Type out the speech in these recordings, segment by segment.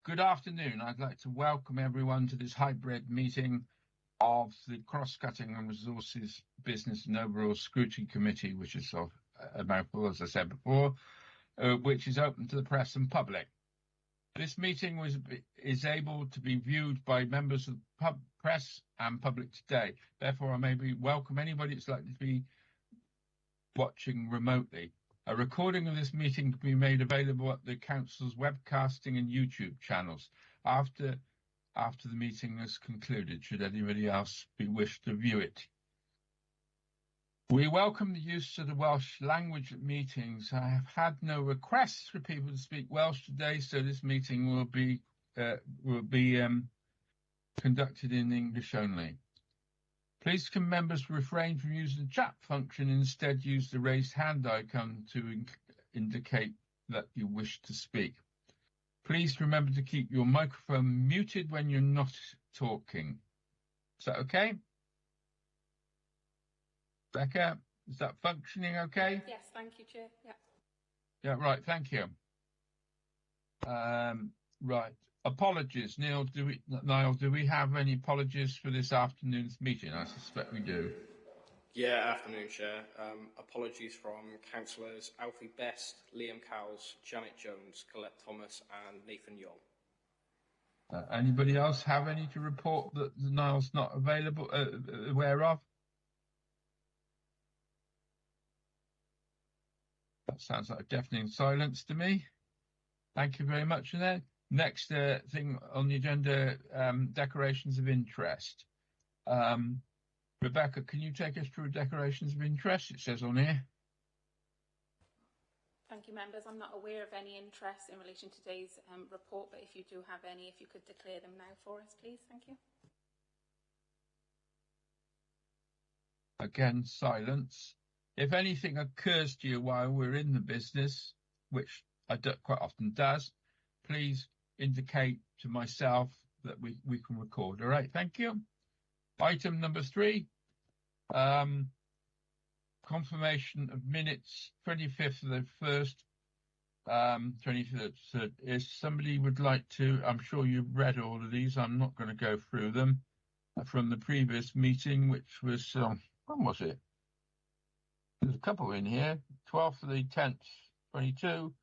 Good afternoon. I'd like to welcome everyone to this hybrid meeting of the Cross-Cutting and Resources Business and Overall Scrutiny Committee, which is of a mouthful, as I said before, which is open to the press and public. This meeting is able to be viewed by members of the press and public today. Therefore, I may welcome anybody that's likely to be watching remotely. A recording of this meeting can be made available at the Council's webcasting and YouTube channels after the meeting has concluded, should anybody else wish to view it. We welcome the use of the Welsh language at meetings. I have had no requests for people to speak Welsh today, so this meeting will be conducted in English only. Please can members refrain from using the chat function and instead use the raised hand icon to indicate that you wish to speak. Please remember to keep your microphone muted when you're not talking. Is that okay? Becca, is that functioning okay? Yes, thank you, Chair. Yeah, right, thank you. Right. Apologies, Niall, do we have any apologies for this afternoon's meeting? I suspect we do. Yeah, afternoon, Chair. Apologies from Councillors Alfie Best, Liam Cowles, Janet Jones, Colette Thomas and Nathan Yole. Anybody else have any to report that Niall's not available, aware of? That sounds like a deafening silence to me. Thank you very much for that. Next thing on the agenda, declarations of interest. Rebecca, can you take us through declarations of interest? It says on here. Thank you, members. I'm not aware of any interest in relation to today's report, but if you do have any, if you could declare them now for us, please. Thank you. Again, silence. If anything occurs to you while we're in the business, which I quite often does, please indicate to myself that we can record. All right, thank you. Item number 3, confirmation of minutes, 25th of the 1st, 23rd. So if somebody would like to, I'm sure you've read all of these, I'm not going to go through them, from the previous meeting, which was, when was it? There's a couple in here, 12th of the 10th, 22,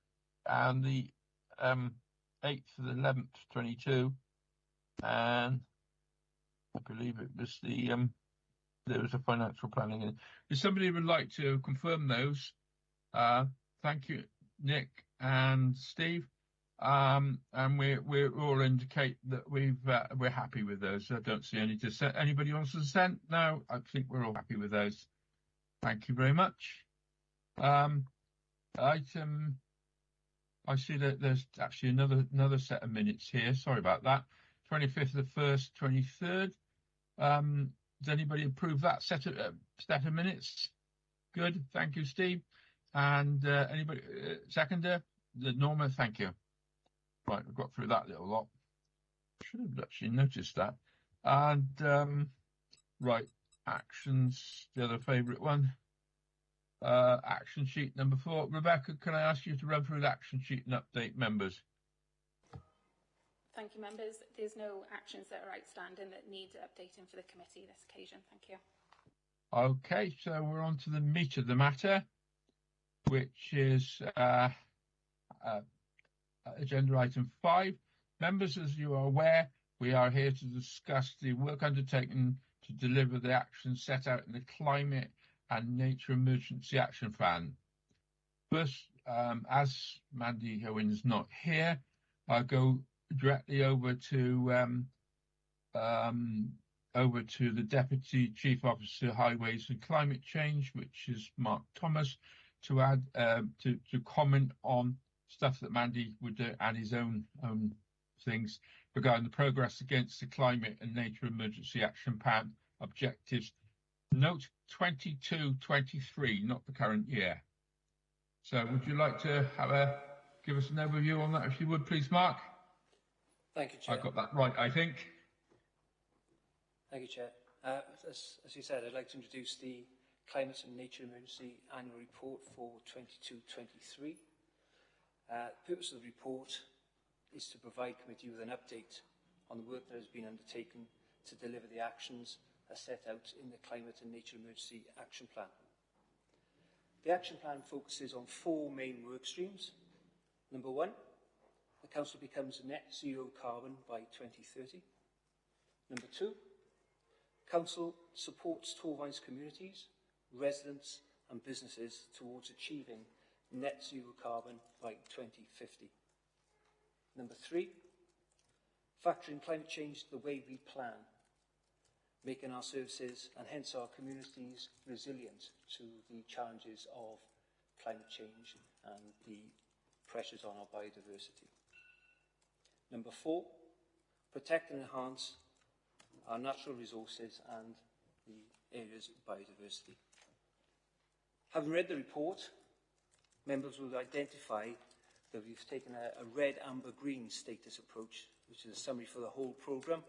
and the 8th of the 11th, 22, and I believe it was there was a financial planning in it. If somebody would like to confirm those, thank you, Nick and Steve, and we're all indicate that we're happy with those. I don't see any dissent. Anybody wants to dissent? No, I think we're all happy with those. Thank you very much. Item. I see that there's actually another set of minutes here. Sorry about that. 25th of the 1st, 23rd. Does anybody approve that set of minutes? Good. Thank you, Steve. And anybody seconder? Norma. Thank you. Right, we've got through that little lot. Should have actually noticed that. And right, actions. The other favourite one. Action sheet number 4. Rebecca, can I ask you to run through the action sheet and update members? Thank you, members. There's no actions that are outstanding that need updating for the committee this occasion. Thank you. Okay, so we're on to the meat of the matter, which is agenda item 5. Members, as you are aware, we are here to discuss the work undertaken to deliver the actions set out in the Climate and Nature Emergency Action Plan. First, as Mandy Owen is not here, I'll go directly over to the Deputy Chief Officer Highways and Climate Change, which is Mark Thomas, to add to comment on stuff that Mandy would do and his own things regarding the progress against the Climate and Nature Emergency Action Plan objectives. Note 22-23, not the current year. So would you like to give us an overview on that, if you would, please, Mark? Thank you, Chair. I got that right, I think. Thank you, Chair. As you said, I'd like to introduce the Climate and Nature Emergency Annual Report for 22-23. The purpose of the report is to provide committee with an update on the work that has been undertaken to deliver the actions as set out in the Climate and Nature Emergency Action Plan. The action plan focuses on 4 main work streams. Number 1, the Council becomes net zero carbon by 2030. Number 2, Council supports Torfaen's communities, residents and businesses towards achieving net zero carbon by 2050. Number 3, factoring climate change the way we plan, making our services and hence our communities resilient to the challenges of climate change and the pressures on our biodiversity. Number 4, protect and enhance our natural resources and the areas of biodiversity. Having read the report, members will identify that we've taken a red, amber, green status approach, which is a summary for the whole programme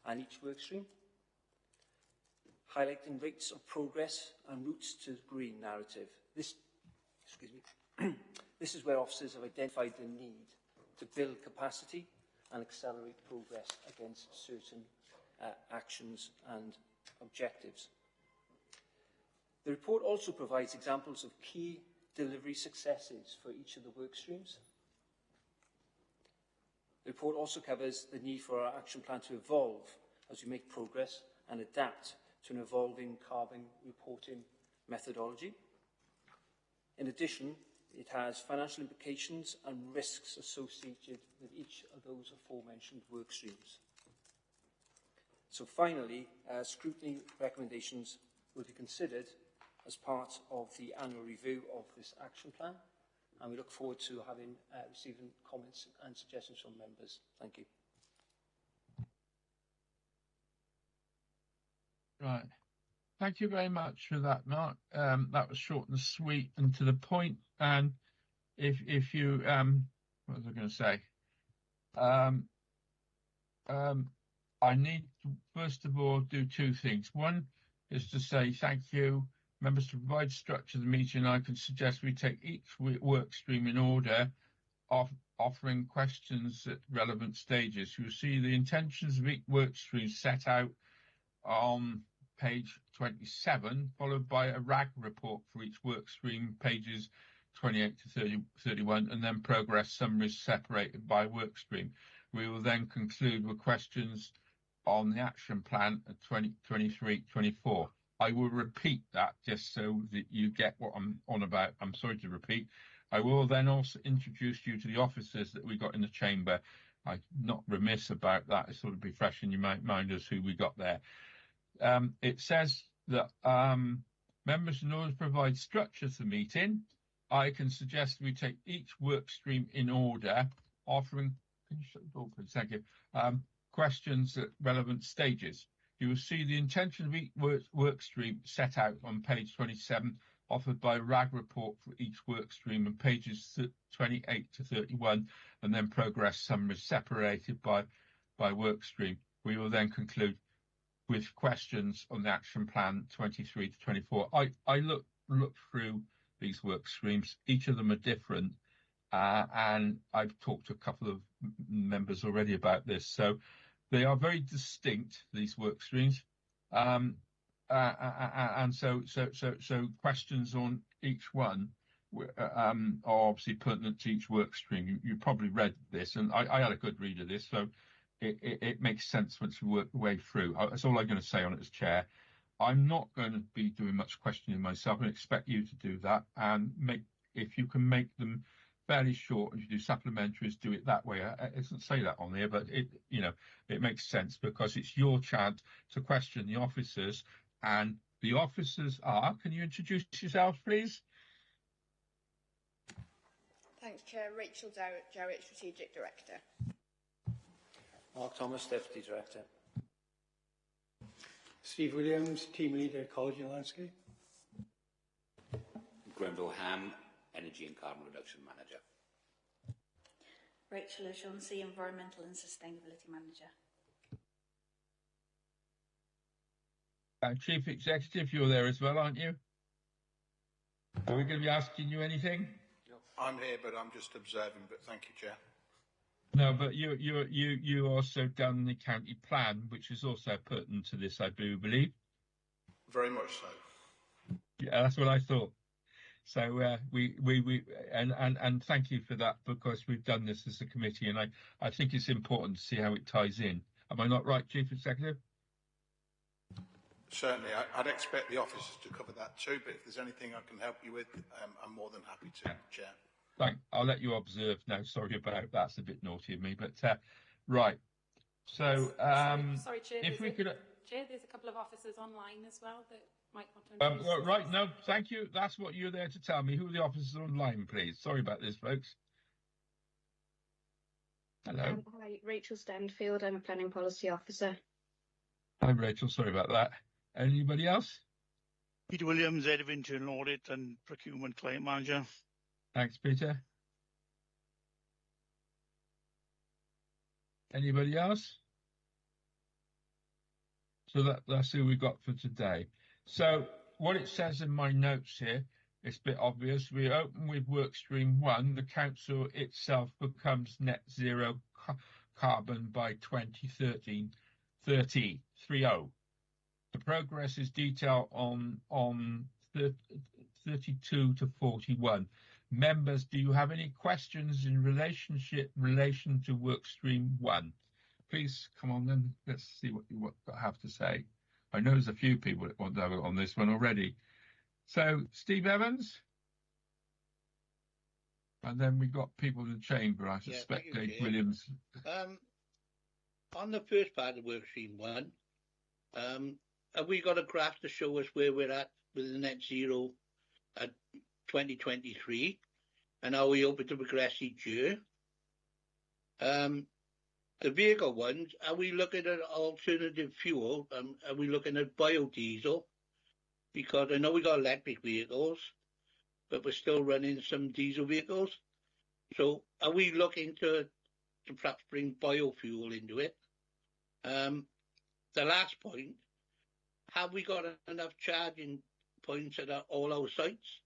and each work stream, highlighting rates of progress and routes to green narrative. This is where officers have identified the need to build capacity and accelerate progress against certain actions and objectives. The report also provides examples of key delivery successes for each of the work streams. The report also covers the need for our action plan to evolve as we make progress and adapt to an evolving carbon reporting methodology. In addition, it has financial implications and risks associated with each of those aforementioned work streams. So finally, scrutiny recommendations will be considered as part of the annual review of this action plan, and we look forward to having receiving comments and suggestions from members. Thank you. Right. Thank you very much for that, Mark. That was short and sweet and to the point. And if you, what was I going to say? I need to, first of all, do 2 things. One is to say thank you, members, to provide structure to the meeting. I can suggest we take each work stream in order, offering questions at relevant stages. You'll see the intentions of each work stream set out on page 27, followed by a RAG report for each work stream, pages 28 to 31, and then progress summaries separated by work stream. We will then conclude with questions on the action plan at 2023-24. I will repeat that just so that you get what I'm on about. I'm sorry to repeat. I will then also introduce you to the officers that we got in the chamber. I'm not remiss about that. It sort of be fresh in your mind as who we got there. It says that members, in order to provide structure to the meeting, I can suggest we take each work stream in order, offering, can you shut the door, please? Thank you. Questions at relevant stages. You will see the intention of each work stream set out on page 27, offered by a RAG report for each work stream, and pages 28 to 31, and then progress summaries separated by work stream. We will then conclude with questions on the action plan 23 to 24. I looked through these work streams. Each of them are different, and I've talked to a couple of members already about this. So they are very distinct, these work streams, and so questions on each one are obviously pertinent to each work stream. You probably read this, and I had a good read of this, so it makes sense once we work the way through. That's all I'm going to say on it as chair. I'm not going to be doing much questioning myself, and expect you to do that. And if you can make them fairly short, and you do supplementaries, do it that way. It doesn't say that on there, but it makes sense because it's your chance to question the officers, and the officers are. Can you introduce yourselves, please? Thanks, Chair. Rachel Jarrett, Strategic Director. Mark Thomas, Deputy Director. Steve Williams, Team Leader, Ecology and Landscape. Grenville Ham, Energy and Carbon Reduction Manager. Rachel O'Shaughnessy, Environmental and Sustainability Manager. Chief Executive, you're there as well, aren't you? Are we going to be asking you anything? I'm here, but I'm just observing, but thank you, Chair. No, but you also done the county plan, which is also pertinent to this, I do believe. Very much so. Yeah, that's what I thought. So and thank you for that, because we've done this as a committee, and I think it's important to see how it ties in. Am I not right, Chief Executive? Certainly, I'd expect the officers to cover that too, but if there's anything I can help you with, I'm more than happy to, Chair. I'll let you observe now. Sorry about that's a bit naughty of me, but right. So sorry, Chair, if we could, Chair, there's a couple of officers online as well that might want to. Right, no, thank you. That's what you're there to tell me. Who are the officers online, please? Sorry about this, folks. Hello. Hi, Rachel Stanfield. I'm a planning policy officer. Hi, Rachel. Sorry about that. Anybody else? Peter Williams, Head of Internal Audit and Procurement Client Manager. Thanks, Peter. Anybody else? So that's who we've got for today. So what it says in my notes here, it's a bit obvious. We open with work stream 1. The council itself becomes net zero carbon by 2030. The progress is detailed on 32 to 41. Members, do you have any questions in relation to work stream 1? Please come on then. Let's see what you have to say. I know there's a few people that want to have it on this one already. So, Steve Evans? And then we've got people in the chamber, I suspect, Dave Williams. On the first part of work stream 1, have we got a graph to show us where we're at with the net zero at 2023? And are we open to progress each year? The vehicle ones, are we looking at alternative fuel? Are we looking at biodiesel? Because I know we got electric vehicles, but we're still running some diesel vehicles. So are we looking to perhaps bring biofuel into it? The last point, have we got enough charging points at all our sites?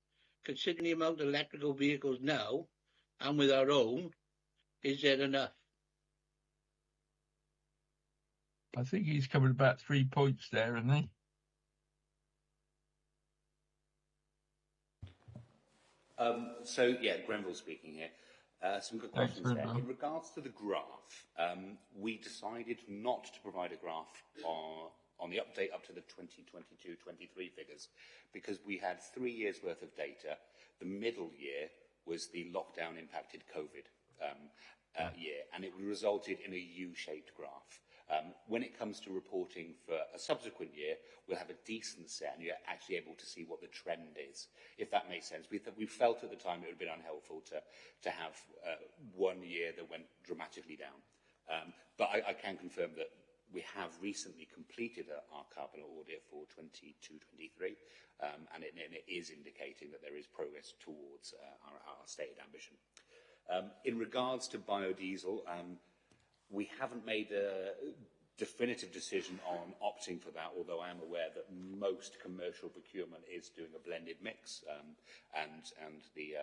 Considering the amount of electrical vehicles now, and with our own, is there enough? I think he's covered about 3 points there, hasn't he? Grenville speaking here. Some good questions there. In regards to the graph, we decided not to provide a graph on the update up to the 2022-23 figures because we had 3 years worth of data. The middle year was the lockdown impacted COVID year, and it resulted in a U-shaped graph. When it comes to reporting for a subsequent year, we'll have a decent set and you're actually able to see what the trend is, if that makes sense. We felt at the time it would have been unhelpful to have 1 year that went dramatically down. But I can confirm that we have recently completed our carbon audit for 22-23, and it is indicating that there is progress towards our stated ambition. In regards to biodiesel, we haven't made a definitive decision on opting for that, although I am aware that most commercial procurement is doing a blended mix, and the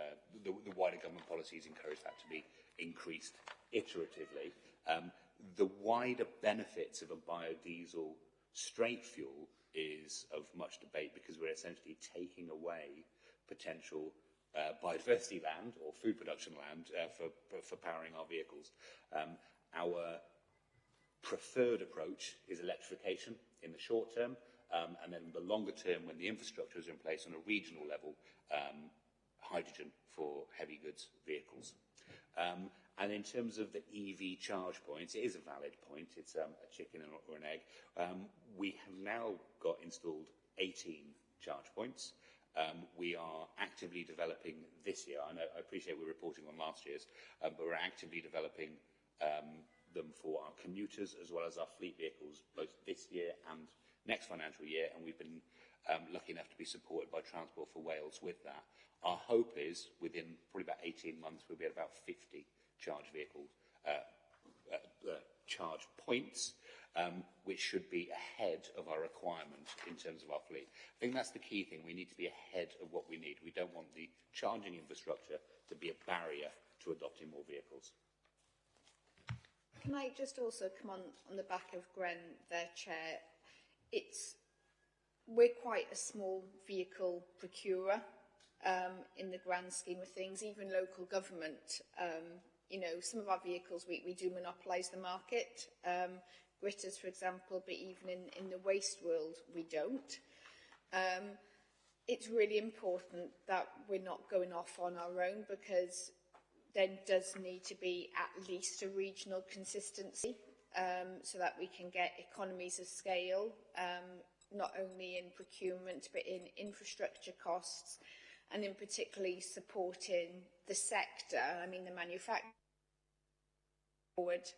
wider government policies encourage that to be increased iteratively. The wider benefits of a biodiesel straight fuel is of much debate because we're essentially taking away potential biodiversity land or food production land for powering our vehicles. Our preferred approach is electrification in the short term, and then the longer term, when the infrastructure is in place on a regional level, hydrogen for heavy goods vehicles. And in terms of the EV charge points, it is a valid point. It's a chicken or an egg. We have now got installed 18 charge points. We are actively developing this year. I appreciate we're reporting on last year's, but we're actively developing them for our commuters as well as our fleet vehicles, both this year and next financial year, and we've been lucky enough to be supported by Transport for Wales with that. Our hope is within probably about 18 months we'll be at about 50 charge vehicle charge points, which should be ahead of our requirement in terms of our fleet. I think that's the key thing. We need to be ahead of what we need. We don't want the charging infrastructure to be a barrier to adopting more vehicles. Can I just also come on the back of Gren there, Chair? We're quite a small vehicle procurer in the grand scheme of things, even local government. Some of our vehicles, we do monopolise the market. Gritters, for example, but even in the waste world, we don't. It's really important that we're not going off on our own, because there does need to be at least a regional consistency so that we can get economies of scale, not only in procurement but in infrastructure costs, and in particularly supporting the sector, the manufacturing, forward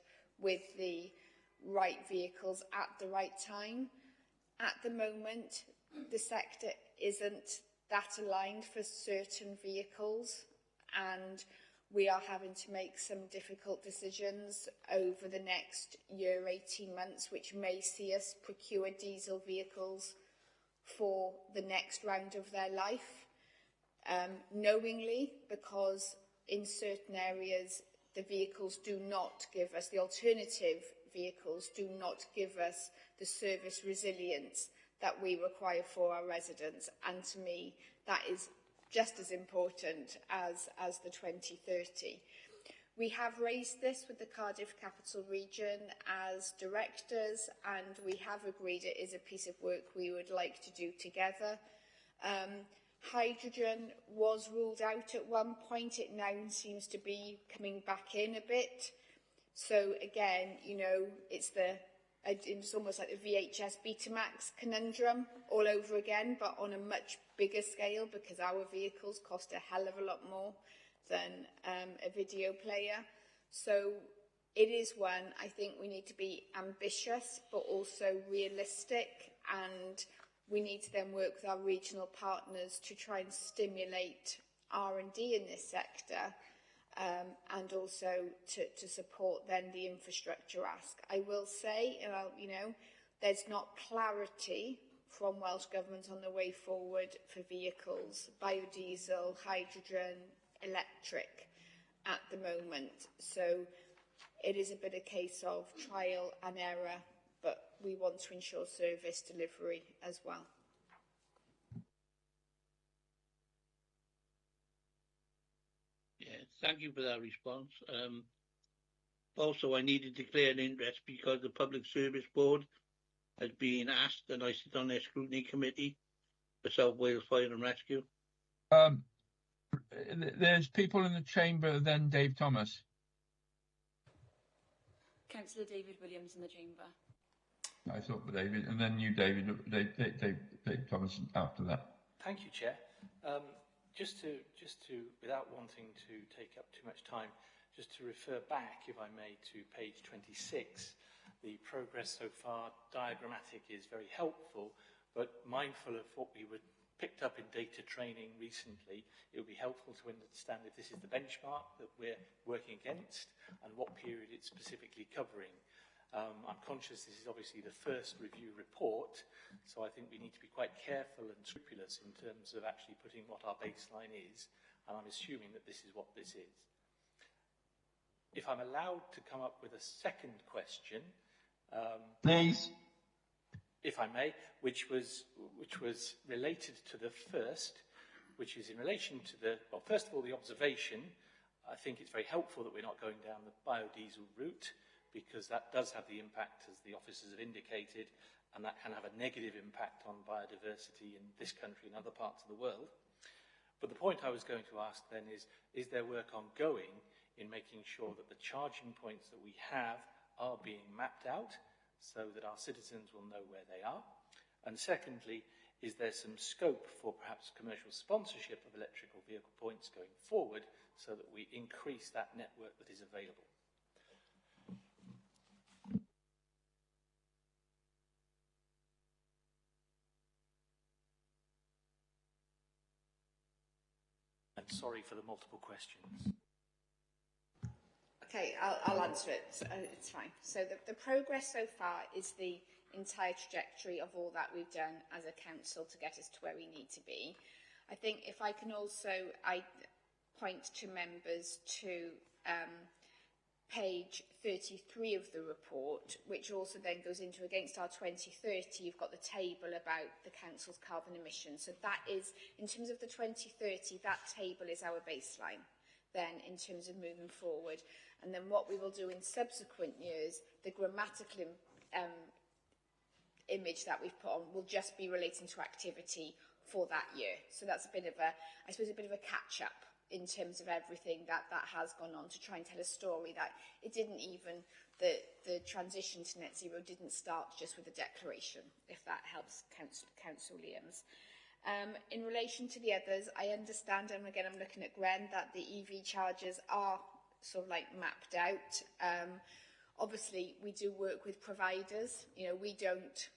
with the right vehicles at the right time. At the moment, the sector isn't that aligned for certain vehicles, and we are having to make some difficult decisions over the next year, 18 months, which may see us procure diesel vehicles for the next round of their life, knowingly, because in certain areas the vehicles do not give us, the alternative vehicles do not give us the service resilience that we require for our residents. And to me, that is just as important as the 2030. We have raised this with the Cardiff Capital Region as directors, and we have agreed it is a piece of work we would like to do together. Hydrogen was ruled out at one point. It now seems to be coming back in a bit. So again, it's almost like the VHS Betamax conundrum all over again, but on a much bigger scale, because our vehicles cost a hell of a lot more than a video player. So it is one, I think we need to be ambitious, but also realistic, and we need to then work with our regional partners to try and stimulate R&D in this sector, and also to support then the infrastructure ask. I will say, there's not clarity from Welsh Government on the way forward for vehicles, biodiesel, hydrogen, electric at the moment. So it is a bit a case of trial and error, but we want to ensure service delivery as well. Thank you for that response. Also, I need to declare an interest because the Public Service Board has been asked, and I sit on their scrutiny committee for South Wales Fire and Rescue. There's people in the chamber, then Dave Thomas. Councillor David Williams in the chamber. I thought David, and then you, David Thomas after that. Thank you, Chair. Just to, without wanting to take up too much time, just to refer back, if I may, to page 26. The progress so far, diagrammatic, is very helpful, but mindful of what we picked up in data training recently, it would be helpful to understand if this is the benchmark that we're working against and what period it's specifically covering. I'm conscious this is obviously the first review report, so I think we need to be quite careful and scrupulous in terms of actually putting what our baseline is, and I'm assuming that this is what this is. If I'm allowed to come up with a second question, please, if I may, which was related to the first, which is in relation to first of all, the observation. I think it's very helpful that we're not going down the biodiesel route, because that does have the impact, as the officers have indicated, and that can have a negative impact on biodiversity in this country and other parts of the world. But the point I was going to ask then is there work ongoing in making sure that the charging points that we have are being mapped out so that our citizens will know where they are? And secondly, is there some scope for perhaps commercial sponsorship of electrical vehicle points going forward so that we increase that network that is available? And sorry for the multiple questions. Okay, I'll answer it. It's fine. So the progress so far is the entire trajectory of all that we've done as a council to get us to where we need to be. I think if I can also point to members to page 33 of the report, which also then goes into against our 2030, you've got the table about the council's carbon emissions. So that is, in terms of the 2030, that table is our baseline then in terms of moving forward. And then what we will do in subsequent years, the grammatical image that we've put on will just be relating to activity for that year. So that's a bit of a, I suppose, a bit of a catch-up in terms of everything that has gone on to try and tell a story that it didn't even, the transition to net zero didn't start just with a declaration, if that helps Councillor Williams. In relation to the others, I understand, and again I'm looking at Gren, that the EV chargers are sort of like mapped out. Obviously, we do work with providers. You know, we don't,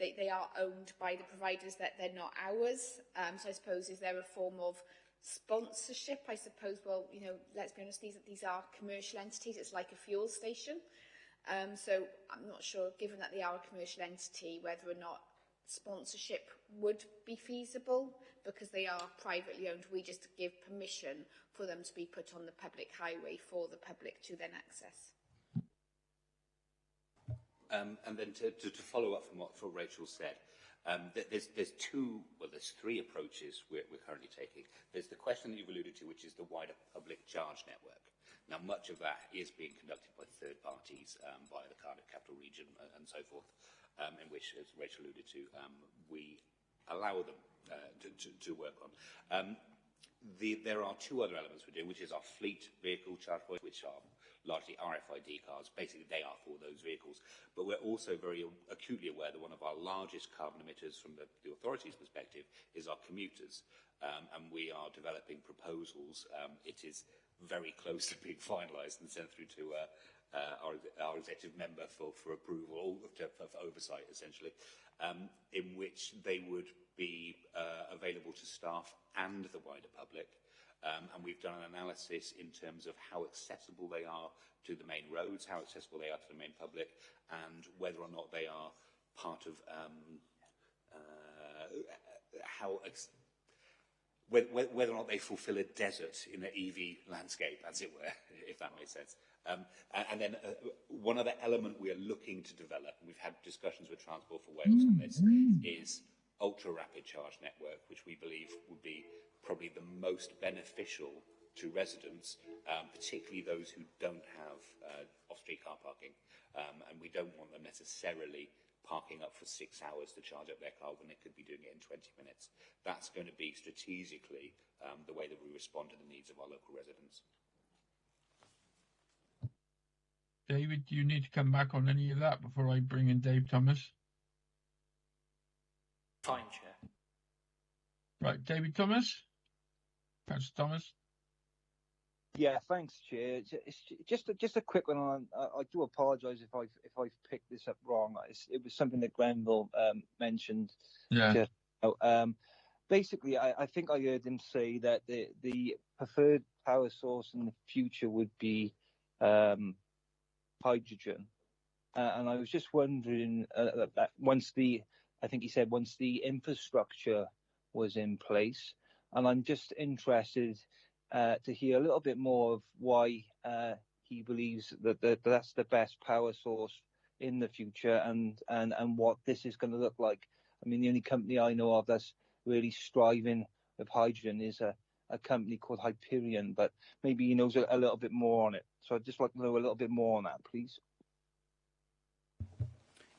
they are owned by the providers, that they're not ours. So I suppose, is there a form of sponsorship? I suppose, well, you know, let's be honest, these are commercial entities. It's like a fuel station. So I'm not sure, given that they are a commercial entity, whether or not sponsorship would be feasible, because they are privately owned. We just give permission for them to be put on the public highway for the public to then access. And then to follow up from what Rachel said, there's three approaches we're currently taking. There's the question that you've alluded to, which is the wider public charge network. Now, much of that is being conducted by third parties, by the Cardiff Capital Region and so forth, in which, as Rachel alluded to, we allow them to work on. There are two other elements we're doing, which is our fleet vehicle charge points, which are largely RFID cards. Basically, they are for those vehicles. But we're also very acutely aware that one of our largest carbon emitters from the authority's perspective is our commuters. And we are developing proposals. It is very close to being finalised and sent through to our executive member for approval, for oversight, essentially, in which they would be available to staff and the wider public. And we've done an analysis in terms of how accessible they are to the main roads, how accessible they are to the main public, and whether or not they are part of whether or not they fulfil a desert in the EV landscape, as it were, if that makes sense. And then one other element we are looking to develop, and we've had discussions with Transport for Wales on this, is ultra-rapid charge network, which we believe would be probably the most beneficial to residents, particularly those who don't have off-street car parking. And we don't want them necessarily parking up for 6 hours to charge up their car when they could be doing it in 20 minutes. That's going to be strategically the way that we respond to the needs of our local residents. David, do you need to come back on any of that before I bring in Dave Thomas? Fine, Chair. Right, David Thomas? Councillor Thomas? Yeah, thanks, Chair. It's just a quick one. I do apologise if I've picked this up wrong. It was something that Grenville mentioned. Yeah. Basically, I think I heard him say that the preferred power source in the future would be hydrogen, and I was just wondering that once the infrastructure was in place, and I'm just interested to hear a little bit more of why he believes that that's the best power source in the future, and what this is going to look like. I mean, the only company I know of that's really striving with hydrogen is a company called Hyperion, but maybe he knows a little bit more on it. So I'd just like to know a little bit more on that, please.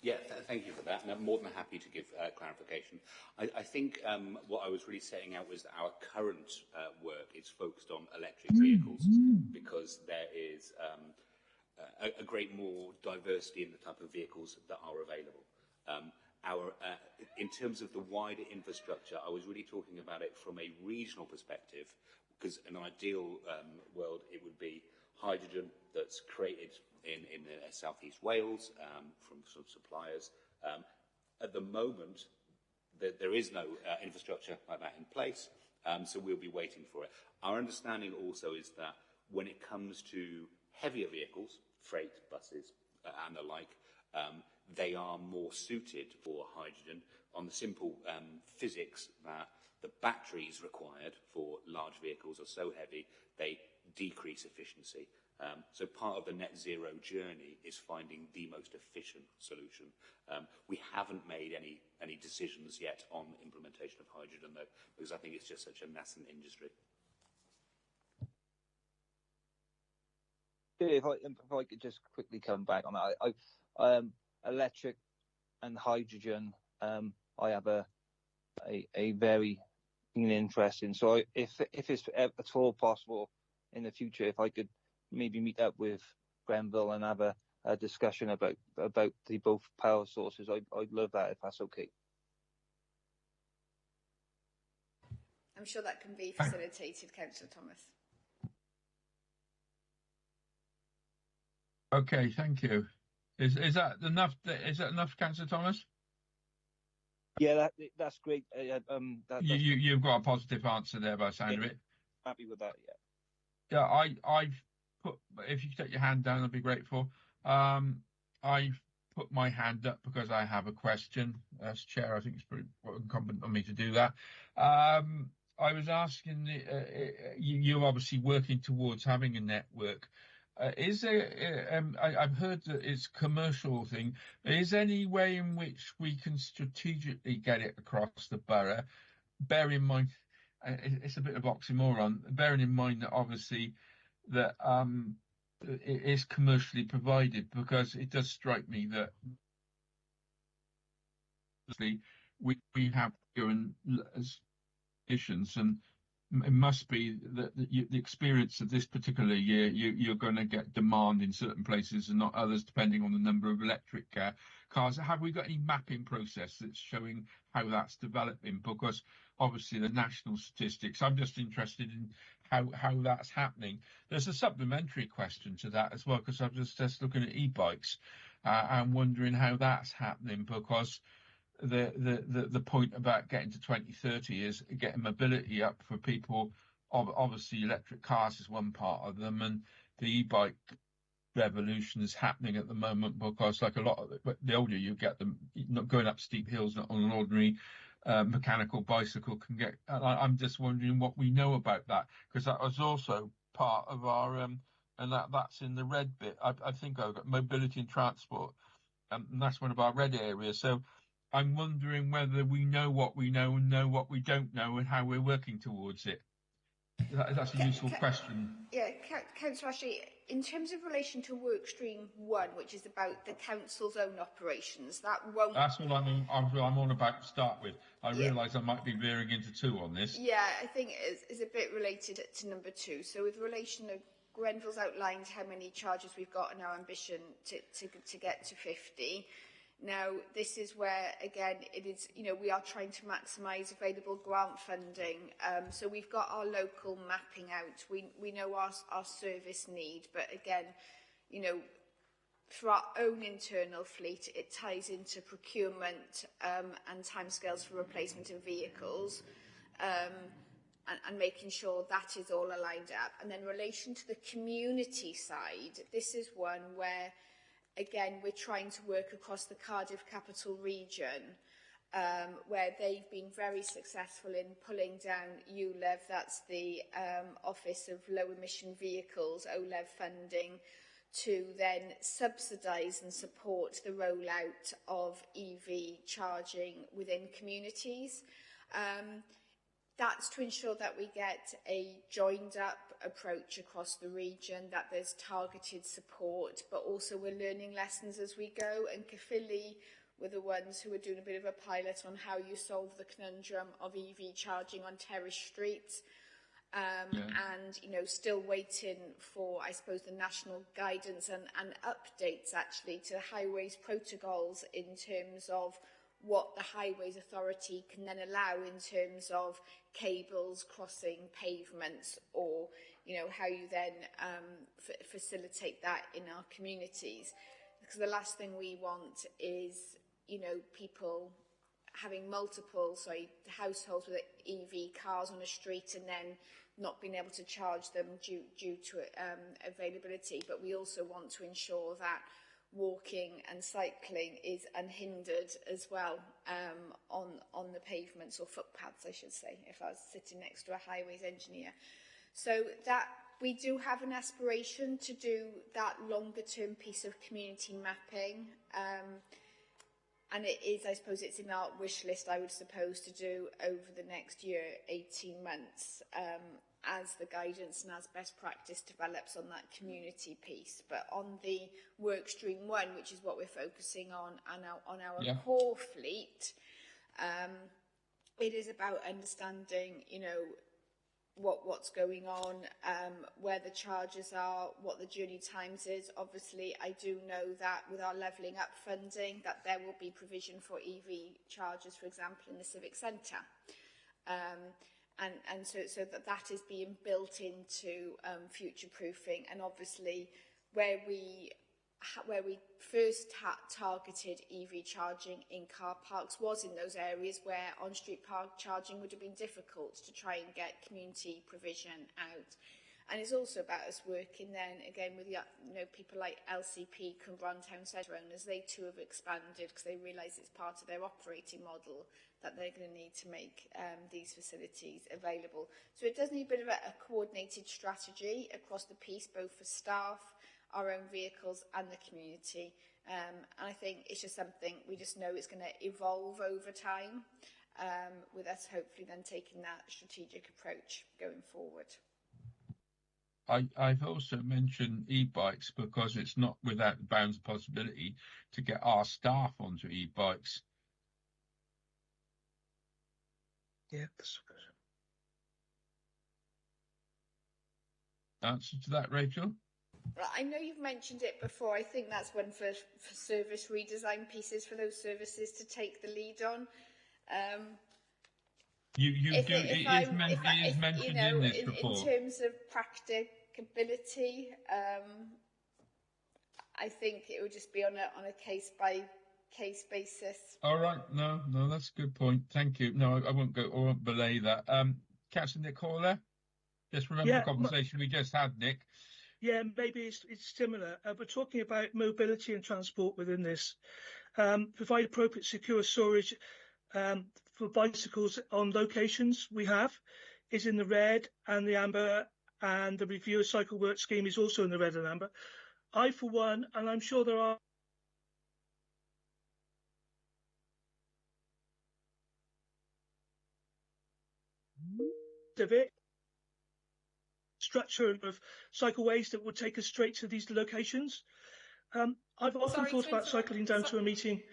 Yeah, thank you for that, and I'm more than happy to give clarification. I think what I was really setting out was that our current work is focused on electric vehicles, because there is a great more diversity in the type of vehicles that are available. In terms of the wider infrastructure, I was really talking about it from a regional perspective, because in an ideal world, it would be hydrogen that's created in South East Wales from some suppliers. At the moment, there is no infrastructure like that in place, so we'll be waiting for it. Our understanding also is that when it comes to heavier vehicles, freight, buses, and the like, they are more suited for hydrogen on the simple physics that the batteries required for large vehicles are so heavy they decrease efficiency. So part of the net zero journey is finding the most efficient solution. We haven't made any decisions yet on implementation of hydrogen, though, because I think it's just such a nascent industry. If I could just quickly come back on that, electric and hydrogen, I have a very keen interest in. So if it's at all possible in the future, if I could maybe meet up with Grenville and have a discussion about the both power sources, I'd love that if that's okay. I'm sure that can be facilitated, Councillor Thomas. Okay, thank you. Is that enough? Is that enough, Councillor Thomas? Yeah, that's great. You've got a positive answer there by the sound of it. Happy with that, yeah. Yeah, I've put. If you take your hand down, I'd be grateful. I've put my hand up because I have a question. As chair, I think it's pretty incumbent on me to do that. I was asking, you're obviously working towards having a network. Is there? I've heard that it's a commercial thing. Is there any way in which we can strategically get it across the borough? Bear in mind, it's a bit of oxymoron. Bearing in mind that obviously that it is commercially provided, because it does strike me that obviously we have given conditions, and it must be that the experience of this particular year, you're going to get demand in certain places and not others, depending on the number of electric cars. Have we got any mapping process that's showing how that's developing? Because obviously the national statistics, I'm just interested in how that's happening. There's a supplementary question to that as well, because I'm just looking at e-bikes and wondering how that's happening, because the point about getting to 2030 is getting mobility up for people. Obviously, electric cars is one part of them, and the e-bike revolution is happening at the moment, because like a lot of the older you get, them not going up steep hills on an ordinary mechanical bicycle can get. I'm just wondering what we know about that, because that was also part of our and that's in the red bit. I think I've got mobility and transport, and that's one of our red areas. So I'm wondering whether we know what we know and know what we don't know, and how we're working towards it. That's a useful question. Yeah, Councillor Ashley, in terms of relation to work stream 1, which is about the council's own operations, that won't... That's what I'm on about to start with. I realise I might be veering into 2 on this. Yeah, I think it's a bit related to number 2. So with relation to Grenville's outlined how many charges we've got and our ambition to get to 50. Now, this is where, again, it is, we are trying to maximise available grant funding. So we've got our local mapping out. We know our service need, but again, for our own internal fleet, it ties into procurement and timescales for replacement of vehicles, and making sure that is all aligned up. And then in relation to the community side, this is one where, again, we're trying to work across the Cardiff capital region, where they've been very successful in pulling down ULEV, that's the Office of Low Emission Vehicles, OLEV funding, to then subsidise and support the rollout of EV charging within communities. That's to ensure that we get a joined-up approach across the region, that there's targeted support, but also we're learning lessons as we go. And Caerphilly were the ones who were doing a bit of a pilot on how you solve the conundrum of EV charging on Terrace Street. And, still waiting for, I suppose, the national guidance and updates, actually, to highways protocols in terms of what the Highways Authority can then allow in terms of cables crossing pavements, or, how you then facilitate that in our communities. Because the last thing we want is, people having multiple, households with EV cars on a street and then not being able to charge them due to availability. But we also want to ensure that walking and cycling is unhindered as well on the pavements, or footpaths, I should say, if I was sitting next to a highways engineer. So that We do have an aspiration to do that longer term piece of community mapping. And it is, I suppose, it's in our wish list, I would suppose, to do over the next year, 18 months, as the guidance and as best practice develops on that community piece. But on the work stream 1, which is what we're focusing on our core fleet, it is about understanding, you know, what's going on, where the charges are, what the journey times is. Obviously, I do know that with our levelling up funding, that there will be provision for EV charges, for example, in the Civic Centre. And so that is being built into future-proofing. And obviously, where we first targeted EV charging in car parks was in those areas where on-street park charging would have been difficult to try and get community provision out. And it's also about us working then again with people like LCP, Cwmbran Town Centre owners. They too have expanded because they realise it's part of their operating model that they're going to need to make these facilities available. So it does need a bit of a coordinated strategy across the piece, both for staff, our own vehicles and the community. And I think it's just something we just know it's going to evolve over time, with us hopefully then taking that strategic approach going forward. I've also mentioned e-bikes because it's not without the bounds of possibility to get our staff onto e-bikes. Yeah, that's good. Answer to that, Rachel? I know you've mentioned it before. I think that's one for service redesign pieces for those services to take the lead on. It is mentioned in this report. In terms of practicability, I think it would just be on a case by case basis. All right, no, that's a good point. Thank you. No, I won't belay that. Councillor Nick Horler, just remember the conversation we just had, Nick. Yeah, maybe it's similar. We're talking about mobility and transport within this. Provide appropriate secure storage for bicycles on locations we have is in the red and the amber, and the review of cycle work scheme is also in the red and amber. I, for one, and I'm sure there are civic structure of cycleways that would take us straight to these locations. I've often thought about cycling down to a meeting.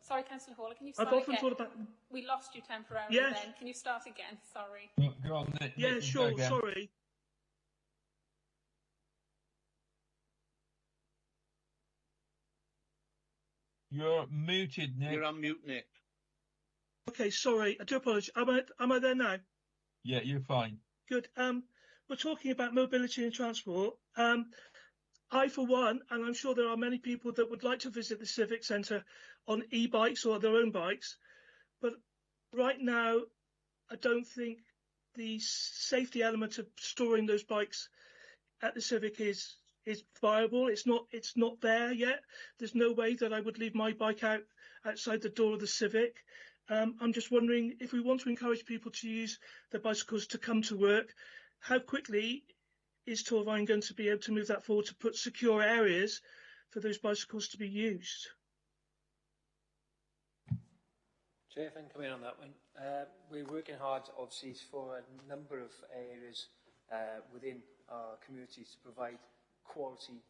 Sorry, Councillor Hall, can you start I've often again? thought about... We lost you temporarily Yes. then. Can you start again? Sorry. Go on, Nick. Yeah, Nick, sure, go again. sorry. You're muted, Nick. You're on mute, Nick. Okay, sorry. I do apologise. Am I there now? Yeah, you're fine. Good. We're talking about mobility and transport. I, for one, and I'm sure there are many people that would like to visit the Civic Centre on e-bikes or their own bikes, but right now, I don't think the safety element of storing those bikes at the Civic is viable. It's not there yet. There's no way that I would leave my bike outside the door of the Civic. I'm just wondering if we want to encourage people to use their bicycles to come to work, how quickly is Torvine going to be able to move that forward to put secure areas for those bicycles to be used? Chair, if I can come in on that one. We're working hard, obviously, for a number of areas within our communities to provide quality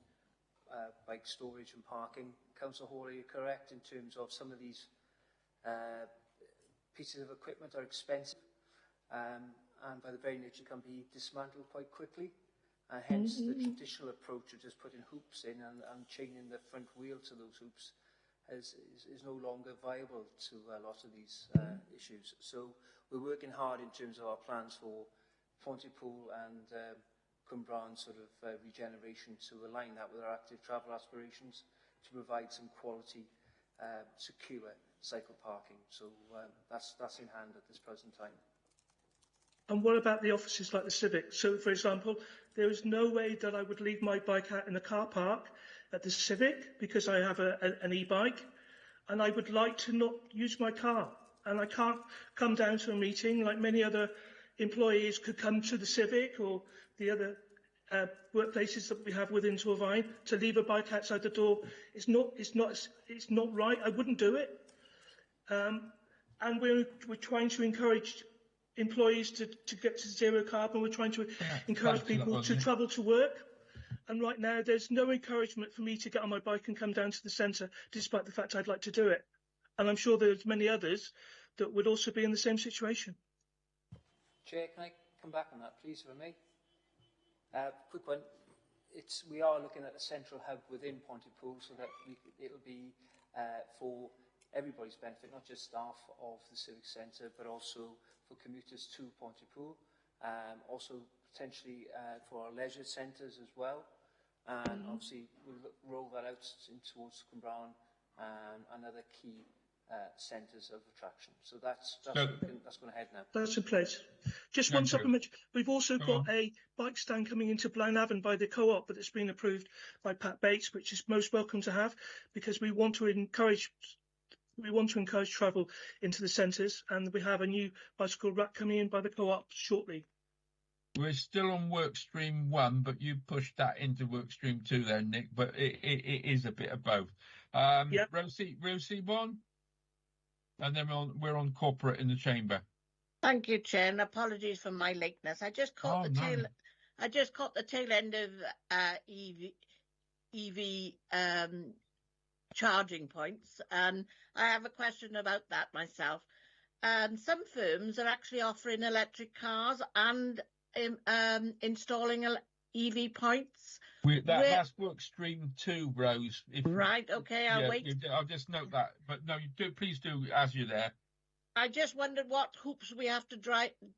bike storage and parking. Councillor Hall, are you correct in terms of some of these pieces of equipment are expensive and by the very nature can be dismantled quite quickly? Hence the traditional approach of just putting hoops in and chaining the front wheel to those hoops is no longer viable to a lot of these issues. So we're working hard in terms of our plans for Pontypool and Cwmbran sort of regeneration to align that with our active travel aspirations to provide some quality, secure cycle parking. So that's in hand at this present time. And what about the offices like the Civic? So, for example, there is no way that I would leave my bike out in the car park at the Civic because I have an e-bike, and I would like to not use my car. And I can't come down to a meeting like many other employees could come to the Civic or the other workplaces that we have within Torvine. To leave a bike outside the door is not right. I wouldn't do it. And we're trying to encourage employees to get to zero carbon. We're trying to encourage people to travel to work. And right now, there's no encouragement for me to get on my bike and come down to the centre, despite the fact I'd like to do it. And I'm sure there's many others that would also be in the same situation. Chair, can I come back on that, please, if I may? Quick one. We are looking at a central hub within Pontypool, so that it'll be for everybody's benefit, not just staff of the Civic Centre, but also for commuters to Pontypool. Also potentially for our leisure centres as well. And obviously we'll roll that out towards Cwmbran and other key centres of attraction. So that's going to head now. That's in place. Just one supplement. We've also got a bike stand coming into Blaenavon by the co-op that's been approved by Pat Bates, which is most welcome to have, because we want to encourage travel into the centres, and we have a new bicycle rack coming in by the co-op shortly. We're still on work stream 1, but you pushed that into work stream 2 there, Nick, but it is a bit of both. Rosie 1, and then we're on corporate in the chamber. Thank you, Chair, and apologies for my lateness. I just caught the tail end of EV charging points, and I have a question about that myself. Some firms are actually offering electric cars and installing EV points. That's work stream 2, Rose. Right, okay, I'll wait. I'll just note that, but no, please do as you're there. I just wondered what hoops we have to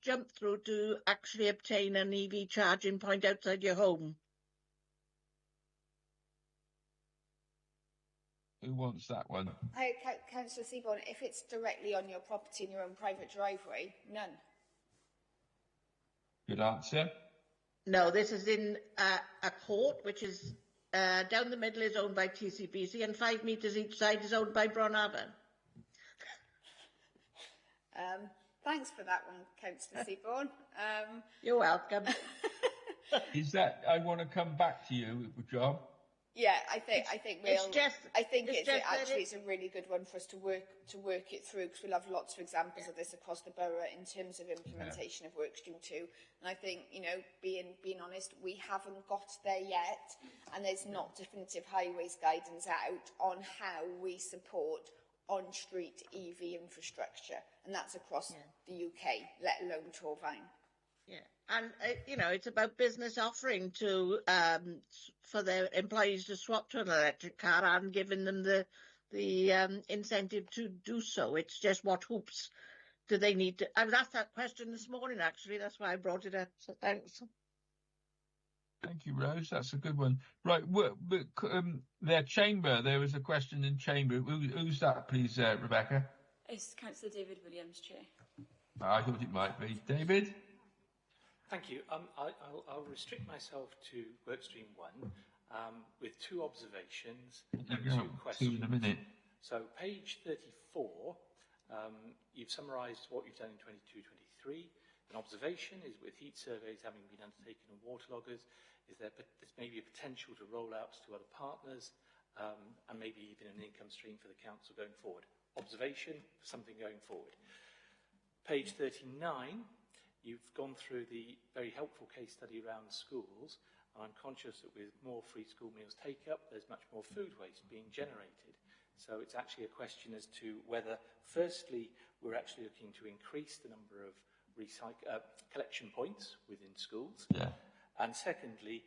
jump through to actually obtain an EV charging point outside your home. Who wants that one? Hi, Councillor Seaborn, if it's directly on your property in your own private driveway, none. Good answer. No, this is in a court, which is down the middle is owned by TCBC, and 5 metres each side is owned by Blaenavon. Thanks for that one, Councillor Seaborn. You're welcome. Is that I want to come back to you with the job? Yeah, I think it's a really good one for us to work it through, because we'll have lots of examples of this across the borough in terms of implementation of Workstream 2. And I think, being honest, we haven't got there yet, and there's not definitive highways guidance out on how we support on-street EV infrastructure, and that's across the UK, let alone Torvine. Yeah, and it's about business offering to for their employees to swap to an electric car and giving them the incentive to do so. It's just what hoops do they need to? I was asked that question this morning, actually. That's why I brought it up. So thanks. Thank you, Rose. That's a good one. Right, their chamber. There was a question in chamber. Who's that, please, Rebecca? It's Councillor David Williams, Chair. I thought it might be David. Thank you. I'll restrict myself to Workstream 1 with 2 observations and 2 questions. 2 in a minute. So page 34, you've summarised what you've done in 22-23. An observation is with heat surveys having been undertaken on waterloggers, there's maybe a potential to roll out to other partners and maybe even an income stream for the council going forward. Observation, something going forward. Page 39, you've gone through the very helpful case study around schools. I'm conscious that with more free school meals take-up, there's much more food waste being generated. So it's actually a question as to whether, firstly, we're actually looking to increase the number of collection points within schools. Yeah. And secondly,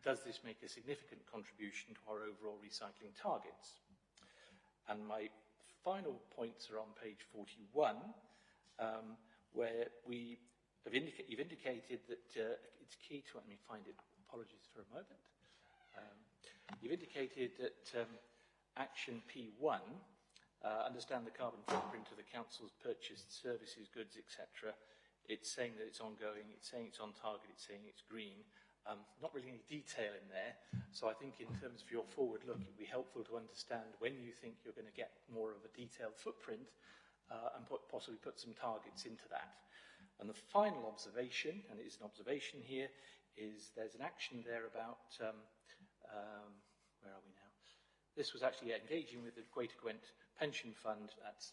does this make a significant contribution to our overall recycling targets? And my final points are on page 41, where you've indicated that it's key to, let me find it, apologies for a moment. You've indicated that action P1, understand the carbon footprint of the council's purchased services, goods, etc. It's saying that it's ongoing, it's saying it's on target, it's saying it's green. Not really any detail in there. So I think in terms of your forward look, it would be helpful to understand when you think you're going to get more of a detailed footprint and possibly put some targets into that. And the final observation, and it is an observation here, is there's an action there about, where are we now? This was actually engaging with the Greater Gwent Pension Fund. That's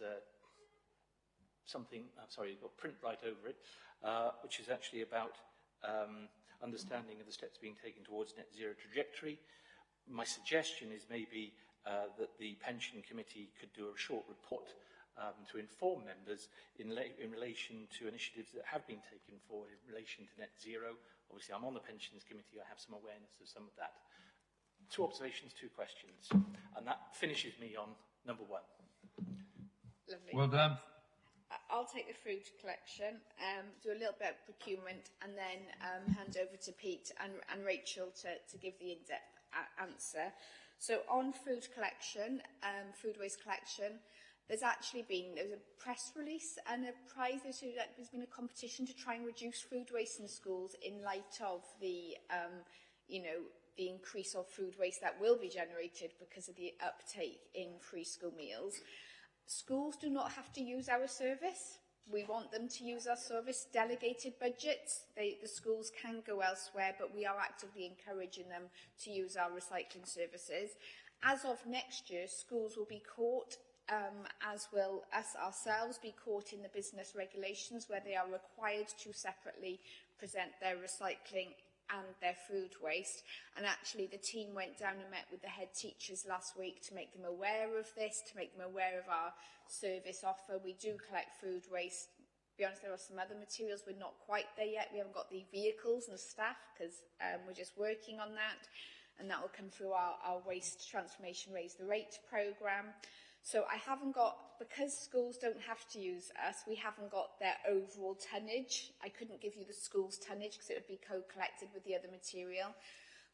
something, sorry, you've got print right over it, which is actually about understanding of the steps being taken towards net zero trajectory. My suggestion is maybe that the pension committee could do a short report to inform members in relation to initiatives that have been taken forward in relation to net zero. Obviously, I'm on the pensions committee. I have some awareness of some of that. 2 observations, 2 questions. And that finishes me on number 1. Lovely. Well done. I'll take the food collection, do a little bit of procurement, and then hand over to Pete and Rachel to give the in-depth answer. So on food collection, food waste collection, there's a press release and a prize. There's been a competition to try and reduce food waste in schools in light of the, the increase of food waste that will be generated because of the uptake in free school meals. Schools do not have to use our service. We want them to use our service. Delegated budgets, the schools can go elsewhere, but we are actively encouraging them to use our recycling services. As of next year, schools will be caught, as will us ourselves be caught in the business regulations where they are required to separately present their recycling and their food waste. And actually the team went down and met with the head teachers last week to make them aware of this, to make them aware of our service offer. We do collect food waste. To be honest, there are some other materials. We're not quite there yet. We haven't got the vehicles and staff because we're just working on that. And that will come through our Waste Transformation Raise the Rate programme. So I haven't got, because schools don't have to use us, we haven't got their overall tonnage. I couldn't give you the school's tonnage because it would be co-collected with the other material.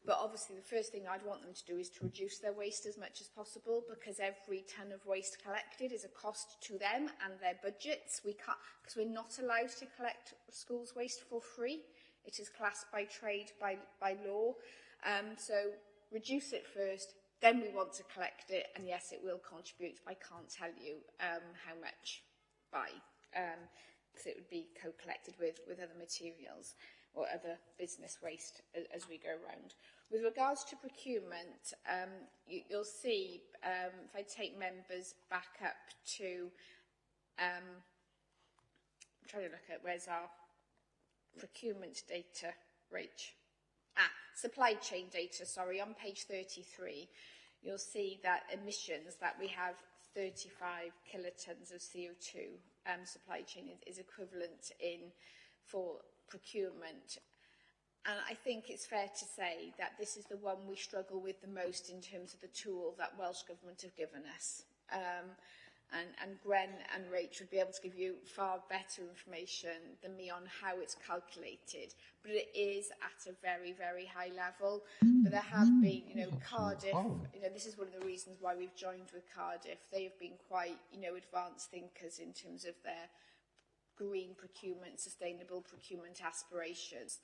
But obviously the first thing I'd want them to do is to reduce their waste as much as possible, because every tonne of waste collected is a cost to them and their budgets. We can't, because we're not allowed to collect schools' waste for free. It is classed by trade, by law. So reduce it first. Then we want to collect it, and yes, it will contribute. I can't tell you how much by, because it would be co-collected with other materials or other business waste as we go around. With regards to procurement, you'll see, if I take members back up to, I'm trying to look at where's our procurement data, Rach. Supply chain data, sorry, on page 33, you'll see that emissions, that we have 35 kilotons of CO2 supply chain is equivalent for procurement. And I think it's fair to say that this is the one we struggle with the most in terms of the tool that Welsh Government have given us. And Gwen and Rach would be able to give you far better information than me on how it's calculated. But it is at a very, very high level. But there have been, Cardiff, this is one of the reasons why we've joined with Cardiff. They have been quite, advanced thinkers in terms of their green procurement, sustainable procurement aspirations.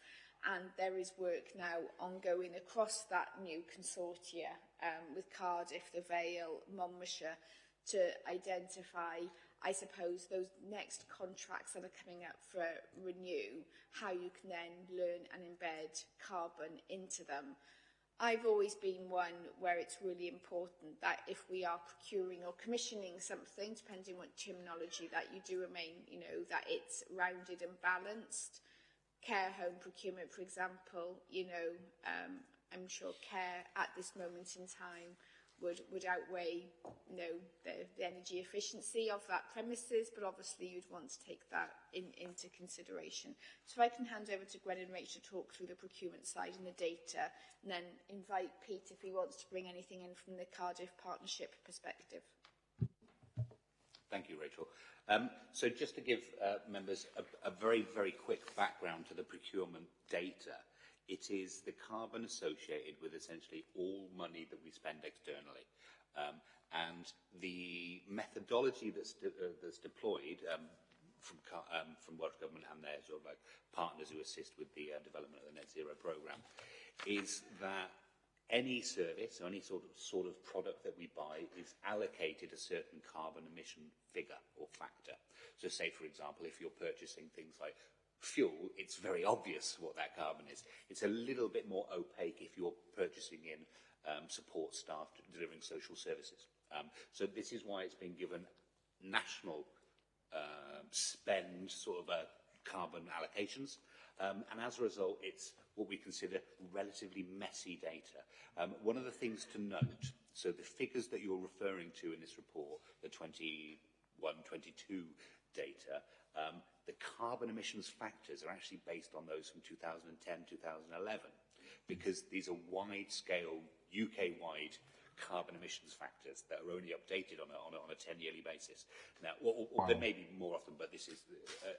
And there is work now ongoing across that new consortia with Cardiff, the Vale, Monmouthshire, to identify, I suppose, those next contracts that are coming up for renew, how you can then learn and embed carbon into them. I've always been one where it's really important that if we are procuring or commissioning something, depending on what terminology, that you do remain, that it's rounded and balanced. Care home procurement, for example, I'm sure care at this moment in time would outweigh, the energy efficiency of that premises, but obviously you'd want to take that into consideration. So if I can hand over to Gwen and Rachel to talk through the procurement side and the data, and then invite Pete if he wants to bring anything in from the Cardiff partnership perspective. Thank you, Rachel. So just to give members a very, very quick background to the procurement data, it is the carbon associated with essentially all money that we spend externally. And the methodology that's deployed from Welsh Government and their sort of like partners who assist with the development of the Net Zero programme is that any service or any sort of product that we buy is allocated a certain carbon emission figure or factor. So say, for example, if you're purchasing things like fuel, it's very obvious what that carbon is. It's a little bit more opaque if you're purchasing in support staff delivering social services. So this is why it's been given national spend sort of carbon allocations. And as a result, it's what we consider relatively messy data. One of the things to note, so the figures that you're referring to in this report, the 21-22 data, the carbon emissions factors are actually based on those from 2010-2011, because these are wide-scale, UK-wide carbon emissions factors that are only updated on a 10-yearly basis. Now, or there may be more often, but this is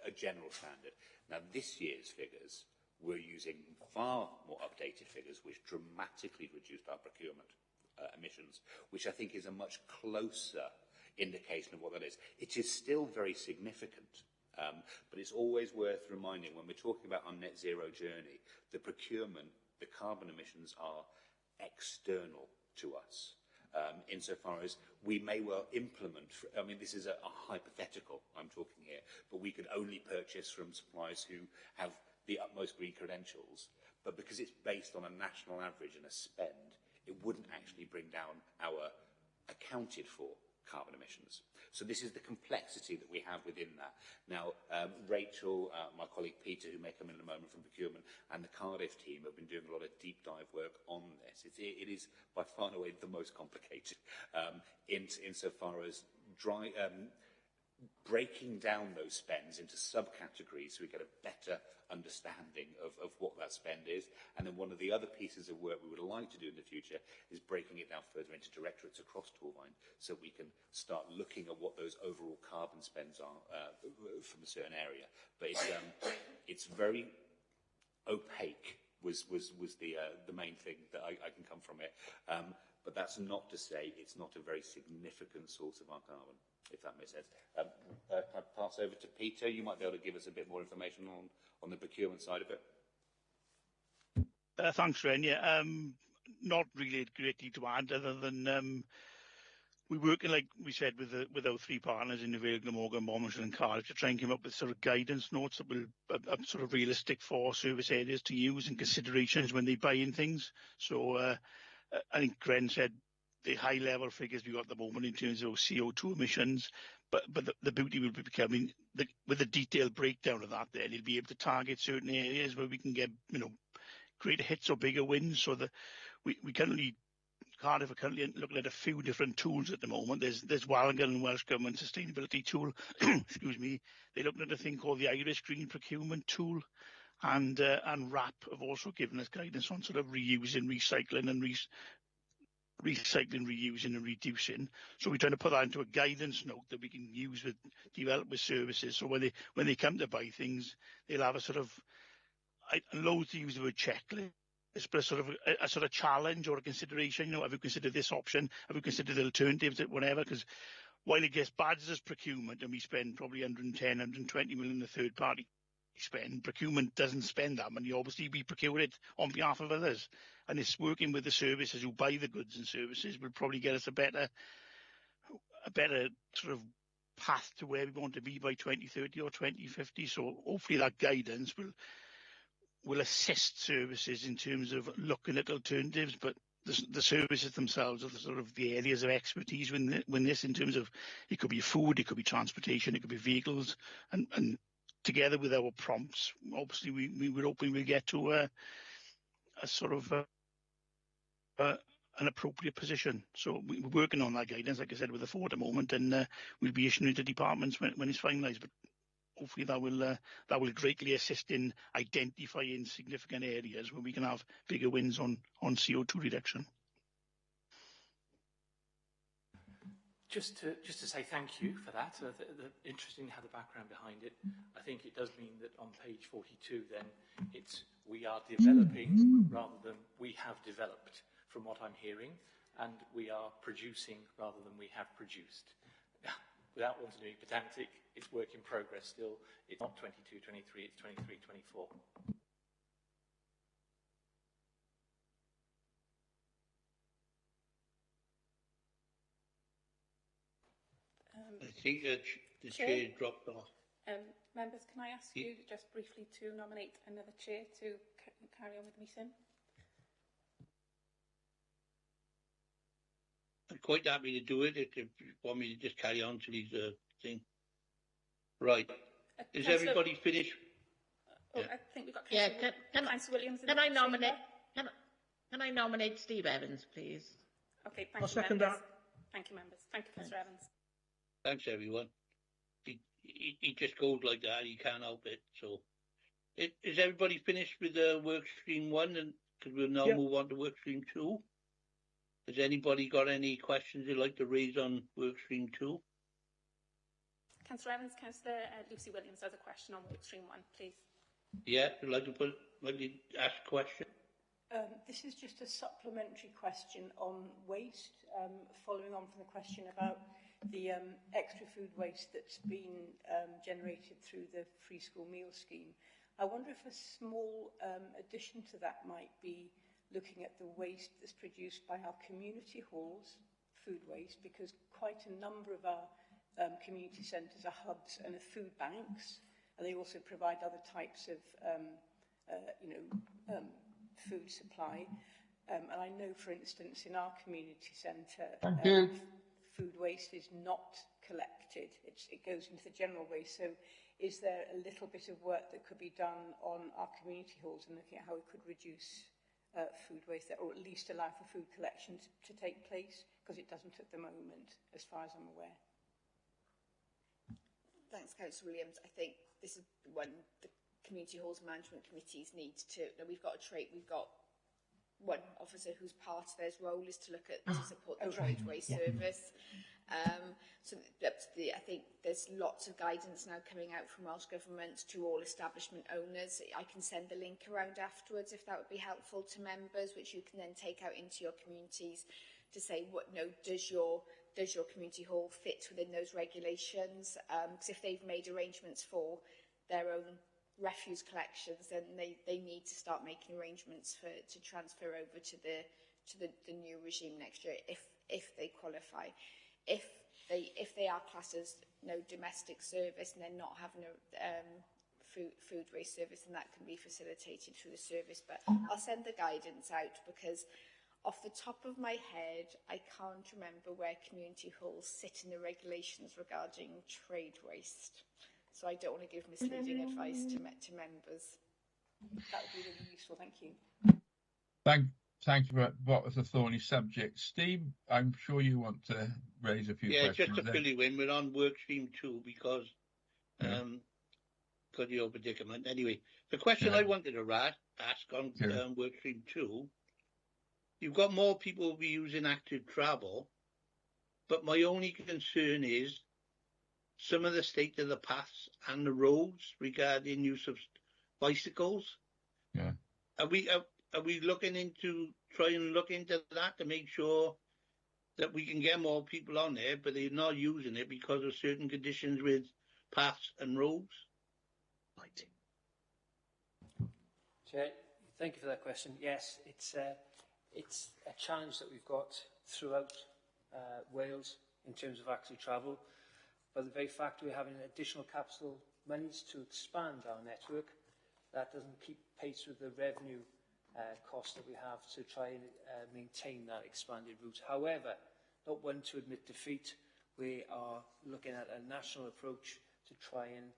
a general standard. Now, this year's figures, we're using far more updated figures, which dramatically reduced our procurement emissions, which I think is a much closer indication of what that is. It is still very significant, but it's always worth reminding when we're talking about our net zero journey, the procurement, the carbon emissions are external to us, insofar as we may well implement, I mean, this is a hypothetical I'm talking here, but we could only purchase from suppliers who have the utmost green credentials, but because it's based on a national average and a spend, it wouldn't actually bring down our accounted for carbon emissions. So this is the complexity that we have within that. Now, Rachel, my colleague Peter, who may come in a moment from procurement, and the Cardiff team have been doing a lot of deep dive work on this. It is by far and away the most complicated insofar as breaking down those spends into subcategories so we get a better understanding of what that spend is. And then one of the other pieces of work we would like to do in the future is breaking it down further into directorates across Torvine so we can start looking at what those overall carbon spends are from a certain area. But it's very opaque was the main thing that I can come from it. But that's not to say it's not a very significant source of our carbon, if that makes sense. I pass over to Peter. You might be able to give us a bit more information on the procurement side of it. Thanks, Ren. Yeah, not really greatly to add, other than we're working, like we said, with our three partners in Vale, Glamorgan, Monmouthshire and Cardiff to try and come up with sort of guidance notes that will are sort of realistic for service areas to use and considerations when they buy in things. So I think Gren said the high level figures we got at the moment in terms of CO2 emissions, but the beauty will be becoming with the detailed breakdown of that. Then you'll be able to target certain areas where we can get greater hits or bigger wins. So that we currently Cardiff are currently looking at a few different tools at the moment. There's Walgan and Welsh Government Sustainability Tool. Excuse me. They're looking at a thing called the Irish Green Procurement Tool, and RAP have also given us guidance on sort of reusing, recycling, and recycling, reusing and reducing. So we're trying to put that into a guidance note that we can use develop with services. So when they come to buy things, they'll have a sort of, I loathe to use the word checklist, but a sort of challenge or a consideration. Have we considered this option? Have we considered the alternatives, whatever? Because while it gets badged as procurement and we spend probably 110, 120 million in the third party spend, procurement doesn't spend that money. Obviously, we procure it on behalf of others. And it's working with the services who buy the goods and services will probably get us a better sort of path to where we want to be by 2030 or 2050. So hopefully that guidance will assist services in terms of looking at alternatives, but the services themselves are the sort of the areas of expertise when this in terms of, it could be food, it could be transportation, it could be vehicles, and together with our prompts, obviously we were hoping we'll get to a sort of an appropriate position. So we're working on that guidance, like I said, with the 4 at the moment, and we'll be issuing it to departments when it's finalised. But hopefully that will greatly assist in identifying significant areas where we can have bigger wins on CO2 reduction. Just to say thank you for that. Interesting how the background behind it. I think it does mean that on page 42, then it's we are developing rather than we have developed, from what I'm hearing, and we are producing rather than we have produced. Without wanting to be pedantic, it's work in progress still. It's not 22, 23, it's 23, 24. I think that the chair dropped off. Members, can I ask you just briefly to nominate another chair to carry on with the meeting? I'm quite happy to do it if you want me to just carry on to these thing. Right. Is everybody finished? Oh, I think we've got Councillor Williams. Can I nominate? Can I nominate Steve Evans, please? Okay, thank I'll you, second members. that. Thank you, members. Thank you, Councillor Evans. Thanks, everyone. He just goes like that. He can't help it. So, is everybody finished with work stream 1? And because we'll now move on to work stream 2. Has anybody got any questions they'd like to raise on work stream 2? Councillor Evans, Councillor Lucy Williams has a question on work stream 1, please. Yeah, would like to ask a question. This is just a supplementary question on waste, following on from the question about the extra food waste that's been generated through the free school meal scheme. I wonder if a small addition to that might be looking at the waste that's produced by our community halls, food waste, because quite a number of our community centres are hubs and are food banks, and they also provide other types of food supply. And I know, for instance, in our community centre, food waste is not collected. It goes into the general waste. So is there a little bit of work that could be done on our community halls and looking at how we could reduce food waste there, or at least allow for food collection to take place? Because it doesn't at the moment, as far as I'm aware. Thanks, Councillor Williams. I think this is one the community halls management committees need to. We've got one officer whose part of their role is to look at to support the trade waste service. So I think there's lots of guidance now coming out from Welsh Government to all establishment owners. I can send the link around afterwards if that would be helpful to members, which you can then take out into your communities to say, does your community hall fit within those regulations? Because if they've made arrangements for their own refuse collections, then they need to start making arrangements to transfer over to the new regime next year if they qualify. If they are classed as domestic service and they're not having a food waste service, and that can be facilitated through the service. But I'll send the guidance out because off the top of my head, I can't remember where community halls sit in the regulations regarding trade waste. So I don't want to give misleading advice to members. That would be really useful. Thank you. Thank you for what was a thorny subject. Steve, I'm sure you want to raise a few questions. Yeah, just to fill you in, we're on work stream 2 because of your predicament. Anyway, the question I wanted to ask on work stream 2, you've got more people who be using active travel, but my only concern is some of the state of the paths and the roads regarding use of bicycles. Yeah. Are we looking into that to make sure that we can get more people on there, but they're not using it because of certain conditions with paths and roads? Chair, thank you for that question. Yes, it's a challenge that we've got throughout Wales in terms of active travel. But the very fact we're having additional capital monies to expand our network, that doesn't keep pace with the revenue cost that we have to try and maintain that expanded route. However, not one to admit defeat, we are looking at a national approach to try and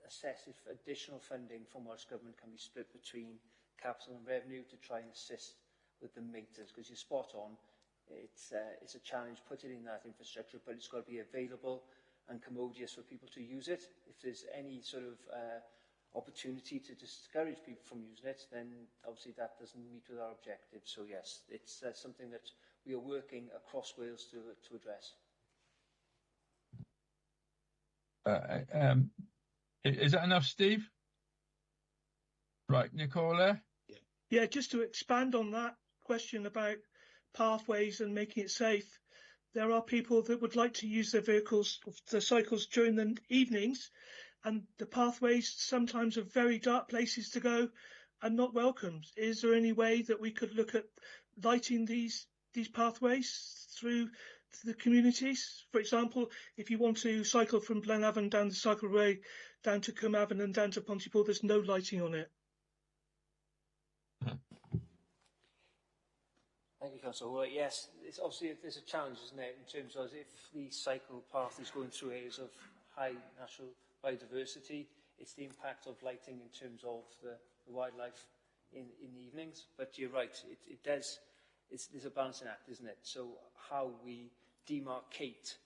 assess if additional funding from Welsh Government can be split between capital and revenue to try and assist with the maintenance, because you're spot on. It's a challenge putting in that infrastructure, but it's got to be available and commodious for people to use it. If there's any sort of opportunity to discourage people from using it, then obviously that doesn't meet with our objectives. So yes, it's something that we are working across Wales to address. Is that enough, Steve? Right, Nicola? Yeah, just to expand on that question about pathways and making it safe, there are people that would like to use their vehicles, their cycles during the evenings, and the pathways sometimes are very dark places to go and not welcomed. Is there any way that we could look at lighting these pathways through to the communities. For example, if you want to cycle from Glenavon down the cycleway down to Carmarthen and down to Pontypool, there's no lighting on it. Thank you, Councillor. Well, yes, it's obviously there's a challenge, isn't it, in terms of if the cycle path is going through areas of high natural biodiversity, it's the impact of lighting in terms of the wildlife in the evenings. But you're right, there's a balancing act, isn't it? So how we demarcate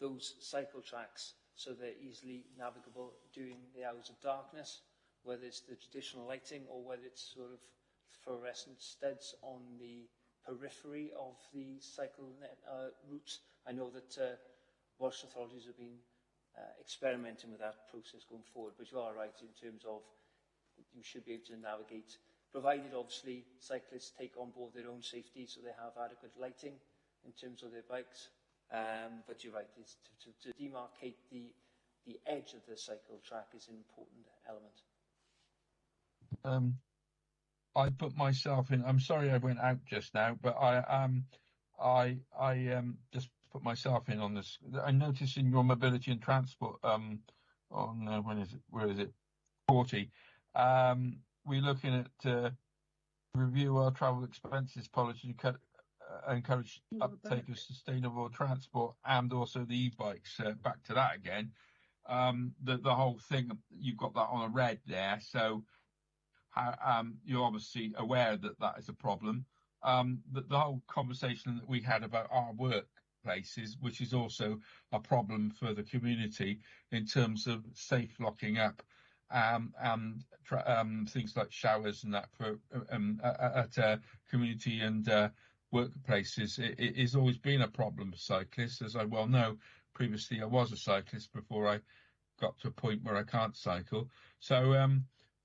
those cycle tracks so they're easily navigable during the hours of darkness, whether it's the traditional lighting or whether it's sort of fluorescent studs on the periphery of the cycle routes. I know that Welsh authorities have been experimenting with that process going forward, but you are right in terms of you should be able to navigate, provided obviously cyclists take on board their own safety so they have adequate lighting in terms of their bikes. But you're right, it's to demarcate the edge of the cycle track is an important element. I put myself in. I'm sorry I went out just now, but I just put myself in on this. I noticed in your mobility and transport on where is it 40. We're looking at review our travel expenses policy to encourage uptake of sustainable transport and also the e-bikes. Back to that again. The whole thing, you've got that on a red there, so. You're obviously aware that is a problem. The whole conversation that we had about our workplaces, which is also a problem for the community in terms of safe locking up and things like showers and that for at community and workplaces. It has always been a problem for cyclists, as I well know. Previously, I was a cyclist before I got to a point where I can't cycle. So.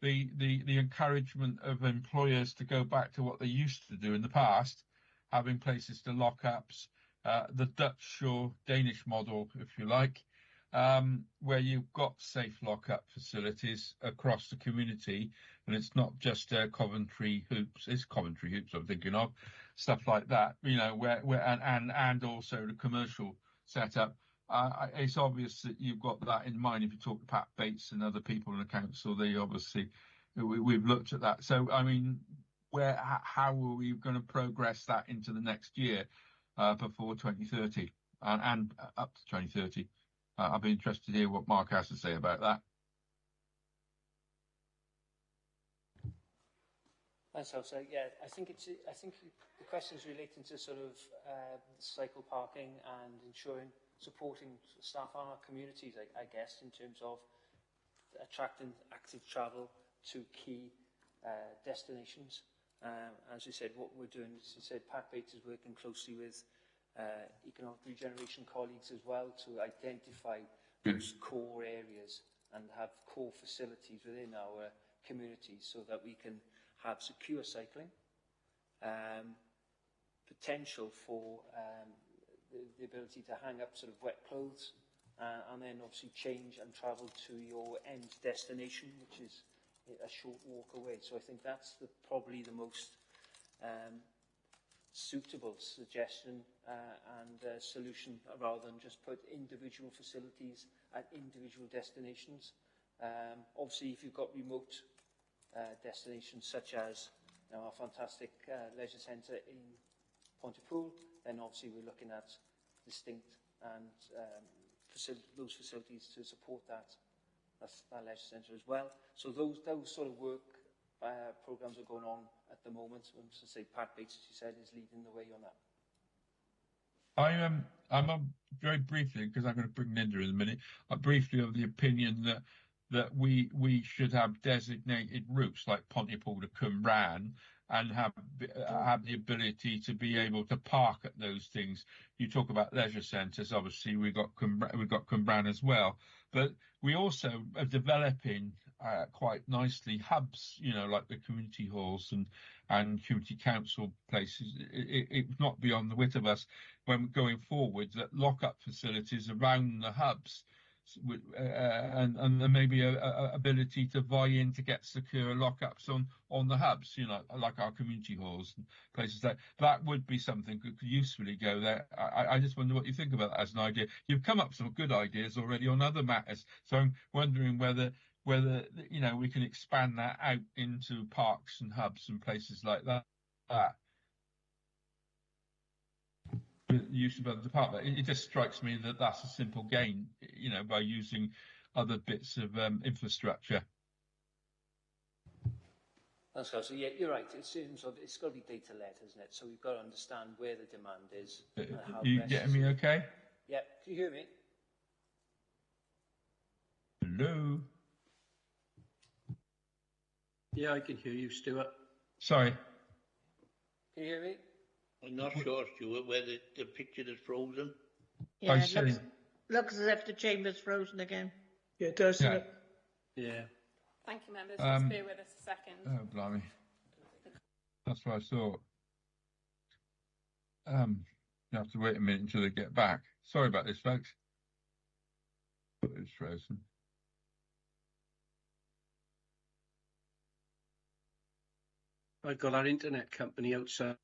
The encouragement of employers to go back to what they used to do in the past, having places to lock ups, the Dutch or Danish model, if you like, where you've got safe lock-up facilities across the community, and it's not just Coventry Hoops. It's Coventry Hoops I'm thinking of, stuff like that. You know, and also the commercial setup. It's obvious that you've got that in mind if you talk to Pat Bates and other people in the council. They obviously, we've looked at that. So, I mean, how are we going to progress that into the next year before 2030 and up to 2030? I'd be interested to hear what Mark has to say about that. Thanks, Elsa. Yeah, I think the question is relating to sort of cycle parking and ensuring supporting staff on our communities, I guess, in terms of attracting active travel to key destinations. As you said, what we're doing, as you said, Pat Bates is working closely with economic regeneration colleagues as well to identify those core areas and have core facilities within our communities so that we can have secure cycling, potential for the ability to hang up sort of wet clothes, and then obviously change and travel to your end destination, which is a short walk away. So I think that's probably the most suitable suggestion and solution, rather than just put individual facilities at individual destinations. Obviously, if you've got remote destinations such as our fantastic leisure centre in Pontypool, then obviously we're looking at distinct and those facilities to support that leisure centre as well. So those sort of work programmes are going on at the moment. And to say, Pat Bates, as you said, is leading the way on that. I'm very briefly, because I'm going to bring Linda in a minute, briefly of the opinion that we should have designated routes like Pontypool to Cwmbran and have the ability to be able to park at those things. You talk about leisure centres, obviously we've got Cwmbran as well, but we also are developing quite nicely hubs, you know, like the community halls and community council places. It's not beyond the wit of us when going forward that lock-up facilities around the hubs and there may be a ability to buy in to get secure lockups on the hubs, like our community halls and places that would be something that could usefully go there. I just wonder what you think about that as an idea. You've come up with some good ideas already on other matters, so I'm wondering whether we can expand that out into parks and hubs and places like that. The use of other department. It just strikes me that that's a simple gain, by using other bits of infrastructure. Thanks, Carl. So yeah, you're right. It's got to be data-led, isn't it? So we've got to understand where the demand is. And how Are you getting me okay? Yeah. Can you hear me? Hello? Yeah, I can hear you, Stuart. Sorry. Can you hear me? I'm not sure, Stuart, whether the picture is frozen. Yeah, it looks as if the chamber's frozen again. Yeah, it does. Yeah. Yeah. Thank you, members. Just bear with us a second. Oh, blimey. That's what I thought. You have to wait a minute until they get back. Sorry about this, folks. It's frozen. I've got our internet company outside.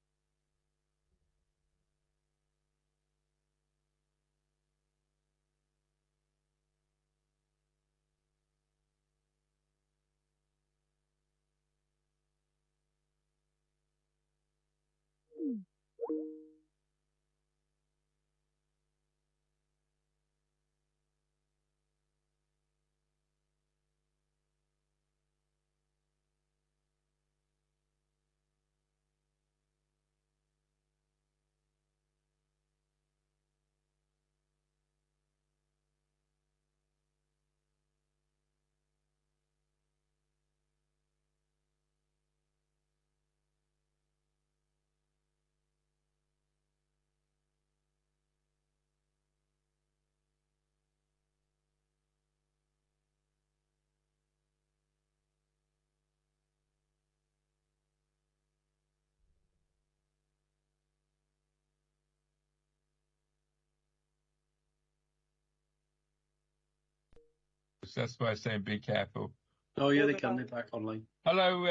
That's why I'm saying be careful. Oh yeah, they come. They're back online. Hello,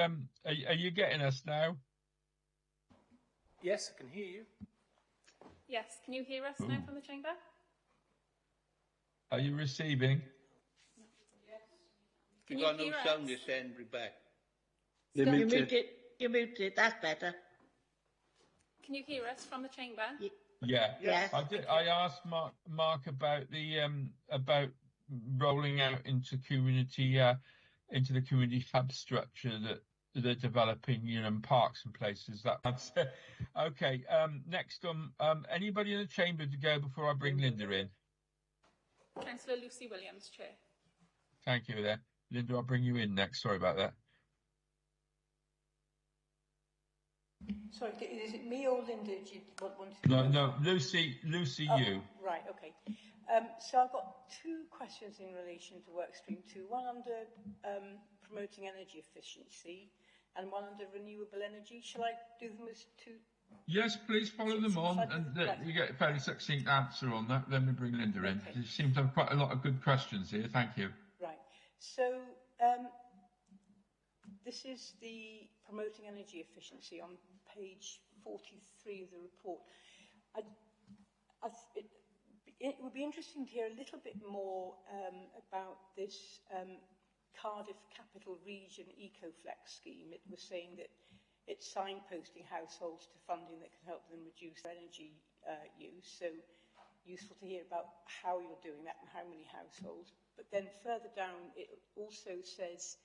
are you getting us now? Yes, I can hear you. Yes, can you hear us now from the chamber? Are you receiving? Yes. If you've got no sound, you're saying back. You're muted. That's better. Can you hear us from the chamber? Yeah. Yes. I asked Mark about the about rolling out into the community hub structure that they're developing, in parks and places. That's okay. Next anybody in the chamber to go before I bring Linda in? Councillor Lucy Williams, Chair. Thank you there. Linda, I'll bring you in next. Sorry about that. Sorry, is it me or Linda? Do you want to... No, Lucy, you. Right, okay. So I've got two questions in relation to Workstream 2. One under promoting energy efficiency and one under renewable energy. Shall I do them as two? Yes, please follow them on, and you get a fairly succinct answer on that. Then we bring Linda in. Okay. There seems to have quite a lot of good questions here. Thank you. Right. So this is the promoting energy efficiency on page 43 of the report. It would be interesting to hear a little bit more about this Cardiff Capital Region EcoFlex scheme. It was saying that it's signposting households to funding that can help them reduce their energy use. So useful to hear about how you're doing that and how many households. But then further down, it also says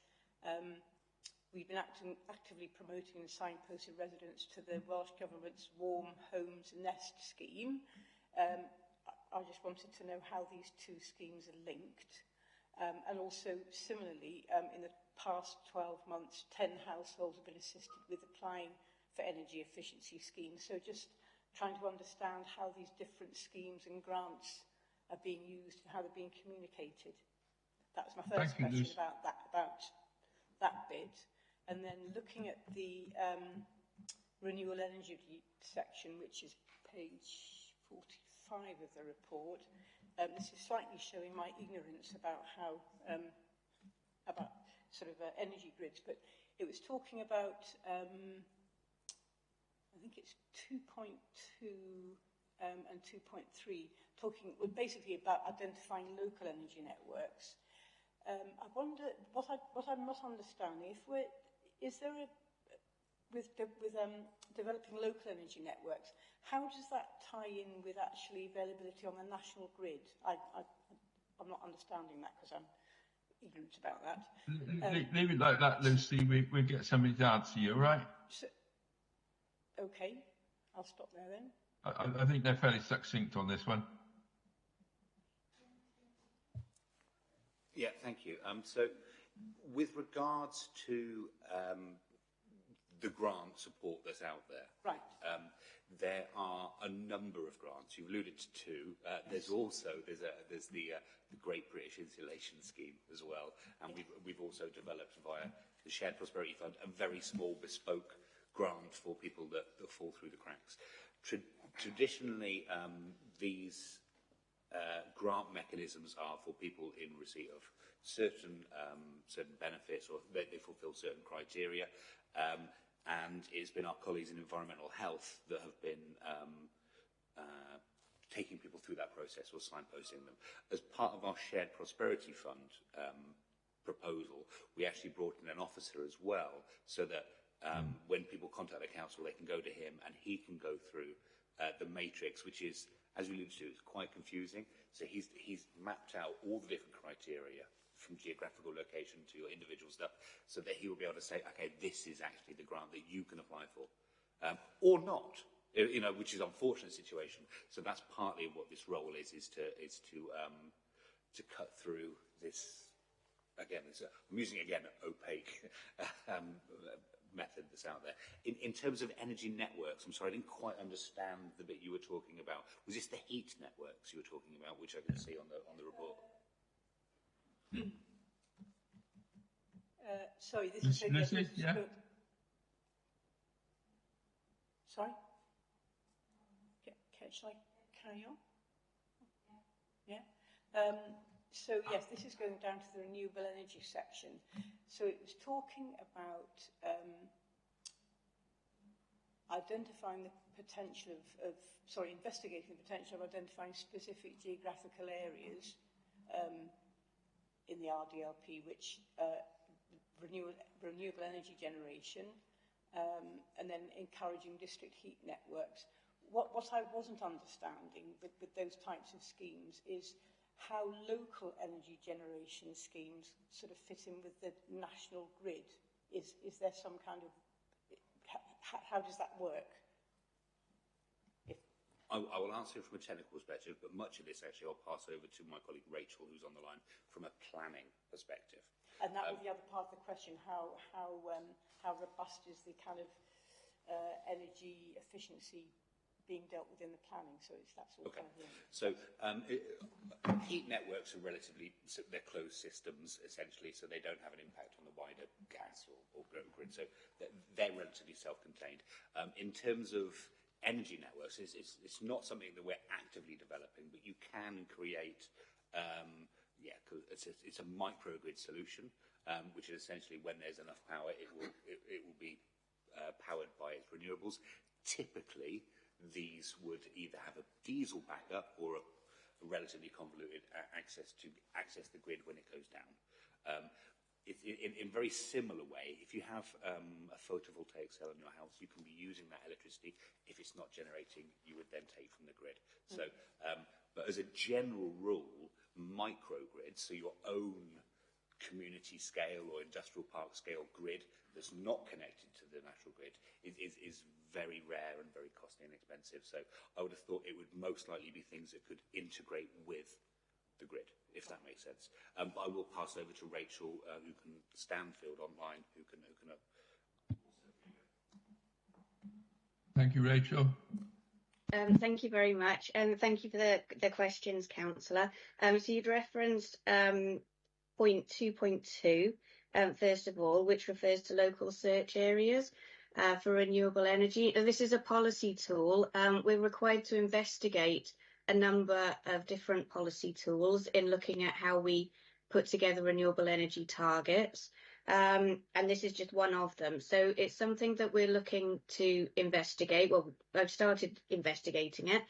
we've been actively promoting and signposting residents to the Welsh Government's Warm Homes Nest scheme. I just wanted to know how these two schemes are linked. And also, similarly, in the past 12 months, 10 households have been assisted with applying for energy efficiency schemes. So just trying to understand how these different schemes and grants are being used and how they're being communicated. That was my first question about that bit. And then looking at the renewable energy section, which is page 45 of the report, this is slightly showing my ignorance about how, about sort of energy grids, but it was talking about, I think it's 2.2 and 2.3, talking basically about identifying local energy networks. I wonder, what I'm not understanding, is there a, with developing local energy networks, how does that tie in with actually availability on the national grid? I'm not understanding that because I'm ignorant about that. Leave it like that, Lucy. We'll get somebody to answer you, all right? So, okay, I'll stop there then. I think they're fairly succinct on this one. Yeah, thank you. So, with regards to the grant support that's out there, right? There are a number of grants. You've alluded to two. There's also the Great British Insulation Scheme as well, and we've also developed via the Shared Prosperity Fund a very small bespoke grant for people that fall through the cracks. Traditionally, these grant mechanisms are for people in receipt of certain benefits, or they fulfil certain criteria. And it's been our colleagues in environmental health that have been taking people through that process or signposting them. As part of our Shared Prosperity Fund proposal, we actually brought in an officer as well, so that when people contact the council, they can go to him and he can go through the matrix, which is, as we alluded to, is quite confusing. So he's mapped out all the different criteria from geographical location to your individual stuff, so that he will be able to say, okay, this is actually the grant that you can apply for, or not, which is an unfortunate situation. So that's partly what this role is to cut through this, again, I'm using again opaque method that's out there. In terms of energy networks, I'm sorry, I didn't quite understand the bit you were talking about. Was this the heat networks you were talking about, which I can see on the report? Sorry, this is Lucy, yeah. Sorry? Shall I carry on? Yeah. So yes, this is going down to the renewable energy section. So it was talking about identifying the potential investigating the potential of identifying specific geographical areas in the RDLP, which renewable energy generation, and then encouraging district heat networks. What I wasn't understanding with those types of schemes is how local energy generation schemes sort of fit in with the national grid. Is there some kind of, how does that work? I will answer it from a technical perspective, but much of this actually I'll pass over to my colleague Rachel, who's on the line, from a planning perspective. And that was the other part of the question, how robust is the kind of energy efficiency being dealt with in the planning? So that's all kind of in. So heat networks are they're closed systems essentially, so they don't have an impact on the wider gas or grid, so they're relatively self-contained. In terms of energy networks, it's not something that we're actively developing, but you can create it's a microgrid solution, which is essentially when there's enough power, it will be powered by its renewables. Typically, these would either have a diesel backup or a relatively convoluted access the grid when it goes down. In very similar way, if you have a photovoltaic cell in your house, you can be using that electricity. If it's not generating, you would then take from the grid. So, but as a general rule, microgrids, so your own community scale or industrial park scale grid that's not connected to the national grid is very rare and very costly and expensive. So I would have thought it would most likely be things that could integrate with the grid, if that makes sense. But I will pass over to Rachel, Stanfield online, who can Thank you, Rachel. Thank you very much, and thank you for the questions, Councillor. So you'd referenced point 2.2, first of all, which refers to local search areas for renewable energy. This is a policy tool. We're required to investigate a number of different policy tools in looking at how we put together renewable energy targets. And this is just one of them. So it's something that we're looking to investigate. Well, I've started investigating it.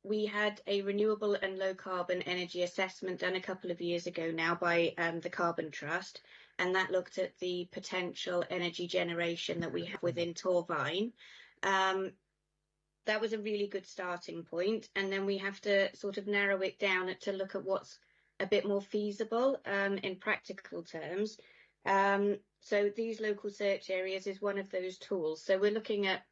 We had a renewable and low carbon energy assessment done a couple of years ago now by the Carbon Trust, and that looked at the potential energy generation that we have within Torfaen. That was a really good starting point, and then we have to sort of narrow it down to look at what's a bit more feasible in practical terms. So these local search areas is one of those tools. So we're looking at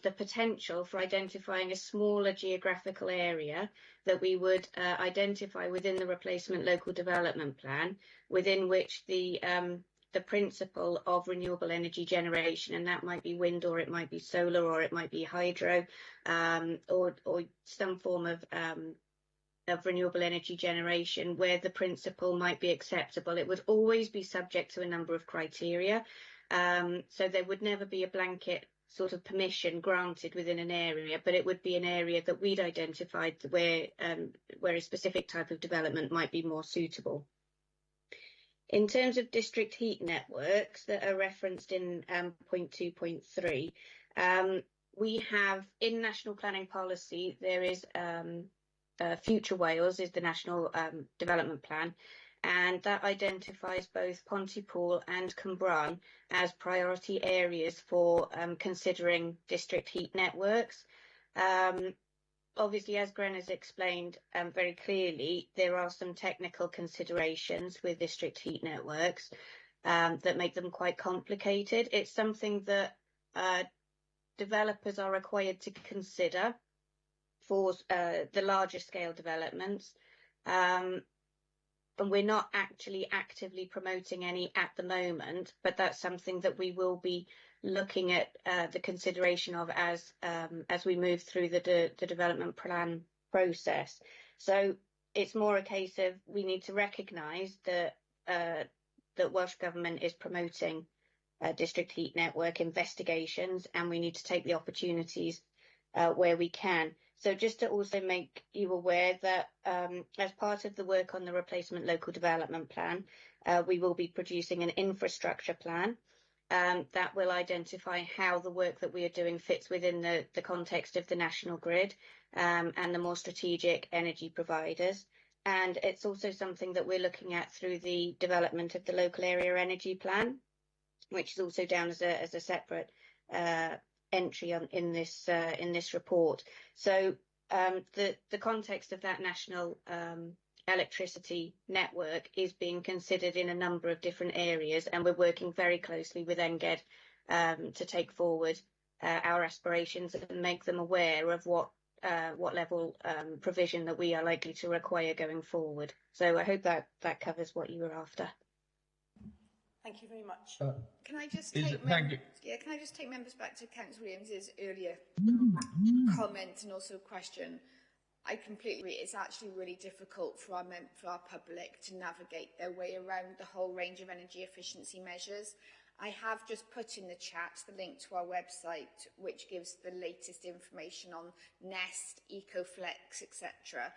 the potential for identifying a smaller geographical area that we would identify within the replacement local development plan, within which the principle of renewable energy generation, and that might be wind, or it might be solar, or it might be hydro, or some form of renewable energy generation, where the principle might be acceptable. It would always be subject to a number of criteria, so there would never be a blanket sort of permission granted within an area, but it would be an area that we'd identified where a specific type of development might be more suitable. In terms of district heat networks that are referenced in point 2.3, we have in national planning policy, there is Future Wales is the national development plan, and that identifies both Pontypool and Cwmbran as priority areas for considering district heat networks. Obviously, as Gren has explained very clearly, there are some technical considerations with district heat networks that make them quite complicated. It's something that developers are required to consider for the larger scale developments. And we're not actually actively promoting any at the moment, but that's something that we will be looking at the consideration of as we move through the development plan process. So it's more a case of we need to recognise that that Welsh Government is promoting district heat network investigations, and we need to take the opportunities where we can. So just to also make you aware that as part of the work on the replacement local development plan, we will be producing an infrastructure plan that will identify how the work that we are doing fits within the context of the national grid and the more strategic energy providers. And it's also something that we're looking at through the development of the local area energy plan, which is also down as a separate entry in this report. So the context of that national electricity network is being considered in a number of different areas, and we're working very closely with NGED to take forward our aspirations and make them aware of what level provision that we are likely to require going forward. So I hope that covers what you were after. Thank you very much. Can I just take members back to Councillor Williams's earlier comment and also question? I completely agree. It's actually really difficult for our public to navigate their way around the whole range of energy efficiency measures. I have just put in the chat the link to our website, which gives the latest information on Nest, EcoFlex, etc.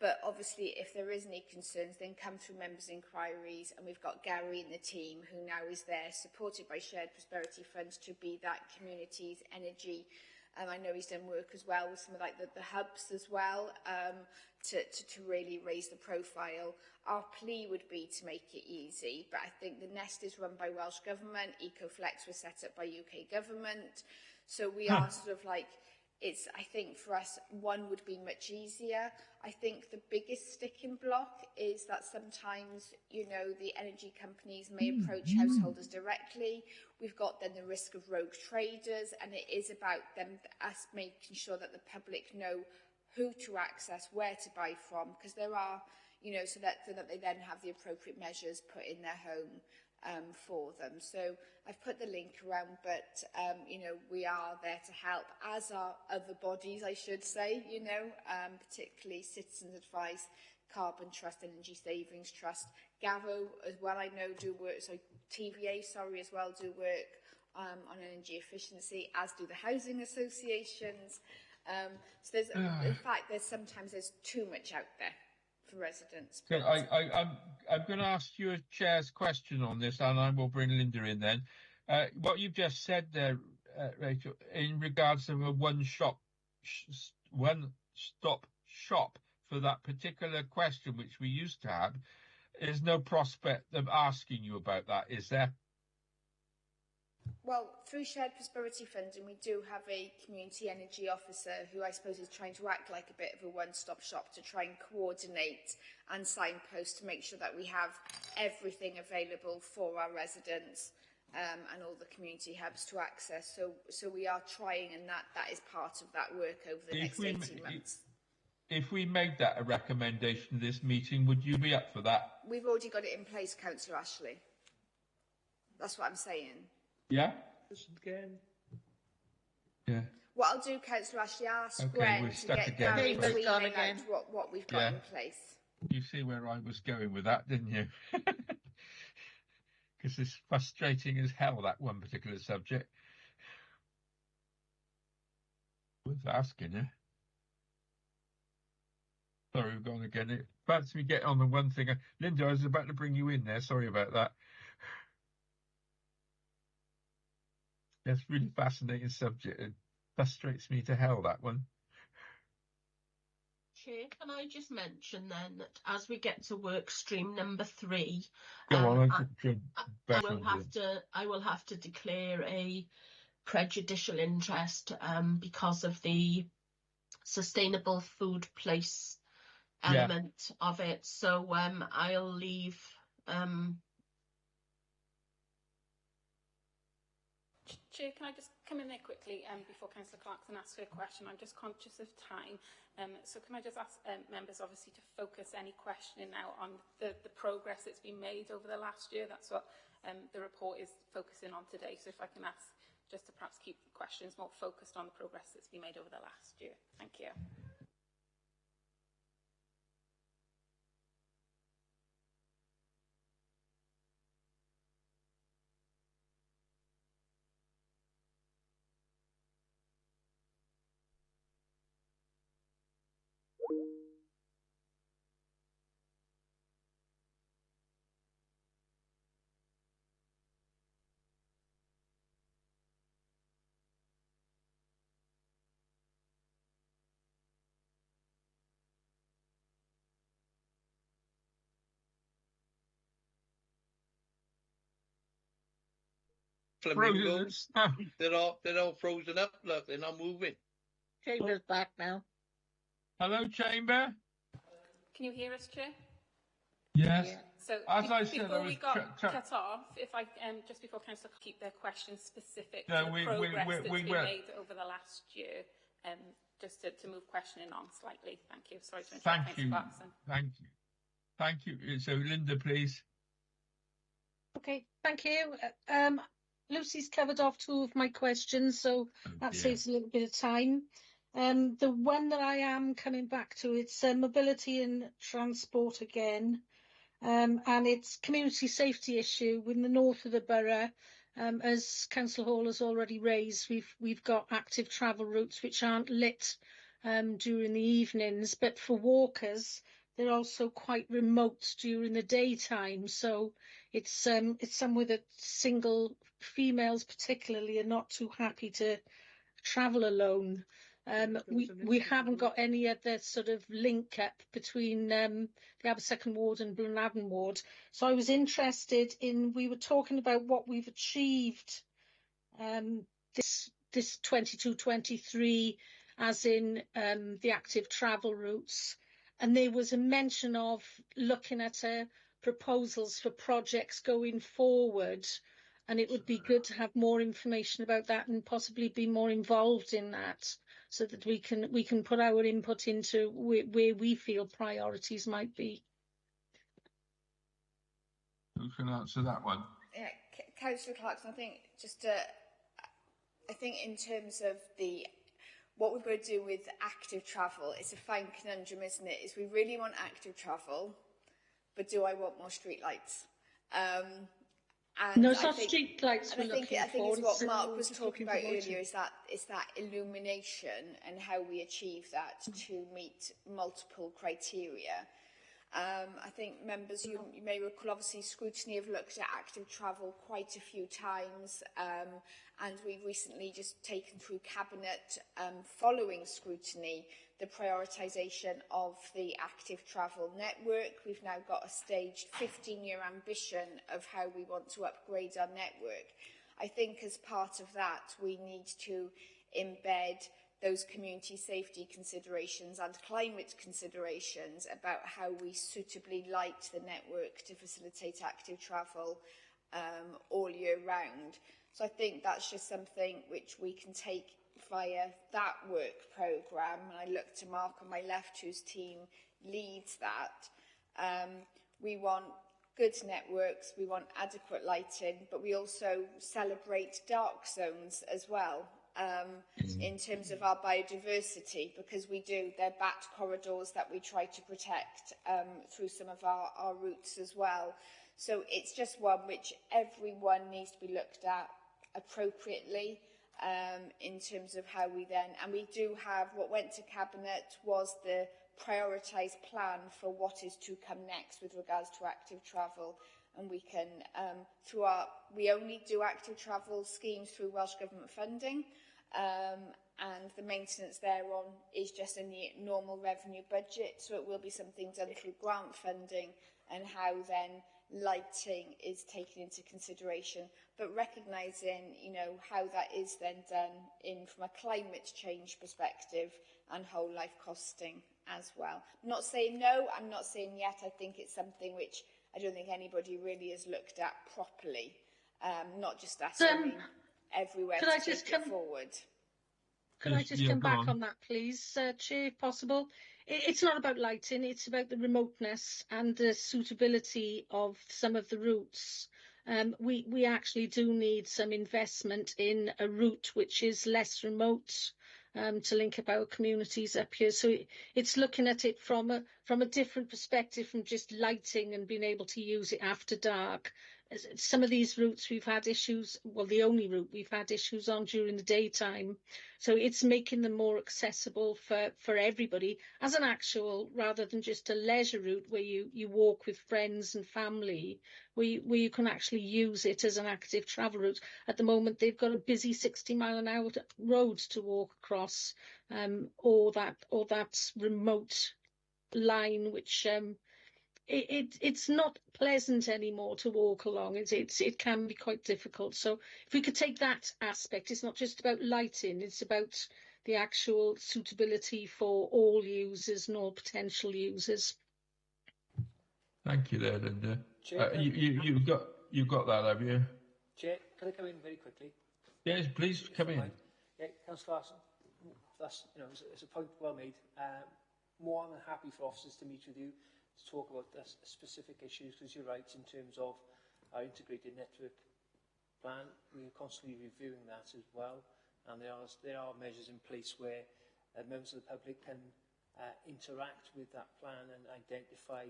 But obviously, if there is any concerns, then come through members' inquiries, and we've got Gary and the team who now is there, supported by Shared Prosperity Funds, to be that community's energy. I know he's done work as well with some of the hubs as well, to really raise the profile. Our plea would be to make it easy, but I think the Nest is run by Welsh Government, EcoFlex was set up by UK Government, so we are sort of like, I think for us, one would be much easier. I think the biggest sticking block is that sometimes, the energy companies may approach householders directly. We've got then the risk of rogue traders, and it is about us making sure that the public know who to access, where to buy from, because there are, so that they then have the appropriate measures put in their home for them. So I've put the link around, but we are there to help, as are other bodies, I should say, particularly Citizens Advice, Carbon Trust, Energy Savings Trust, Gavo as well, I know do work, so TVA, as well do work on energy efficiency, as do the housing associations. So there's, in fact, sometimes too much out there for residents. So I'm going to ask you a chair's question on this, and I will bring Linda in then. What you've just said there, Rachel, in regards to a one-stop shop for that particular question, which we used to have, there's no prospect of asking you about that, is there? Well, through Shared Prosperity Funding, we do have a community energy officer who I suppose is trying to act like a bit of a one-stop shop to try and coordinate and signpost to make sure that we have everything available for our residents and all the community hubs to access. So we are trying, and that is part of that work over the next 18 months. If we made that a recommendation of this meeting, would you be up for that? We've already got it in place, Councillor Ashley. That's what I'm saying. Yeah? Again. Yeah. What I'll do, Councillor Ashley, I'll ask Okay, Gwen we're to stuck get again. Gary to David's gone email again. out what we've got in place. You see where I was going with that, didn't you? Because it's frustrating as hell, that one particular subject. Worth asking, yeah? Sorry, we've gone again. It fancy me get on the one thing. Linda, I was about to bring you in there. Sorry about that. That's a really fascinating subject. It frustrates me to hell, that one. Chair, can I just mention then that as we get to work stream number 3, Go on, I will have to declare a prejudicial interest because of the sustainable food place element of it. So I'll leave. Chair, can I just come in there quickly before Councillor Clarkson asks her question? I'm just conscious of time. So can I just ask members, obviously, to focus any questioning now on the progress that's been made over the last year? That's what the report is focusing on today. So if I can ask just to perhaps keep questions more focused on the progress that's been made over the last year. Thank you. Flamingos, they're all frozen up. Look, they're not moving. Chamber's back now. Hello, Chamber. Can you hear us, Chair? Yes. Yeah. So as I said, before I was we got cut off, if I just before Councillor keep their questions specific to the progress that's been made over the last year, just to move questioning on slightly. Thank you. Sorry to interrupt. Thank you. Thank you. So Linda, please. Okay, thank you. Lucy's covered off 2 of my questions, so that saves a little bit of time. The one that I am coming back to, it's mobility and transport again, and it's community safety issue in the north of the borough. As Councillor Hall has already raised, we've got active travel routes which aren't lit during the evenings, but for walkers, they're also quite remote during the daytime. So it's somewhere that single females particularly are not too happy to travel alone. We haven't got any other sort of link up between the Abercyclan ward and Brunadden ward. So I was interested in, we were talking about what we've achieved this 22-23 as in the active travel routes. And there was a mention of looking at proposals for projects going forward, and it would be good to have more information about that and possibly be more involved in that, so that we can put our input into where we feel priorities might be. Who can answer that one? Yeah, Councillor Clarkson, I think I think in terms of what we've got to do with active travel, it's a fine conundrum, isn't it? Is we really want active travel, but do I want more streetlights? And no, it's I not think, street lights we're looking I think for. it's what Mark was just talking looking for about lighting. earlier, is that illumination and how we achieve that to meet multiple criteria. I think members, you may recall, obviously scrutiny have looked at active travel quite a few times, and we've recently just taken through Cabinet, following scrutiny, the prioritisation of the active travel network. We've now got a staged 15-year ambition of how we want to upgrade our network. I think as part of that, we need to embed those community safety considerations and climate considerations about how we suitably light the network to facilitate active travel all year round. So I think that's just something which we can take via that work programme. And I look to Mark on my left, whose team leads that. We want good networks, we want adequate lighting, but we also celebrate dark zones as well. In terms of our biodiversity, because they're bat corridors that we try to protect through some of our routes as well. So it's just one which everyone needs to be looked at appropriately in terms of how we then, and we do have, what went to Cabinet was the prioritised plan for what is to come next with regards to active travel. And we can, we only do active travel schemes through Welsh Government funding, and the maintenance thereon is just in the normal revenue budget, so it will be something done through grant funding, and how then lighting is taken into consideration, but recognising, how that is then done from a climate change perspective and whole life costing as well. I'm not saying no, I'm not saying yet. I think it's something which I don't think anybody really has looked at properly, not just asking everywhere to take it forward. Could I just come back on that, please, Chair, if possible? It's not about lighting, it's about the remoteness and the suitability of some of the routes. We actually do need some investment in a route which is less remote, to link up our communities up here. So it's looking at it from a different perspective, from just lighting and being able to use it after dark. Some of these routes we've had issues, well, the only route we've had issues on during the daytime. So it's making them more accessible for everybody as an actual, rather than just a leisure route where you walk with friends and family, where you can actually use it as an active travel route. At the moment, they've got a busy 60-mile-an-hour road to walk across, or that remote line, which it's not pleasant anymore to walk along. It can be quite difficult. So if we could take that aspect, it's not just about lighting, it's about the actual suitability for all users and all potential users. Thank you there, Linda. Chair, you've got that, have you? Chair, can I come in very quickly? Yes, please come in. Yeah, Councillor Larson, that's it's a point well made. More than happy for officers to meet with you to talk about specific issues, because you're right in terms of our integrated network plan. We're constantly reviewing that as well, and there are measures in place where members of the public can interact with that plan and identify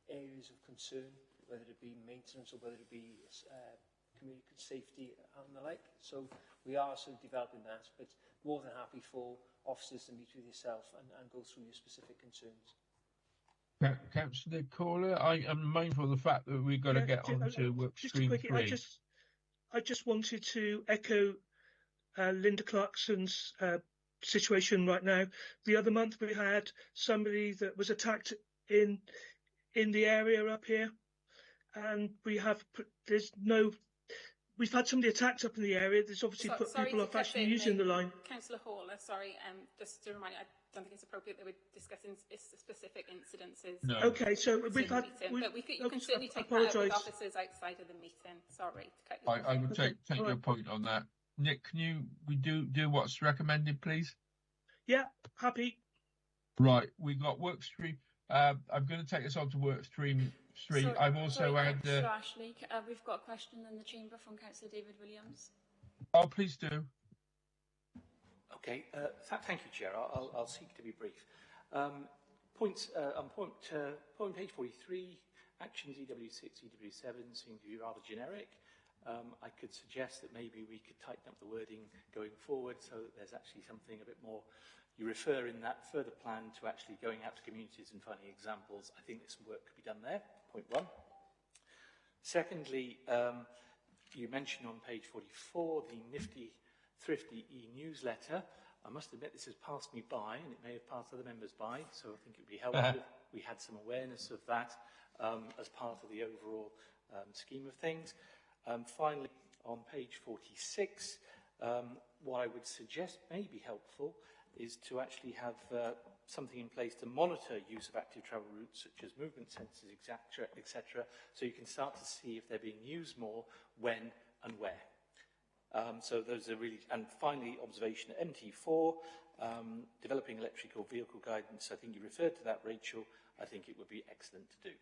areas of concern, whether it be maintenance or whether it be community safety and the like. So we are sort of developing that, but more than happy for officers to meet with yourself and go through your specific concerns. Councillor Corley, I am mindful of the fact that we've got to get on to work stream 3. I just wanted to echo Linda Clarkson's situation right now. The other month we had somebody that was attacked in the area up here, and we've had somebody attacked up in the area. There's obviously people off actually using the line. Councillor Hall, sorry, just to remind you, I don't think it's appropriate that we're discussing specific incidences. No. Okay, so we've had... But you can certainly take that up with officers outside of the meeting. Sorry to cut you off. I would take your point on that. Nick, can we do what's recommended, please? Yeah, happy. Right, we got work stream. I'm going to take us on to work stream 3. Sorry, I've also had... Ashley, we've got a question in the chamber from Councillor David Williams. Oh, please do. Okay, thank you, Chair. I'll seek to be brief. Point page 43, actions EW6, EW7 seem to be rather generic. I could suggest that maybe we could tighten up the wording going forward so that there's actually something a bit more. You refer in that further plan to actually going out to communities and finding examples. I think there's some work could be done there, point one. Secondly, you mentioned on page 44 the nifty, thrifty e-newsletter. I must admit this has passed me by, and it may have passed other members by, so I think it would be helpful if we had some awareness of that as part of the overall scheme of things. Finally, on page 46, what I would suggest may be helpful is to actually have something in place to monitor use of active travel routes, such as movement sensors, etc., so you can start to see if they're being used more, when and where. So those are really, and finally, observation at MT4, developing electrical vehicle guidance. I think you referred to that, Rachel. I think it would be excellent to do.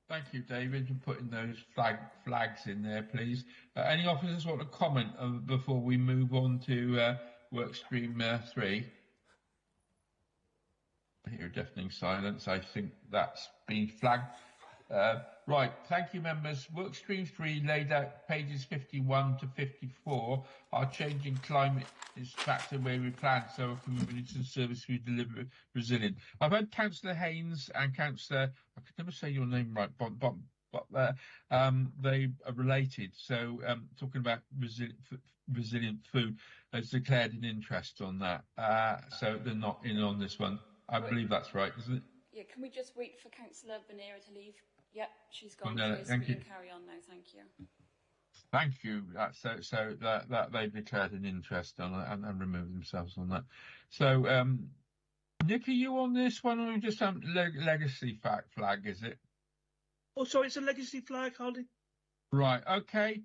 Thank you, David, for putting those flags in there, please. Any officers want to comment before we move on to work stream 3? I hear a deafening silence. I think that's been flagged. Right, thank you, members. Work stream 3 laid out pages 51 to 54. Our changing climate is back to where we planned, so our communities and service we deliver resilient. I've had Councillor Haynes and Councillor, I could never say your name right, but they are related. So talking about resilient food has declared an interest on that. So they're not in on this one. I believe that's right, isn't it? Yeah, can we just wait for Councillor Bonera to leave? Yep, she's gone, no, so we can carry on now, thank you. Thank you. So that they've declared an interest on it and removed themselves on that. So, Nick, are you on this one, or just a legacy flag, is it? Oh, sorry, it's a legacy flag, Hardy. Right, okay.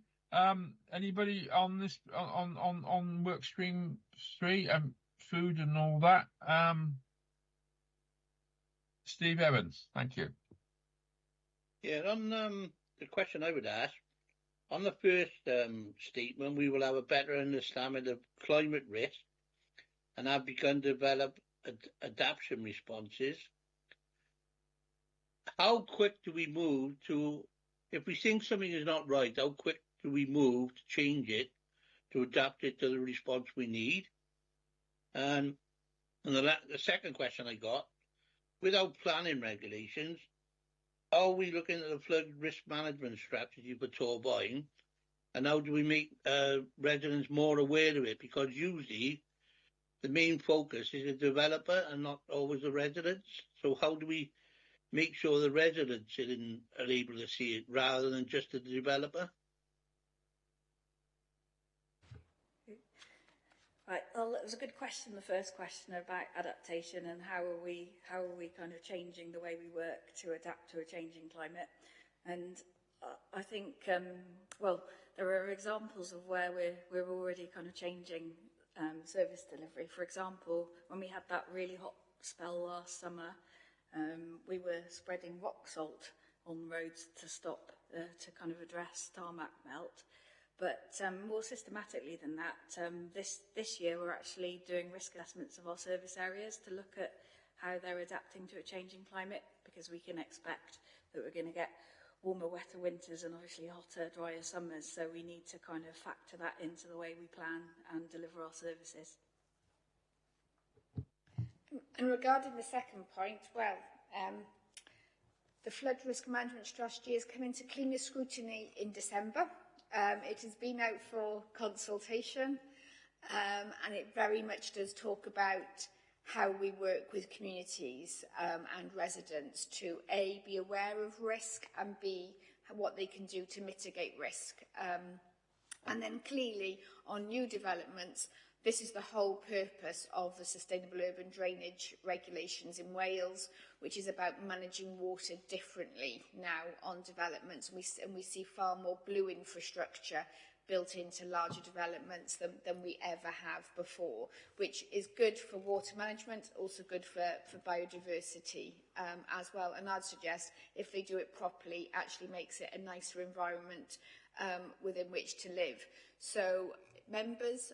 Anybody on this, on work stream 3, food and all that? Steve Evans, thank you. Yeah, on the question I would ask, on the first statement, we will have a better understanding of climate risk and have begun to develop adaptation responses. How quick do we move to, if we think something is not right, how quick do we move to change it, to adapt it to the response we need? And the second question I got, without planning regulations, are we looking at the flood risk management strategy for Torboyne, and how do we make residents more aware of it? Because usually the main focus is the developer and not always the residents. So how do we make sure the residents are able to see it rather than just the developer? Right. Well, it was a good question, the first question about adaptation and how are we kind of changing the way we work to adapt to a changing climate. And I think, well, there are examples of where we're already kind of changing service delivery. For example, when we had that really hot spell last summer, we were spreading rock salt on roads to stop, to kind of address tarmac melt. But more systematically than that, this year we're actually doing risk assessments of our service areas to look at how they're adapting to a changing climate, because we can expect that we're going to get warmer, wetter winters and obviously hotter, drier summers. So we need to kind of factor that into the way we plan and deliver our services. And regarding the second point, well, the flood risk management strategy is coming to cleaner scrutiny in December. It has been out for consultation, and it very much does talk about how we work with communities and residents to A, be aware of risk, and B, what they can do to mitigate risk. And then clearly on new developments, this is the whole purpose of the Sustainable Urban Drainage regulations in Wales, which is about managing water differently now on developments. And we see far more blue infrastructure built into larger developments than we ever have before, which is good for water management, also good for biodiversity as well. And I'd suggest if they do it properly, actually makes it a nicer environment within which to live. So members,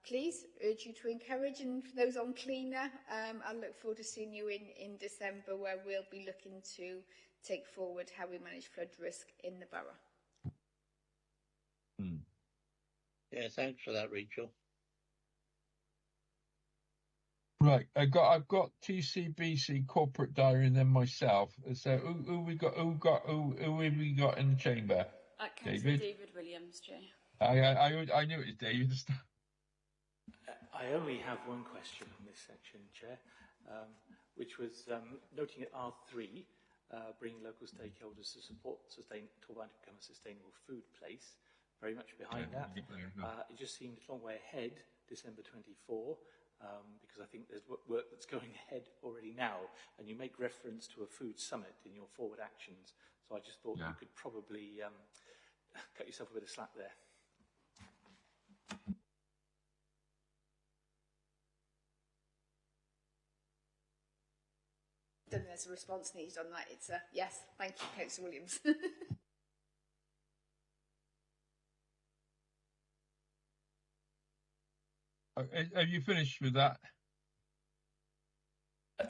please urge you to encourage, and for those on cleaner, I look forward to seeing you in December, where we'll be looking to take forward how we manage flood risk in the borough. Yeah, thanks for that, Rachel. Right, I've got TCBC corporate diary and then myself. So who have we got in the chamber? Councillor David Williams, Chair. I knew it was David. I only have one question on this section, Chair, which was noting at R3, bringing local stakeholders to support Torvine to become a sustainable food place. Very much behind that. It just seemed a long way ahead, December 24, because I think there's work that's going ahead already now, and you make reference to a food summit in your forward actions. So I just thought you could probably cut yourself a bit of slack there. I don't think there's a response needed on that. It's a yes. Thank you, Councillor Williams. Have you finished with that?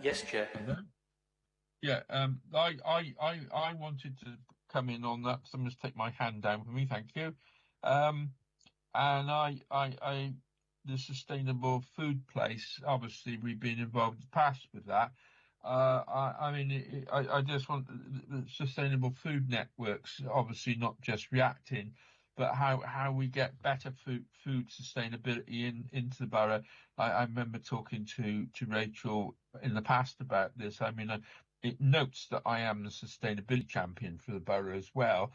Yes, Chair. Yeah. I wanted to come in on that. Someone's take my hand down for me. Thank you. And the sustainable food place. Obviously, we've been involved in the past with that. I just want the sustainable food networks, obviously not just reacting, but how we get better food sustainability into the borough. I remember talking to Rachel in the past about this. I mean, it notes that I am the sustainability champion for the borough as well.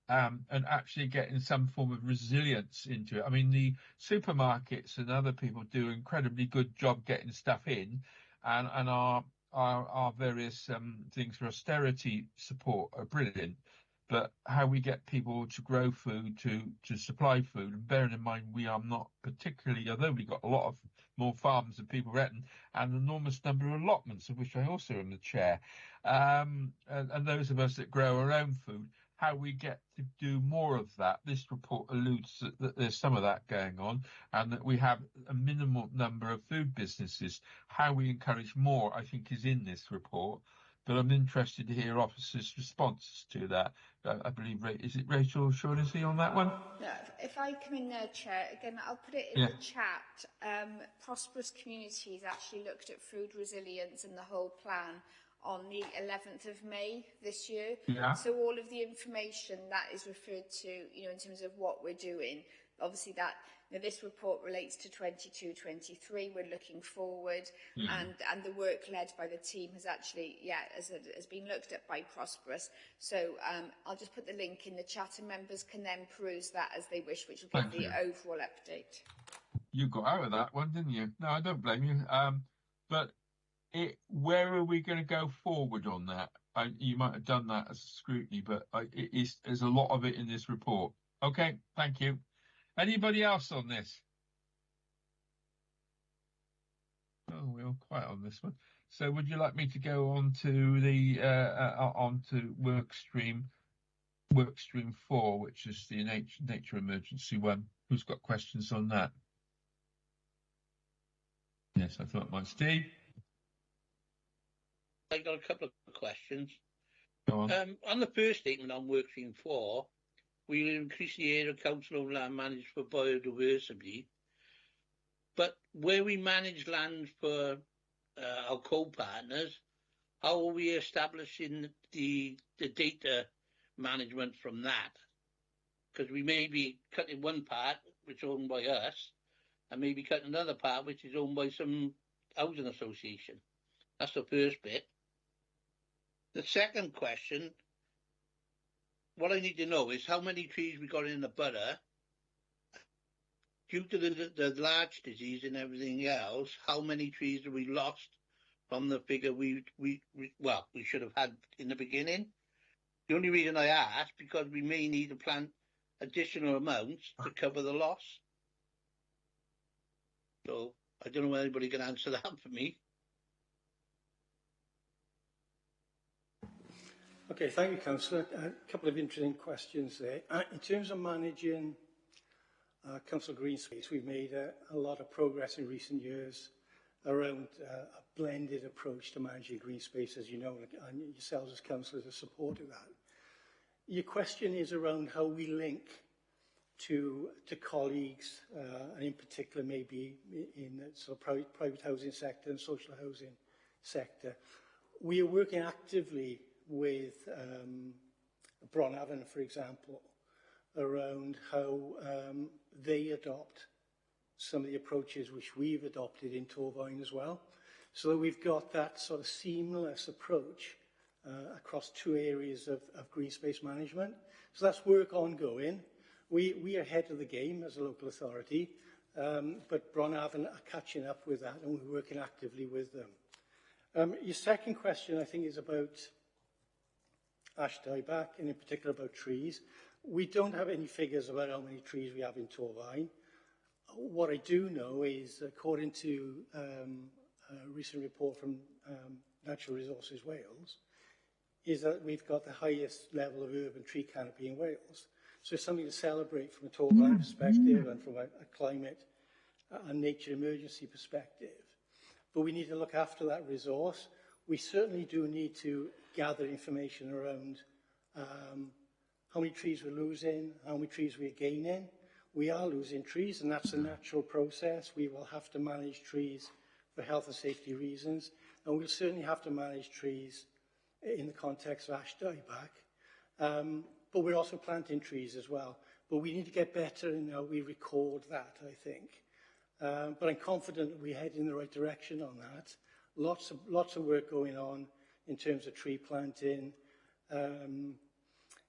And actually getting some form of resilience into it. I mean, the supermarkets and other people do an incredibly good job getting stuff in, and our various things for austerity support are brilliant. But how we get people to grow food, to supply food, and bearing in mind we are not particularly, although we've got a lot of more farms than people reckon, and an enormous number of allotments, of which I also am the chair, and those of us that grow our own food, how we get to do more of that. This report alludes that there's some of that going on, and that we have a minimal number of food businesses. How we encourage more, I think, is in this report. But I'm interested to hear officers' responses to that. I believe, is it Rachel O'Shaughnessy on that one? No, if I come in there, Chair, again, I'll put it in the chat. Prosperous Communities actually looked at food resilience and the whole plan on the 11th of May this year. Yeah. So all of the information that is referred to, in terms of what we're doing, obviously that, this report relates to 22-23. We're looking forward, and the work led by the team has actually, has been looked at by Prosperous. So I'll just put the link in the chat, and members can then peruse that as they wish, which will give the overall update. You got out of that one, didn't you? No, I don't blame you. But where are we going to go forward on that? You might have done that as a scrutiny, but there's a lot of it in this report. Okay, thank you. Anybody else on this? Oh, we're all quiet on this one. So would you like me to go on to the onto work stream 4, which is the nature emergency one? Who's got questions on that? Yes, I thought mine. Steve? I got a couple of questions. Go on. On the first statement on workstream 4, we will increase the area council of land managed for biodiversity. But where we manage land for our co-partners, how are we establishing the data management from that? Because we may be cutting one part, which is owned by us, and maybe cutting another part, which is owned by some housing association. That's the first bit. The second question, what I need to know is how many trees we got in the borough. Due to the large disease and everything else, how many trees have we lost from the figure we should have had in the beginning? The only reason I ask, because we may need to plant additional amounts to cover the loss. So I don't know if anybody can answer that for me. Okay, thank you, Councillor. A couple of interesting questions there. In terms of managing Council Green Space, we've made a lot of progress in recent years around a blended approach to managing green space, as you know, and yourselves as councillors have supported that. Your question is around how we link to colleagues, and in particular maybe in the sort of private housing sector and social housing sector. We are working actively with Bronavon, for example, around how they adopt some of the approaches which we've adopted in Torfaen as well, so that we've got that sort of seamless approach across two areas of green space management. So that's work ongoing. We are ahead of the game as a local authority, but Bronavon are catching up with that, and we're working actively with them. Your second question, I think, is about ash dieback, and in particular about trees. We don't have any figures about how many trees we have in Torfaen. What I do know is, according to a recent report from Natural Resources Wales, is that we've got the highest level of urban tree canopy in Wales. So it's something to celebrate from a Torfaen perspective and from a climate and nature emergency perspective. But we need to look after that resource. We certainly do need to gather information around how many trees we're losing, how many trees we're gaining. We are losing trees, and that's a natural process. We will have to manage trees for health and safety reasons, and we'll certainly have to manage trees in the context of ash dieback. But we're also planting trees as well. But we need to get better in how we record that, I think. But I'm confident that we head in the right direction on that. Lots of work going on in terms of tree planting.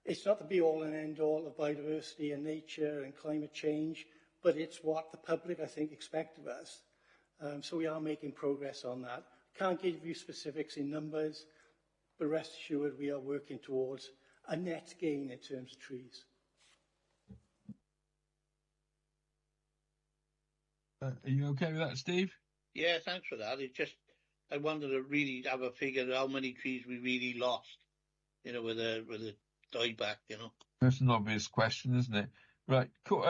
It's not the be-all and end-all of biodiversity and nature and climate change, but it's what the public, I think, expect of us. So we are making progress on that. Can't give you specifics in numbers, but rest assured we are working towards a net gain in terms of trees. Are you okay with that, Steve? Yeah, thanks for that. It's just, I wanted to really have a figure of how many trees we really lost, with a dieback, That's an obvious question, isn't it? Right, cool.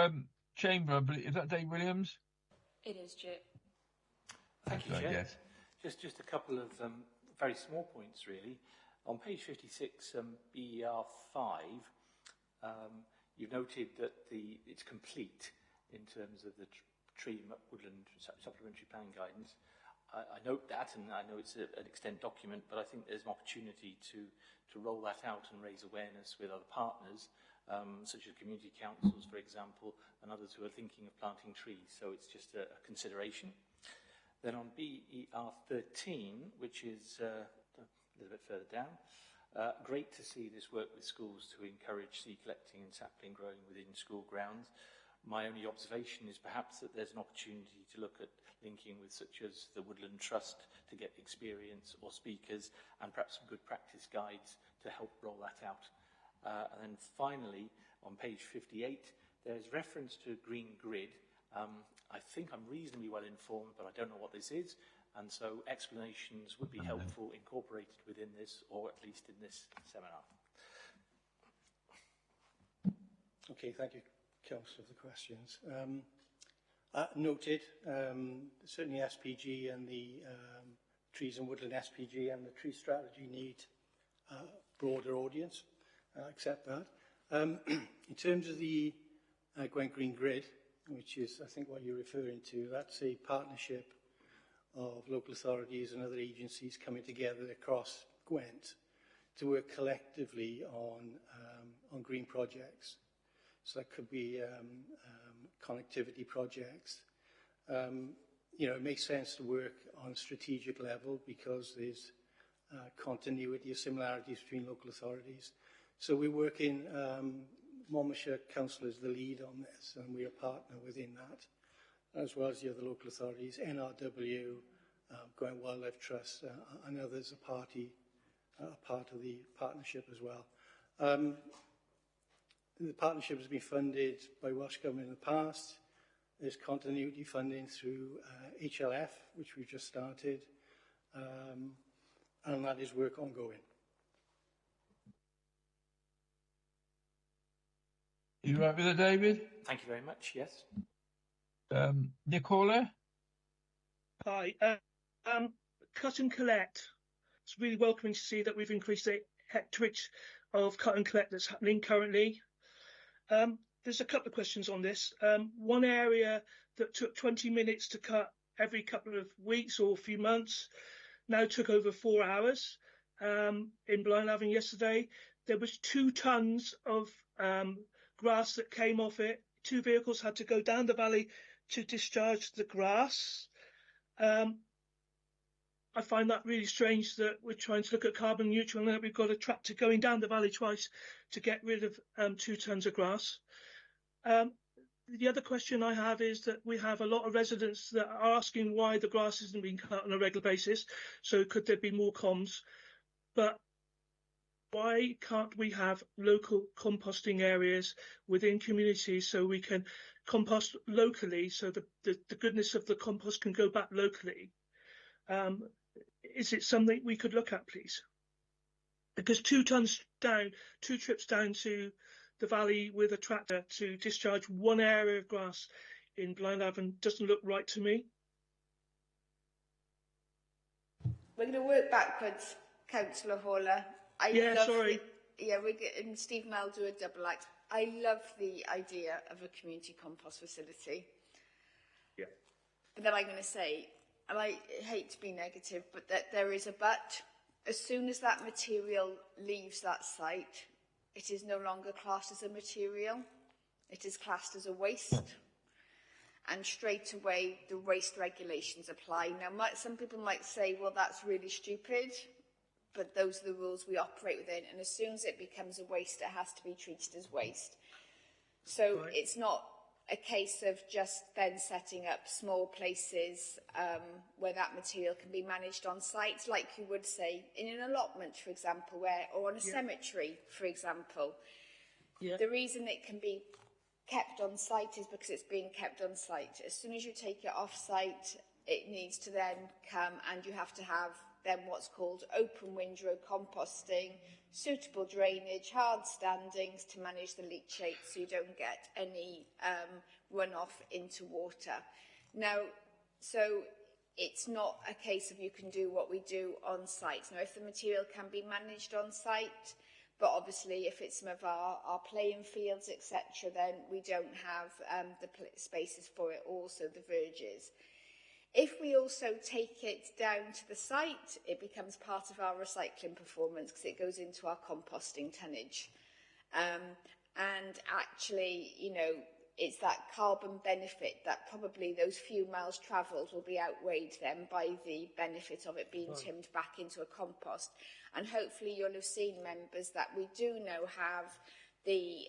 Chamber, is that Dave Williams? It is, Chair. Thank you, I Chair. guess. Just a couple of very small points, really. On page 56, BER 5, you've noted that it's complete in terms of the tree woodland supplementary plan guidance. I note that, and I know it's an extent document, but I think there's an opportunity to roll that out and raise awareness with other partners, such as community councils, for example, and others who are thinking of planting trees. So it's just a consideration. Then on BER 13, which is a little bit further down, great to see this work with schools to encourage seed collecting and sapling growing within school grounds. My only observation is perhaps that there's an opportunity to look at linking with such as the Woodland Trust to get experience or speakers and perhaps some good practice guides to help roll that out. And then finally, on page 58, there's reference to Green Grid. I think I'm reasonably well informed, but I don't know what this is. And so explanations would be helpful incorporated within this, or at least in this seminar. Okay, thank you, Councillor, for the questions. Noted, certainly SPG and the Trees and Woodland SPG and the tree strategy need a broader audience. I accept that. In terms of the Gwent Green Grid, which is, I think, what you're referring to, that's a partnership of local authorities and other agencies coming together across Gwent to work collectively on green projects. So that could be connectivity projects. It makes sense to work on a strategic level because there's continuity or similarities between local authorities. So we're working, Monmouthshire Council is the lead on this, and we are a partner within that, as well as the other local authorities, NRW, Gwent Wildlife Trust, and others are part of the partnership as well. The partnership has been funded by Welsh Government in the past. There's continuity funding through HLF, which we've just started, and that is work ongoing. You right with it, David? Thank you very much, yes. Nicola? Hi. Cut and collect. It's really welcoming to see that we've increased the hectarage of cut and collect that's happening currently. there's a couple of questions on this. One area that took 20 minutes to cut every couple of weeks or a few months now took over 4 hours. In Blaenavon yesterday, there was 2 tons of grass that came off it. 2 vehicles had to go down the valley to discharge the grass. I find that really strange that we're trying to look at carbon neutral and that we've got a tractor going down the valley twice to get rid of 2 tons of grass. The other question I have is that we have a lot of residents that are asking why the grass isn't being cut on a regular basis. So could there be more comms? But why can't we have local composting areas within communities so we can compost locally, so the goodness of the compost can go back locally? Is it something we could look at, please? Because 2 tons down, 2 trips down to the valley with a tractor to discharge 1 area of grass in Blaenavon doesn't look right to me. We're going to work backwards, Councillor Haller. Sorry. And Steve and I'll do a double act. I love the idea of a community compost facility. Yeah. But then I'm going to say, and I hate to be negative, but that there is a but. As soon as that material leaves that site, it is no longer classed as a material. It is classed as a waste. And straight away, the waste regulations apply. Now, some people might say, well, that's really stupid, but those are the rules we operate within. And as soon as it becomes a waste, it has to be treated as waste. So It's not a case of just then setting up small places where that material can be managed on site, like you would say in an allotment, for example, or on a cemetery, for example. Yeah. The reason it can be kept on site is because it's being kept on site. As soon as you take it off site, it needs to then come, and you have to have then what's called open windrow composting, suitable drainage, hard standings to manage the leachate so you don't get any runoff into water. Now, so it's not a case of you can do what we do on site. Now, if the material can be managed on site, but obviously if it's some of our playing fields, etc., then we don't have the spaces for it, also the verges. If we also take it down to the site, it becomes part of our recycling performance because it goes into our composting tonnage. And actually, you know, it's that carbon benefit that probably those few miles travelled will be outweighed then by the benefit of it being timmed back into a compost. And hopefully you'll have seen, members, that we do now have the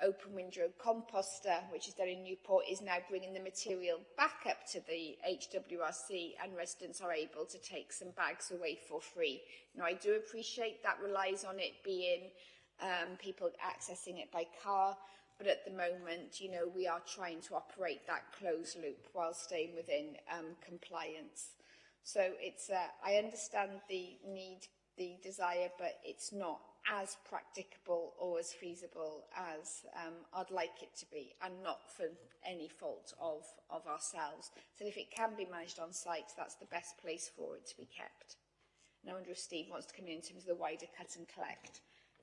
open windrow composter, which is there in Newport, is now bringing the material back up to the HWRC, and residents are able to take some bags away for free. Now, I do appreciate that relies on it being people accessing it by car, but at the moment, you know, we are trying to operate that closed loop while staying within compliance. So it's, I understand the need, the desire, but it's not as practicable or as feasible as I'd like it to be, and not for any fault of ourselves. So if it can be managed on site, that's the best place for it to be kept. And I wonder if Steve wants to come in terms of the wider cut and collect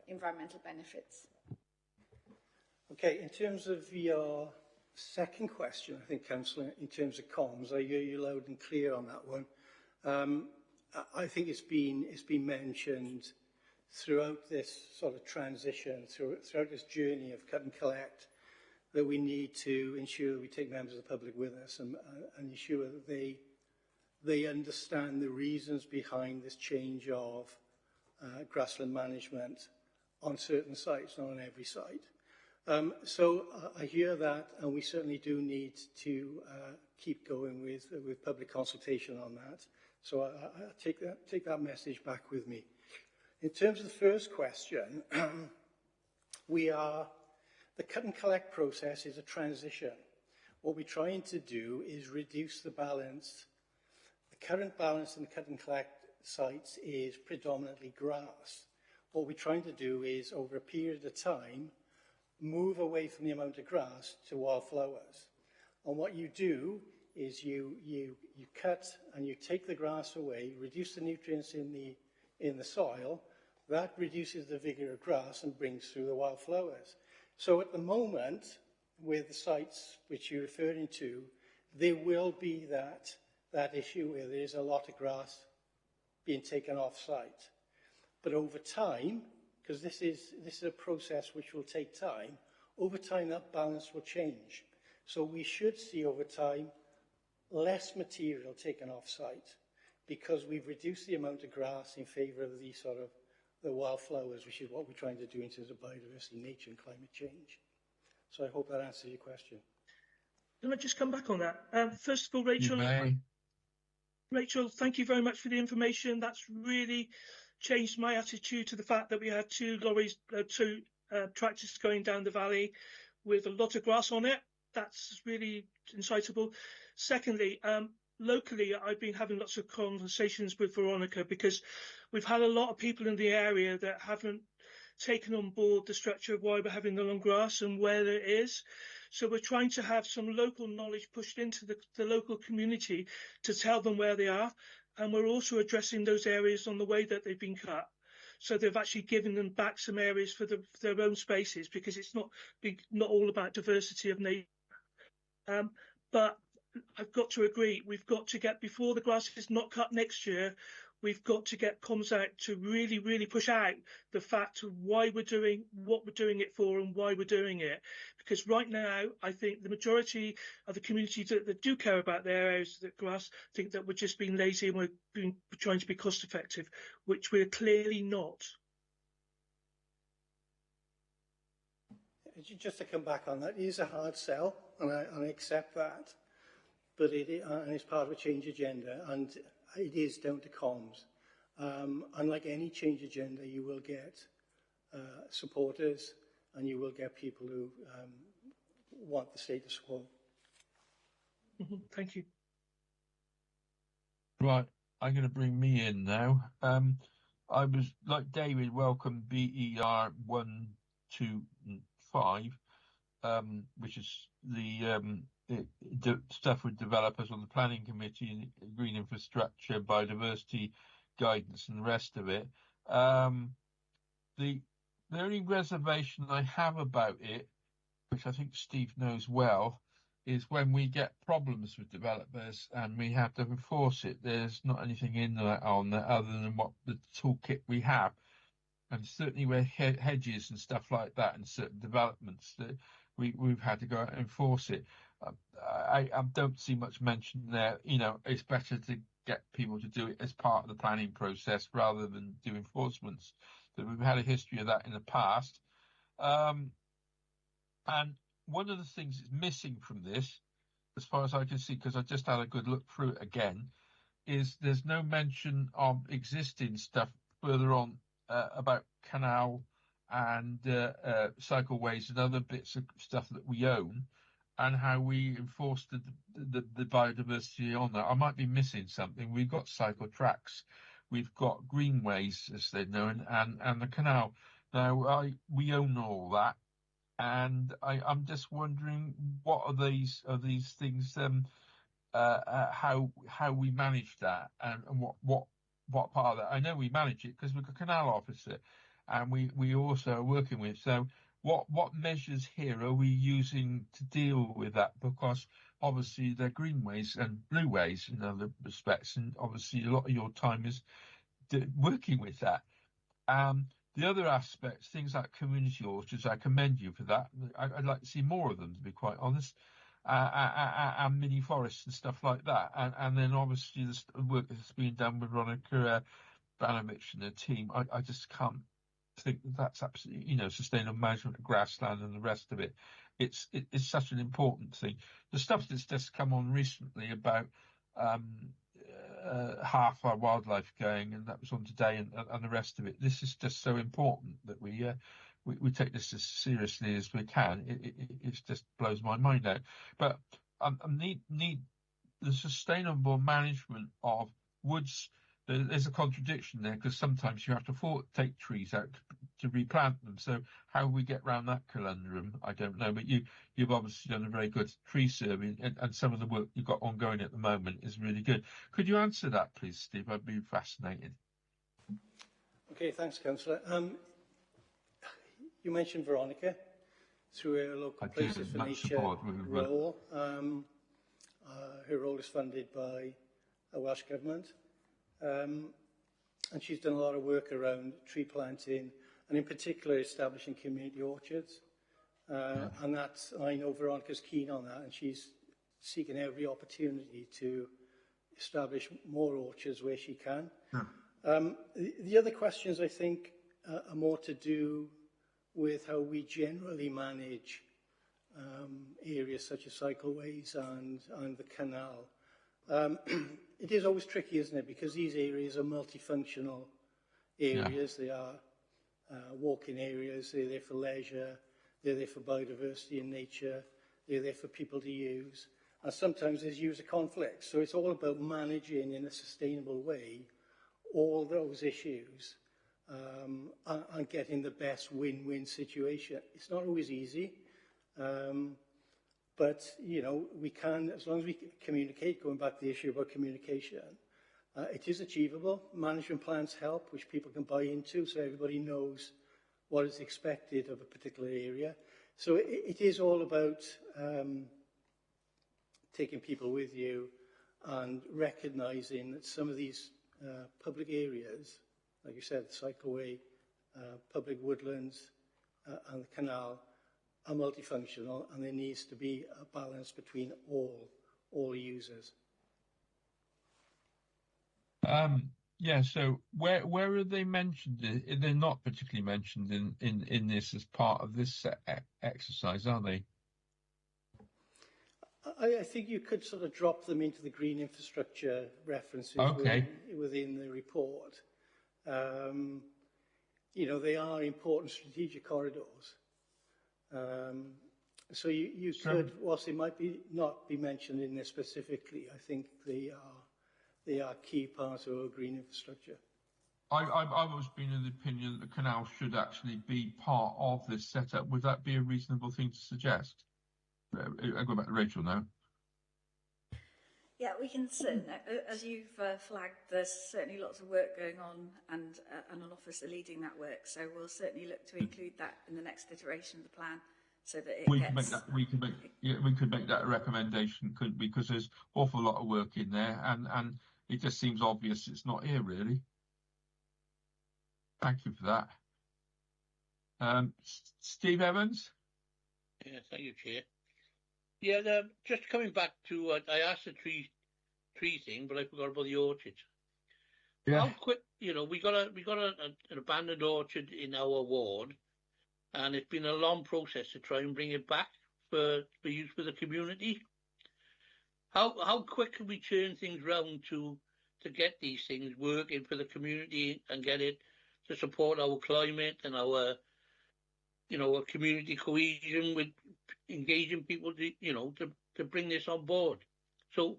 environmental benefits. Okay, in terms of your second question, I think, Councillor, in terms of comms, I hear you loud and clear on that one. I think it's been mentioned throughout this sort of transition, throughout this journey of cut and collect, that we need to ensure that we take members of the public with us and ensure that they understand the reasons behind this change of grassland management on certain sites, not on every site. So I hear that, and we certainly do need to keep going with public consultation on that. So I take that message back with me. In terms of the first question, the cut and collect process is a transition. What we're trying to do is reduce the balance. The current balance in the cut and collect sites is predominantly grass. What we're trying to do is, over a period of time, move away from the amount of grass to wildflowers. And what you do is you cut and you take the grass away, reduce the nutrients in the soil. That reduces the vigour of grass and brings through the wildflowers. So at the moment, with the sites which you're referring to, there will be that issue where there is a lot of grass being taken off site. But over time, because this is a process which will take time, over time that balance will change. So we should see over time less material taken off site because we've reduced the amount of grass in favour of the sort of the wildflowers, which is what we're trying to do in terms of biodiversity, nature and climate change. So I hope that answers your question. Can I just come back on that? First of all, Rachel, thank you very much for the information. That's really changed my attitude to the fact that we had two tractors going down the valley with a lot of grass on it. That's really insightful. Secondly, locally, I've been having lots of conversations with Veronica because we've had a lot of people in the area that haven't taken on board the structure of why we're having the long grass and where it is. So we're trying to have some local knowledge pushed into the local community to tell them where they are. And we're also addressing those areas on the way that they've been cut. So they've actually given them back some areas for their own spaces because it's not all about diversity of nature. But I've got to agree, we've got to get, before the grass is not cut next year, we've got to get comms out to really, really push out the fact of why we're doing what we're doing it for and why we're doing it. Because right now, I think the majority of the community that do care about their areas of the grass think that we're just being lazy and we're trying to be cost effective, which we're clearly not. Just to come back on that, it is a hard sell, and I accept that. But and it's part of a change agenda, and it is down to comms. Unlike any change agenda, you will get supporters and you will get people who want the status quo. Thank you. Right, I'm going to bring me in now. I was, like David, welcome BER 125, which is the stuff with developers on the planning committee, green infrastructure, biodiversity guidance and the rest of it. The only reservation I have about it, which I think Steve knows well, is when we get problems with developers and we have to enforce it. There's not anything in that on that other than what the toolkit we have. And certainly where hedges and stuff like that and certain developments, we've had to go out and enforce it. I don't see much mention there. You know, it's better to get people to do it as part of the planning process rather than do enforcements. So we've had a history of that in the past. And one of the things that's missing from this, as far as I can see, because I just had a good look through it again, is there's no mention of existing stuff further on about canal and cycleways and other bits of stuff that we own, and how we enforce the biodiversity on that. I might be missing something. We've got cycle tracks, we've got greenways, as they're known, and the canal. Now, we own all that, and I'm just wondering what are these things, how we manage that, and what part of that. I know we manage it because we've got a canal officer, and we also are working with. So what measures here are we using to deal with that? Because obviously they're greenways and blueways in other respects, and obviously a lot of your time is working with that. The other aspects, things like community orchards, I commend you for that. I'd like to see more of them, to be quite honest, and mini forests and stuff like that. And then obviously the work that's being done with Veronica Banovich and the team, I just can't think that's absolutely, sustainable management of grassland and the rest of it. It's such an important thing. The stuff that's just come on recently about half our wildlife going, and that was on today, and the rest of it. This is just so important that we take this as seriously as we can. It just blows my mind out. But I need the sustainable management of woods. There's a contradiction there, because sometimes you have to take trees out to replant them. So how we get around that conundrum, I don't know. But you've obviously done a very good tree survey, and some of the work you've got ongoing at the moment is really good. Could you answer that, please, Steve? I'd be fascinated. Okay, thanks, Councillor. You mentioned Veronica. through her local Places for Nature role. Her role is funded by the Welsh Government. And she's done a lot of work around tree planting, and in particular establishing community orchards. And that's, I know Veronica's keen on that, and she's seeking every opportunity to establish more orchards where she can. The other questions, I think, are more to do with how we generally manage areas such as cycleways and the canal. It is always tricky, isn't it? Because these areas are multifunctional areas. They are walking areas. They're there for leisure. They're there for biodiversity and nature. They're there for people to use. And sometimes there's user conflicts. So it's all about managing in a sustainable way all those issues and getting the best win-win situation. It's not always easy. But, you know, we can, as long as we communicate, going back to the issue about communication, it is achievable. Management plans help, which people can buy into, so everybody knows what is expected of a particular area. So it is all about taking people with you and recognising that some of these public areas, like you said, the cycleway, public woodlands and the canal, are multifunctional, and there needs to be a balance between all users. Yeah, so where are they mentioned? They're not particularly mentioned in this as part of this exercise, are they? I think you could sort of drop them into the green infrastructure references within the report. You know, they are important strategic corridors. So you could, whilst they might not be mentioned in there specifically, I think they are key parts of our green infrastructure. I've always been of the opinion that the canal should actually be part of this setup. Would that be a reasonable thing to suggest? I'll go back to Rachel now. Yeah, we can certainly, as you've flagged, there's certainly lots of work going on, and an officer leading that work. So we'll certainly look to include that in the next iteration of the plan, so that we could make that a recommendation, because there's an awful lot of work in there, and it just seems obvious it's not here really. Thank you for that. Steve Evans. Yeah, thank you, Chair. Yeah, just coming back to, I asked the tree thing, but I forgot about the orchard. Yeah. How quick, you know, we got an abandoned orchard in our ward, and it's been a long process to try and bring it back for use for the community. How quick can we turn things round to get these things working for the community and get it to support our climate and our, you know, our community cohesion with engaging people to, you know, to bring this on board? So,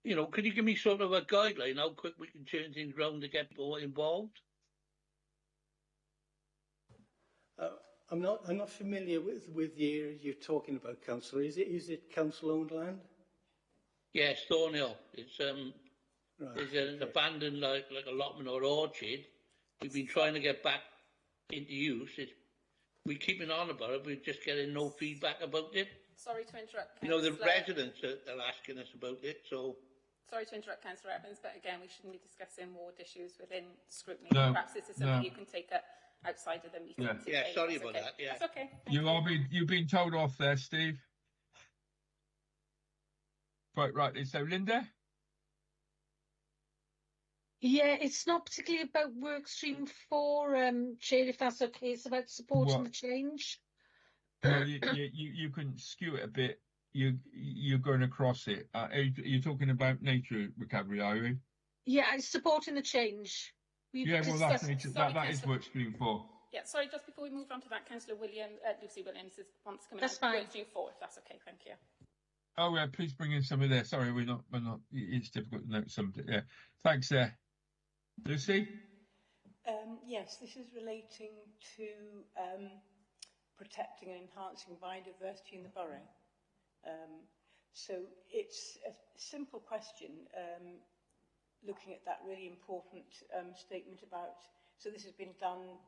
you know, could you give me sort of a guideline how quick we can turn things around to get people involved? I'm not familiar with the area you're talking about, Councillor. Is it council-owned land? Yes, Thornhill. It's there's an abandoned like allotment or orchard. We've been trying to get back into use. We're keeping on about it. We're just getting no feedback about it. Sorry to interrupt, You know, the residents are asking us about it, so... Sorry to interrupt, Councillor Evans, but again, we shouldn't be discussing ward issues within scrutiny. No, perhaps this is something you can take up outside of the meeting today. Yeah, sorry about that, yeah. That's okay. You've been told off there, Steve. Quite rightly so. Linda? Yeah, it's not particularly about Workstream 4, Chair, if that's okay. It's about supporting the change. Well, you can skew it a bit. You're going across it. You're talking about nature recovery, are you? Yeah, it's supporting the change. That's nature. That is Workstream 4. Yeah, sorry, just before we move on to that, Councillor Lucy Williams wants to come in. That's fine. Workstream 4, if that's okay, thank you. Oh, yeah, please bring in somebody there. Sorry, we're not. It's difficult to note somebody. Yeah, thanks, Lucy. Yes, this is relating to protecting and enhancing biodiversity in the borough. So it's a simple question, looking at that really important statement about, so this has been done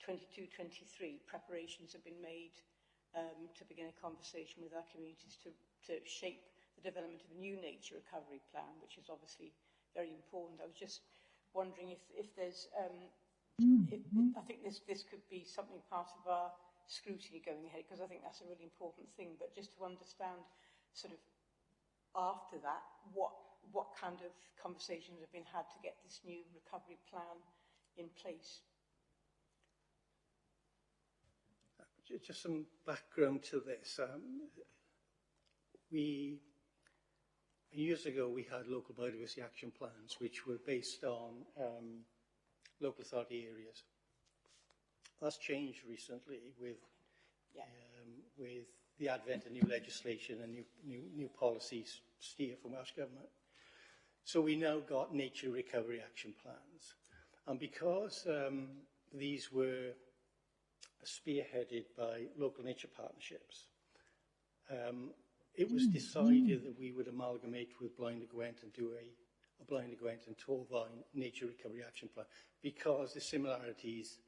22-23, preparations have been made to begin a conversation with our communities to shape the development of a new nature recovery plan, which is obviously very important. I was just wondering if there's, I think this could be something part of our scrutiny going ahead, because I think that's a really important thing, but just to understand sort of after that, what kind of conversations have been had to get this new recovery plan in place. Just some background to this. Years ago, we had local biodiversity action plans, which were based on local authority areas. That's changed recently with the advent of new legislation and new policies steer from Welsh Government. So we now got nature recovery action plans. And because these were spearheaded by local nature partnerships, it was decided that we would amalgamate with Blaen y Gwent and do a Blaen y Gwent and Torfaen nature recovery action plan, because the similarities,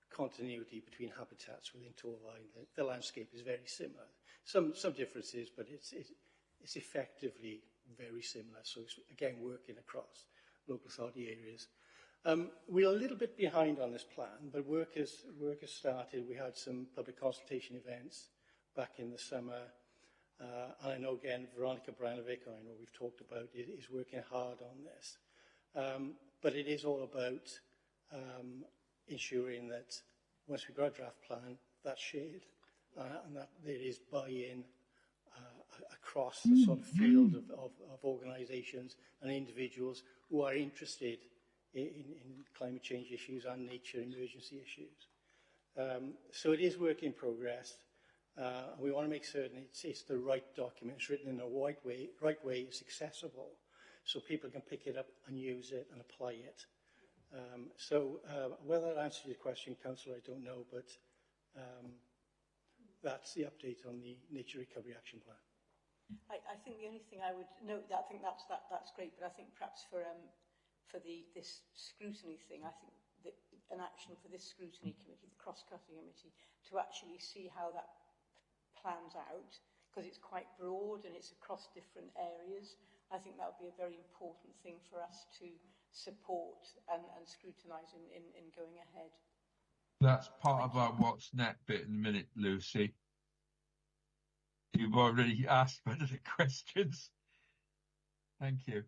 continuity between habitats within Torfaen, the landscape is very similar. Some differences, but it's effectively very similar. So it's, again, working across local authority areas. We're a little bit behind on this plan, but work has started. We had some public consultation events back in the summer. And I know, again, Veronica Branovic, I know we've talked about it, is working hard on this. But it is all about ensuring that once we've got a draft plan, that's shared, and that there is buy-in across the sort of field of organisations and individuals who are interested in climate change issues and nature emergency issues. So it is work in progress. We want to make certain it's the right document, it's written in a right way, it's accessible, so people can pick it up and use it and apply it. So whether that answers your question, Councillor, I don't know, but that's the update on the Nature Recovery Action Plan. I think the only thing I would note, I think that's great, but I think perhaps for this scrutiny thing, I think that an action for this scrutiny committee, the cross-cutting committee, to actually see how that plans out, because it's quite broad and it's across different areas. I think that would be a very important thing for us to support and scrutinise in going ahead. That's part of our What's Net bit in a minute, Lucy. You've already asked one of the questions. Thank you.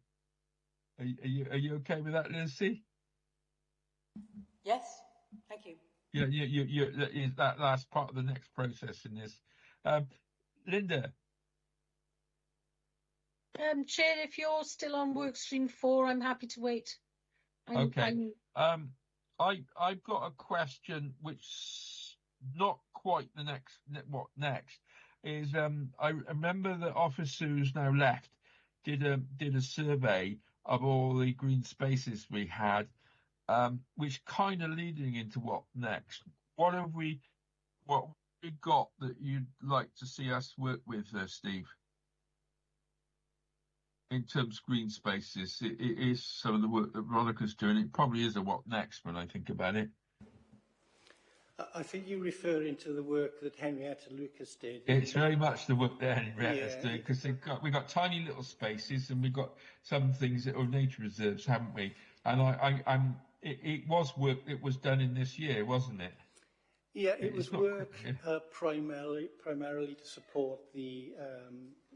Are you okay with that, Lucy? Yes, thank you. Yeah, that's part of the next process in this. Linda. Chair, if you're still on workstream 4, I'm happy to wait. Okay. I've got a question which not quite the next. What next is? I remember the officer who's now left did a survey of all the green spaces we had, which kind of leading into what next. What we got that you'd like to see us work with, Steve? In terms of green spaces, it is some of the work that Veronica's doing. It probably is a what next when I think about it. I think you're referring to the work that Henrietta Lucas did. It's very much the work that Henrietta's doing, because we've got tiny little spaces and we've got some things that are nature reserves, haven't we? And it was work that was done in this year, wasn't it? Yeah, it was work primarily to support the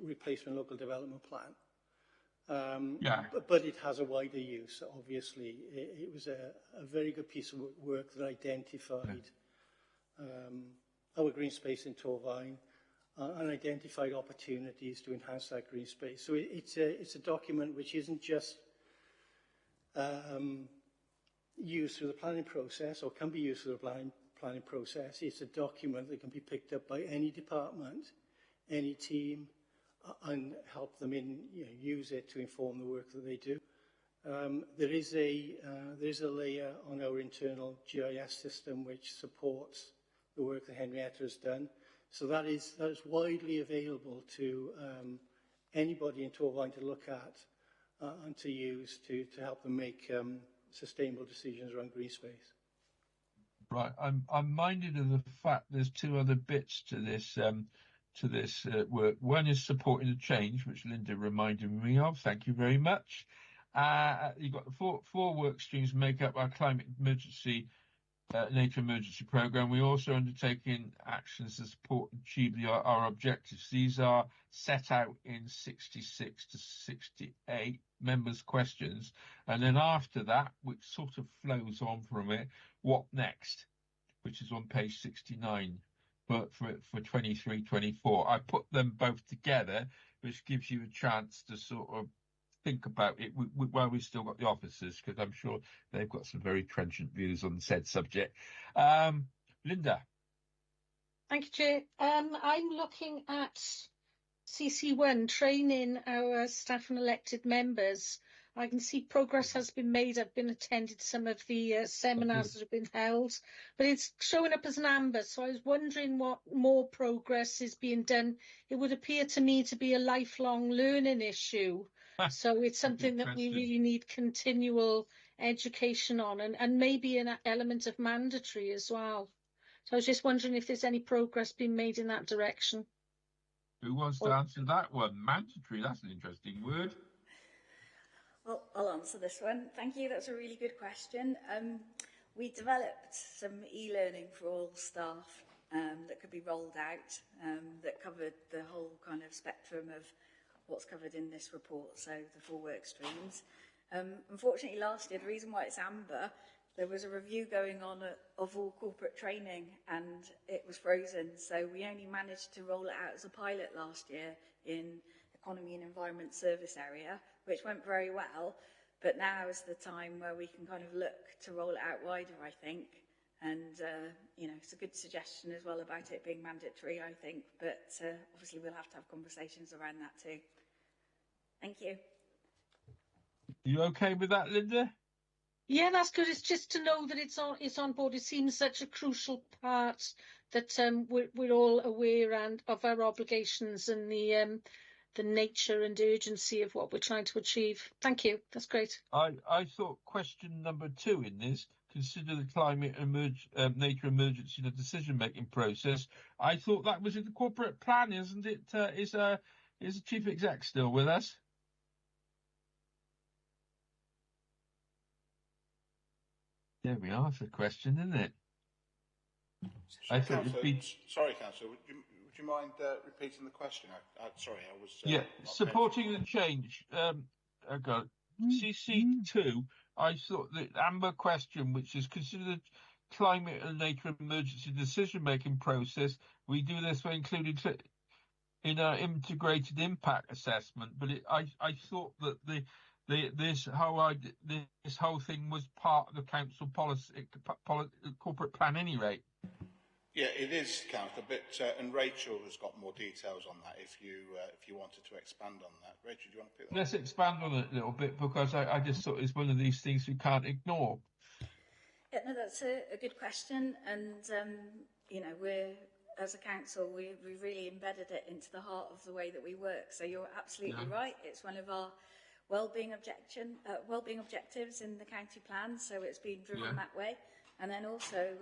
replacement local development plan. But it has a wider use, obviously. It was a very good piece of work that identified our green space in Torfaen and identified opportunities to enhance that green space. So it's a document which isn't just used through the planning process, or can be used through the planning process. It's a document that can be picked up by any department, any team, and help them use it to inform the work that they do. There is a layer on our internal GIS system which supports the work that Henrietta has done. So that is widely available to anybody in Torfaen to look at and to use to help them make sustainable decisions around green space. Right, I'm minded of the fact there's two other bits to this work. One is supporting the change, which Linda reminded me of. Thank you very much. You've got the four work streams make up our climate emergency, nature emergency programme. We're also undertaking actions to support and achieve our objectives. These are set out in 66 to 68 members' questions. And then after that, which sort of flows on from it, what next, which is on page 69 for 23-24. I put them both together, which gives you a chance to sort of think about it while we've still got the officers, because I'm sure they've got some very trenchant views on said subject. Linda. Thank you, Chair. I'm looking at CC1, training our staff and elected members. I can see progress has been made. I've been attended some of the seminars that have been held, but it's showing up as an amber. So I was wondering what more progress is being done. It would appear to me to be a lifelong learning issue. So it's something that we really need continual education on, and maybe an element of mandatory as well. So I was just wondering if there's any progress being made in that direction. Who wants to answer that one? Mandatory, that's an interesting word. Well, I'll answer this one. Thank you, that's a really good question. We developed some e-learning for all staff that could be rolled out, that covered the whole kind of spectrum of what's covered in this report, so the 4 work streams. Unfortunately, last year, the reason why it's amber, there was a review going on of all corporate training and it was frozen. So we only managed to roll it out as a pilot last year in Economy and Environment Service area, which went very well. But now is the time where we can kind of look to roll it out wider, I think. And, you know, it's a good suggestion as well about it being mandatory, I think. But obviously we'll have to have conversations around that too. Thank you. You okay with that, Linda? Yeah, that's good. It's just to know that it's on board. It seems such a crucial part that we're all aware of our obligations and the nature and urgency of what we're trying to achieve. Thank you. That's great. I thought question number 2 in this, consider the climate nature emergency in the decision-making process. I thought that was in the corporate plan, isn't it? Is the chief exec still with us? There we are. That's a question, isn't it? Sorry, Councillor. Would you mind repeating the question? Sorry, I was. Yeah, supporting the change. CC2. I thought the amber question, which is consider the climate and nature emergency decision-making process. We do this by including in our integrated impact assessment. But I thought that this whole thing was part of the council policy, corporate plan anyway. Yeah, it is, Councillor. But and Rachel has got more details on that. If you wanted to expand on that, Rachel, do you want to pick that? Let's expand on it a little bit, because I just thought it's one of these things we can't ignore. Yeah, no, that's a good question, and you know, as a council, we've really embedded it into the heart of the way that we work. So you're absolutely right. It's one of our wellbeing objectives in the county plan, so it's been driven that way. And then also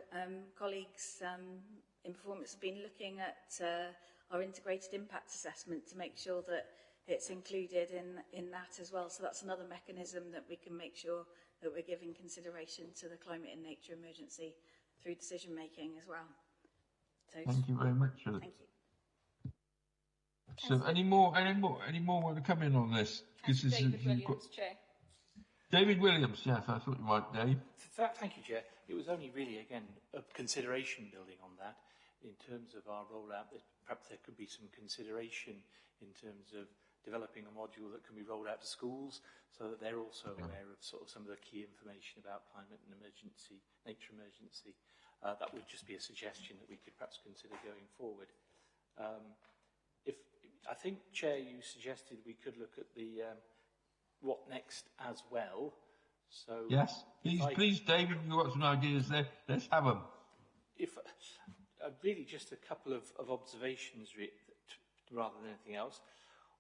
colleagues in performance have been looking at our integrated impact assessment to make sure that it's included in that as well. So that's another mechanism that we can make sure that we're giving consideration to the climate and nature emergency through decision making as well. So, thank you very much. Thank you. So any more want to come in on this? David Williams, Chair. David Williams, yes, I thought you might, Dave. Thank you, Chair. It was only really, again, a consideration building on that in terms of our rollout. That perhaps there could be some consideration in terms of developing a module that can be rolled out to schools so that they're also aware of sort of some of the key information about climate and emergency, nature emergency. That would just be a suggestion that we could perhaps consider going forward. I think, Chair, you suggested we could look at the what next as well. So yes, please, David, you've got some ideas there. Let's have them. Really just a couple of observations rather than anything else.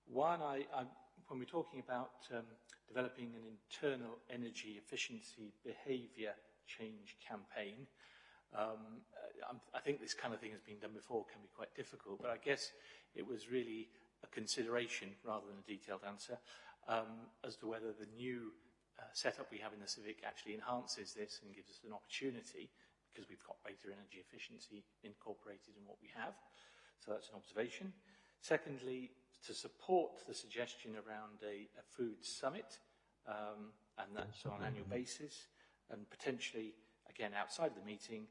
One, when we're talking about developing an internal energy efficiency behaviour change campaign, I think this kind of thing has been done before, can be quite difficult, but I guess it was really a consideration rather than a detailed answer as to whether the new setup we have in the Civic actually enhances this and gives us an opportunity, because we've got greater energy efficiency incorporated in what we have. So that's an observation. Secondly, to support the suggestion around a food summit, and that's on an annual basis, and potentially, again, outside of the meeting,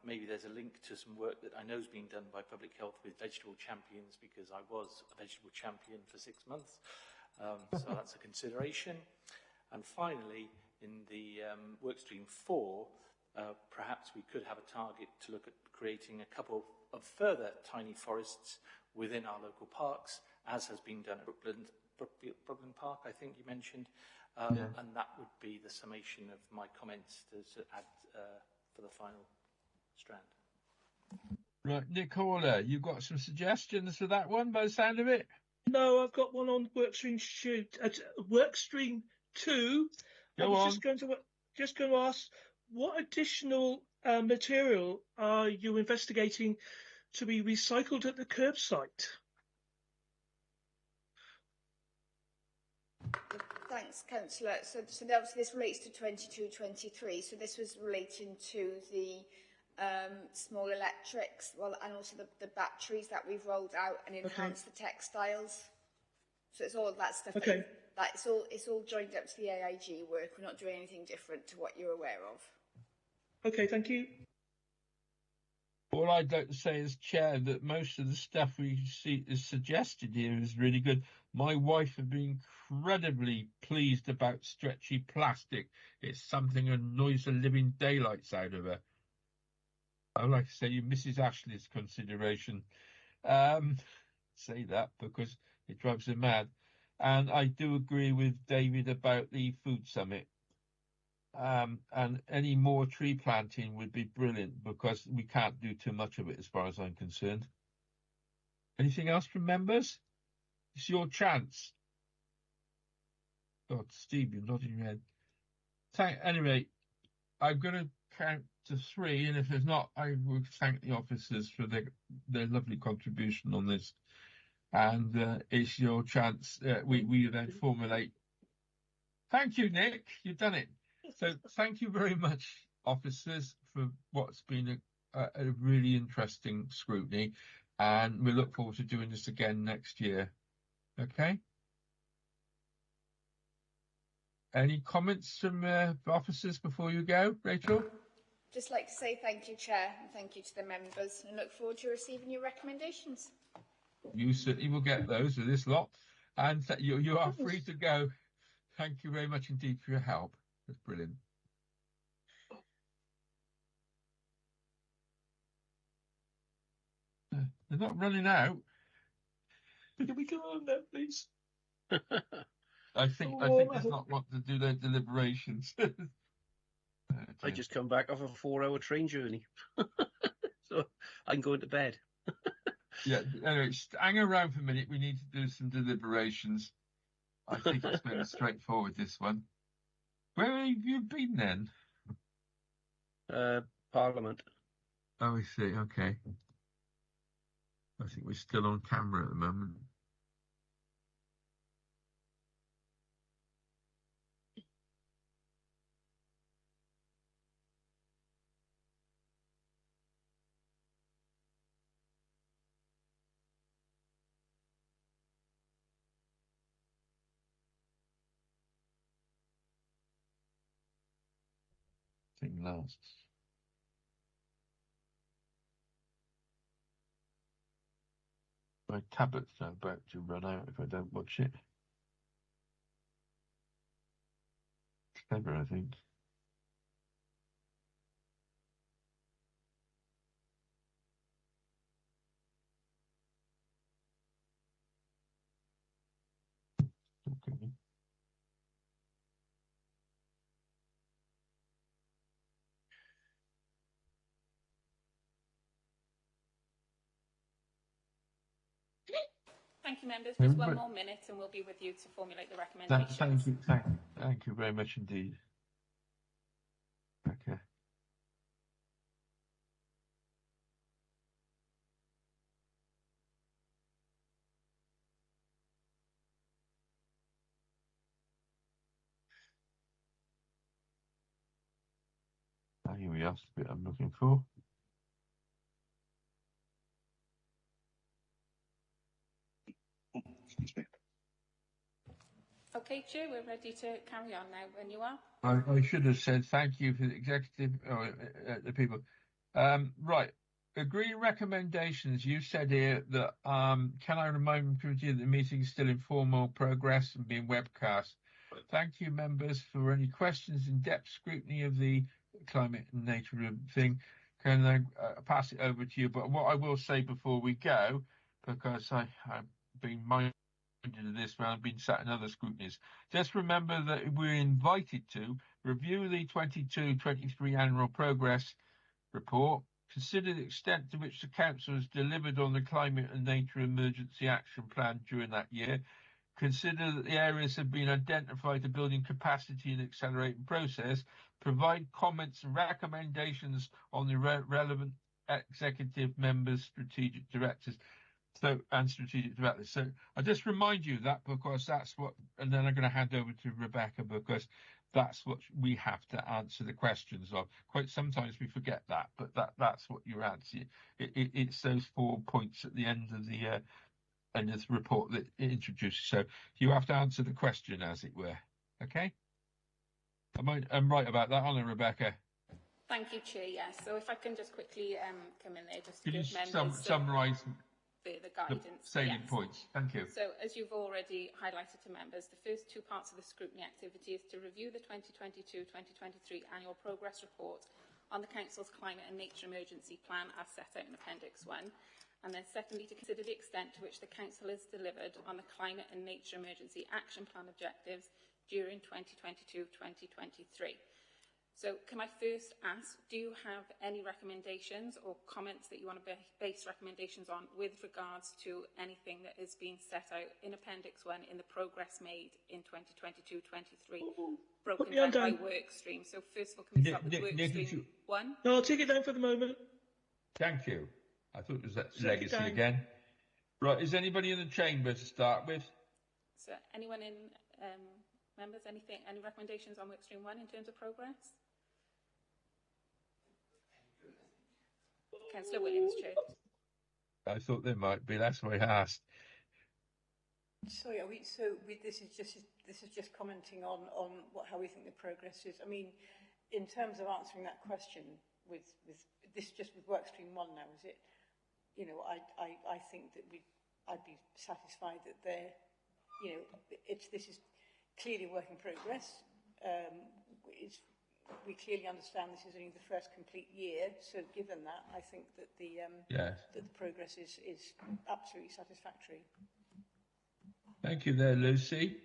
maybe there's a link to some work that I know is being done by Public Health with vegetable champions, because I was a vegetable champion for 6 months. So that's a consideration. And finally, in the workstream 4, perhaps we could have a target to look at creating a couple of further tiny forests within our local parks, as has been done at Brookland Park, I think you mentioned. And that would be the summation of my comments to add for the final strand. Right, Nicola, you've got some suggestions for that one by the sound of it? No, I've got one on workstream workstream 2. I was just going to ask, what additional material are you investigating to be recycled at the curbside? Thanks, Councillor. So obviously this relates to 22-23. So this was relating to the small electrics, and also the batteries that we've rolled out and enhanced the textiles. So it's all that stuff. Okay. It's all joined up to the AIG work. We're not doing anything different to what you're aware of. Okay, thank you. All I'd like to say is, Chair, that most of the stuff we see is suggested here is really good. My wife has been incredibly pleased about stretchy plastic. It's something that annoys the living daylights out of her. I like to say Mrs. Ashley's consideration. Say that because it drives her mad. And I do agree with David about the food summit. And any more tree planting would be brilliant, because we can't do too much of it as far as I'm concerned. Anything else from members? It's your chance. God, Steve, you're nodding your head. Anyway, I'm going to count to 3, and if there's not, I will thank the officers for their lovely contribution on this. And it's your chance. We then formulate. Thank you, Nick. You've done it. So thank you very much, officers, for what's been a really interesting scrutiny. And we look forward to doing this again next year. Okay? Any comments from officers before you go, Rachel? Just like to say thank you, Chair, and thank you to the members, and look forward to receiving your recommendations. You certainly will get those with this lot, and you are free to go. Thank you very much indeed for your help. That's brilliant. They're not running out. Can we go on now, please? I think there's not want to do their deliberations. I just come back off a 4-hour train journey, so I'm going to bed. Yeah, anyway, hang around for a minute. We need to do some deliberations. I think it's very straightforward, this one. Where have you been then? Parliament. Oh, I see. Okay. I think we're still on camera at the moment. Thing lasts. My tablet's about to run out if I don't watch it. Clever, I think. Okay. Thank you, members. Just one more minute and we'll be with you to formulate the recommendations. Thank you very much indeed. Okay. That's the bit I'm looking for. Excuse me. Okay, Chair, we're ready to carry on now when you are. I should have said thank you for the executive, the people. Right. Agree recommendations. You said here that, can I remind the committee that the meeting is still in formal progress and being webcast? Thank you, members, for any questions in-depth scrutiny of the climate and nature thing. Can I pass it over to you? But what I will say before we go, because I've been minded of this when I've been sat in other scrutinies, just remember that we're invited to review the 22-23 annual progress report, consider the extent to which the Council has delivered on the climate and nature emergency action plan during that year, consider that the areas have been identified to building capacity and accelerating process, provide comments and recommendations on the relevant executive members, strategic directors. So I just remind you that, because that's what, and then I'm going to hand over to Rebecca, because that's what we have to answer the questions of. Quite sometimes we forget that, but that's what you're answering. It's those 4 points at the end of the report that it introduces. So you have to answer the question, as it were. Okay? I'm right about that, aren't I, Rebecca? Thank you, Chair. Yes. So if I can just quickly come in there, just to Can you give members summarise the guidance. the salient points? Thank you. So, as you've already highlighted to members, the first two parts of the scrutiny activity is to review the 2022-2023 annual progress report on the Council's climate and nature emergency plan as set out in Appendix 1, and then secondly to consider the extent to which the Council has delivered on the climate and nature emergency action plan objectives during 2022-2023. So can I first ask, do you have any recommendations or comments that you want to base recommendations on with regards to anything that is being set out in Appendix 1 in the progress made in 2022-23, broken down by work stream? So first of all, can we start with work stream 1? No, I'll take it down for the moment. Thank you. I thought it was that legacy again. Right, is anybody in the chamber to start with? So anyone in members, any recommendations on work stream 1 in terms of progress? Councillor Williams, Chair. I thought there might be. That's why I asked. Sorry, this is just commenting on how we think the progress is. I mean, in terms of answering that question with this, just with work stream 1 now, is it? You know, I think that I'd be satisfied that this is clearly work in progress. We clearly understand this is only the first complete year, so given that, I think that that the progress is absolutely satisfactory. Thank you there, Lucy.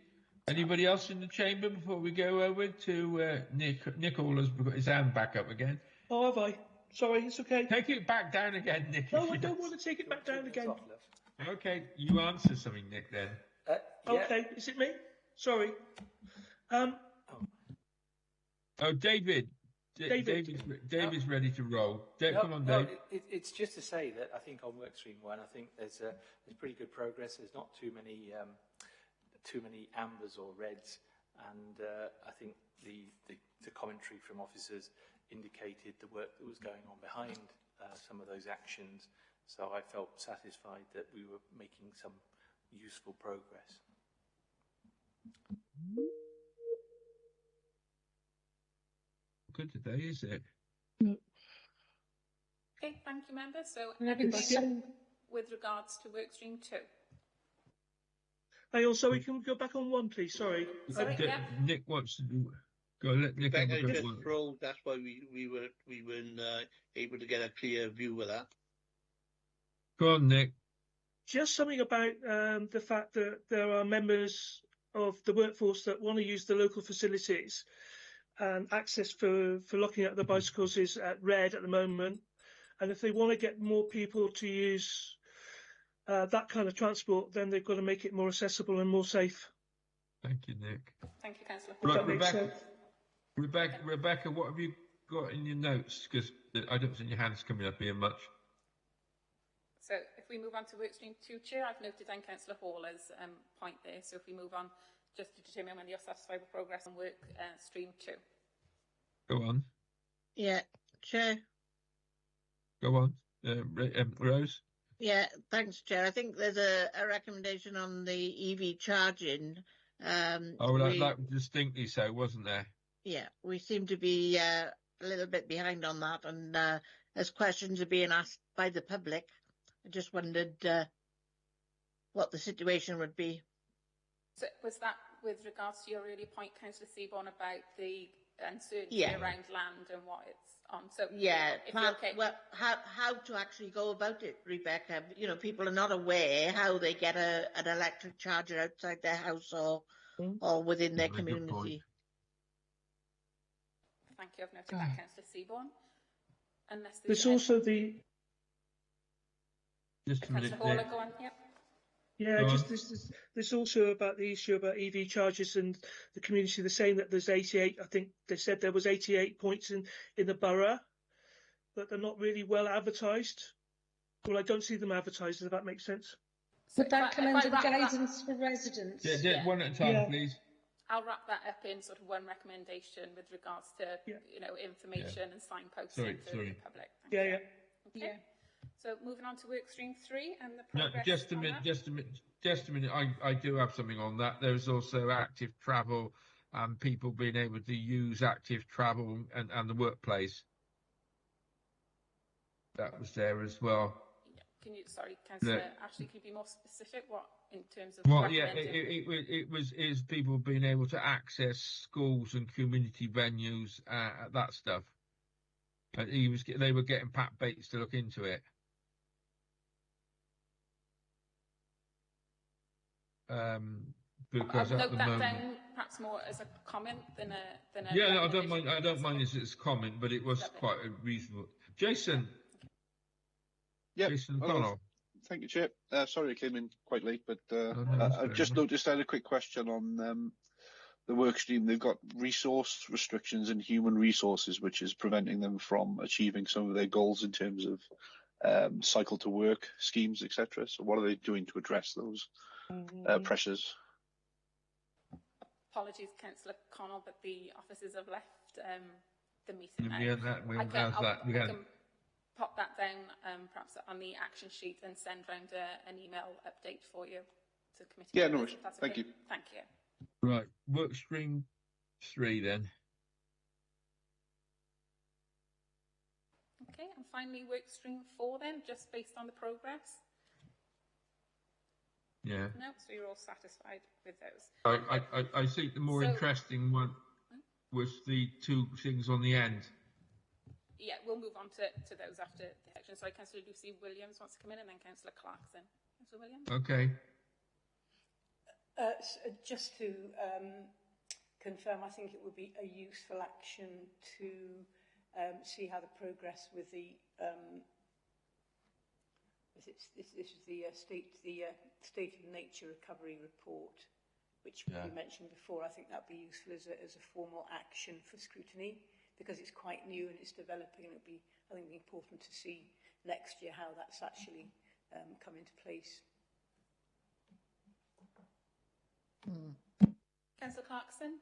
Anybody else in the chamber before we go over to Nick? Nick Allers got his hand back up again. Oh, have I? Sorry, it's okay. Take it back down again, Nick. No, I don't want to take it back down again. Okay, you answer something, Nick, then. Okay, is it me? Sorry. Oh, David. David's ready to roll. Come on, Dave. It's just to say that I think on work stream 1, I think there's pretty good progress. There's not too many ambers or reds, and I think the commentary from officers indicated the work that was going on behind some of those actions. So I felt satisfied that we were making some useful progress. Good today, is it? Okay, thank you, members. So, with regards to work stream 2. Hey, also, we can go back on 1, please. Sorry. Nick wants to do. Go, let Nick have a good one. That's why we weren't able to get a clear view of that. Go on, Nick. Just something about the fact that there are members of the workforce that want to use the local facilities, and access for locking up the bicycles is at red at the moment. And if they want to get more people to use that kind of transport, then they've got to make it more accessible and more safe. Thank you, Nick. Thank you, Councillor. Right, Rebecca, what have you got in your notes? Because I don't see your hands coming up here much. So if we move on to work stream 2, Chair, I've noted down Councillor Haller's point there. So if we move on just to determine when you're satisfied with progress on work stream 2. Go on. Yeah, Chair. Go on, Rose. Yeah, thanks, Chair. I think there's a recommendation on the EV charging. That was distinctly so, wasn't there? Yeah, we seem to be a little bit behind on that, and as questions are being asked by the public, I just wondered what the situation would be. So was that with regards to your earlier point, Councillor Seaborn, about the uncertainty around land and what it's on? So yeah, okay. Well, how to actually go about it, Rebecca? You know, people are not aware how they get an electric charger outside their house or within their community. Thank you. I've noted that, Councillor Seaborn. Unless there's also the. Just a minute. Councillor Hall, go on. Yep. Yeah, there's also about the issue about EV chargers and the community. They're saying that there's 88. I think they said there was 88 points in the borough, but they're not really well advertised. Well, I don't see them advertised. Does that make sense? Would that come under the guidance for residents? Yeah, one at a time, please. I'll wrap that up in sort of one recommendation with regards to information and signposting to the public. Okay. Yeah. So moving on to work stream 3 and the progress. No, just a minute. I do have something on that. There's also active travel and people being able to use active travel and the workplace. That was there as well. Can you, sorry, Councillor Ashley, can you be more specific? What in terms of? Well, yeah, it was people being able to access schools and community venues, that stuff. And they were getting Pat Bates to look into it. Because I'll note that down perhaps more as a comment than a yeah, no, I don't mind as it's a comment, but it was quite a reasonable. Jason. Yeah. Jason Connell. Thank you, Chair. Sorry I came in quite late, but I've just noticed I had a quick question on the work stream. They've got resource restrictions and human resources, which is preventing them from achieving some of their goals in terms of cycle to work schemes, etc. So what are they doing to address those pressures? Apologies, Councillor Connell, but the officers have left the meeting now. Yeah, we can pop that down perhaps on the action sheet and send round an email update for you to committee. Yeah, no worries. Thank you. Thank you. Right, work stream 3 then. Okay, and finally work stream 4 then, just based on the progress. Yeah. No, so you're all satisfied with those. I think the more interesting one was the 2 things on the end. Yeah, we'll move on to those after the section. So Councillor Lucy Williams wants to come in, and then Councillor Clarkson. Councillor Williams. Okay. Just to confirm, I think it would be a useful action to see how the progress with the this is the state of nature recovery report, which we mentioned before. I think that'd be useful as a formal action for scrutiny, because it's quite new and it's developing, and it'd be, I think, important to see next year how that's actually come into place. Councillor Clarkson.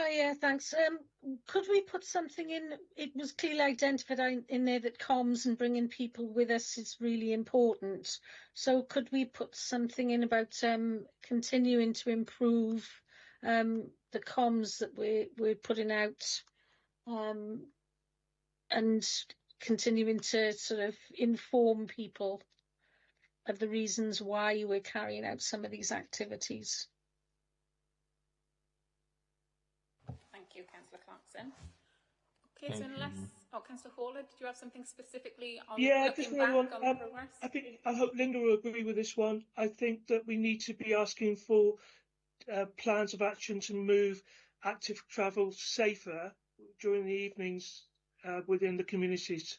Oh, yeah, thanks. Could we put something in? It was clearly identified in there that comms and bringing people with us is really important. So could we put something in about continuing to improve the comms that we're putting out, and continuing to sort of inform people of the reasons why we're carrying out some of these activities? Thank you, Councillor Clarkson. Okay, so unless, Councillor Hawley, did you have something specifically on looking back on progress? I hope Linda will agree with this one. I think that we need to be asking for plans of action to move active travel safer during the evenings within the communities.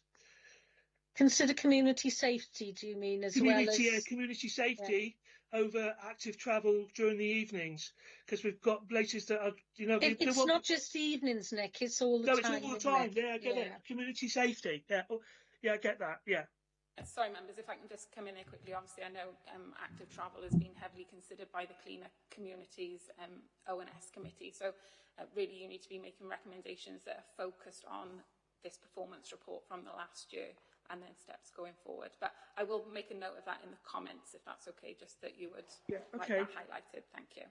Consider community safety, do you mean, as well as... Yeah, community safety over active travel during the evenings, because we've got places that are, you know... It's not just the evenings, Nick, it's all the time. No, it's all the time, yeah, I get it. Community safety, yeah, I get that, yeah. Sorry, members, if I can just come in there quickly. Obviously, I know active travel has been heavily considered by the Cleaner Communities O&S committee. So really, you need to be making recommendations that are focused on this performance report from the last year and then steps going forward. But I will make a note of that in the comments, if that's okay, just that you would like that highlighted. Thank you.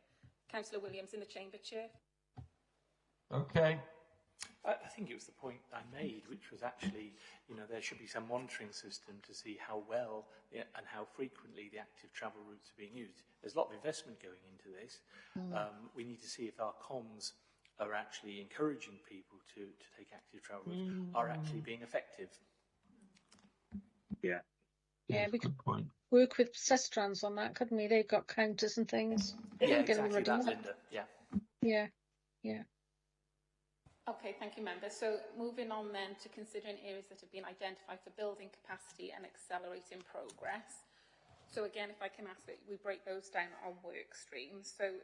Councillor Williams in the Chamber, Chair. Okay. I think it was the point I made, which was actually, there should be some monitoring system to see how well and how frequently the active travel routes are being used. There's a lot of investment going into this. We need to see if our comms are actually encouraging people to take active travel routes, are actually being effective. Yeah. Yeah, we could work with Sustrans on that, couldn't we? They've got counters and things. Yeah, exactly that, Linda. Yeah. Okay, thank you, members. So moving on then to considering areas that have been identified for building capacity and accelerating progress. So again, if I can ask that we break those down on work streams. So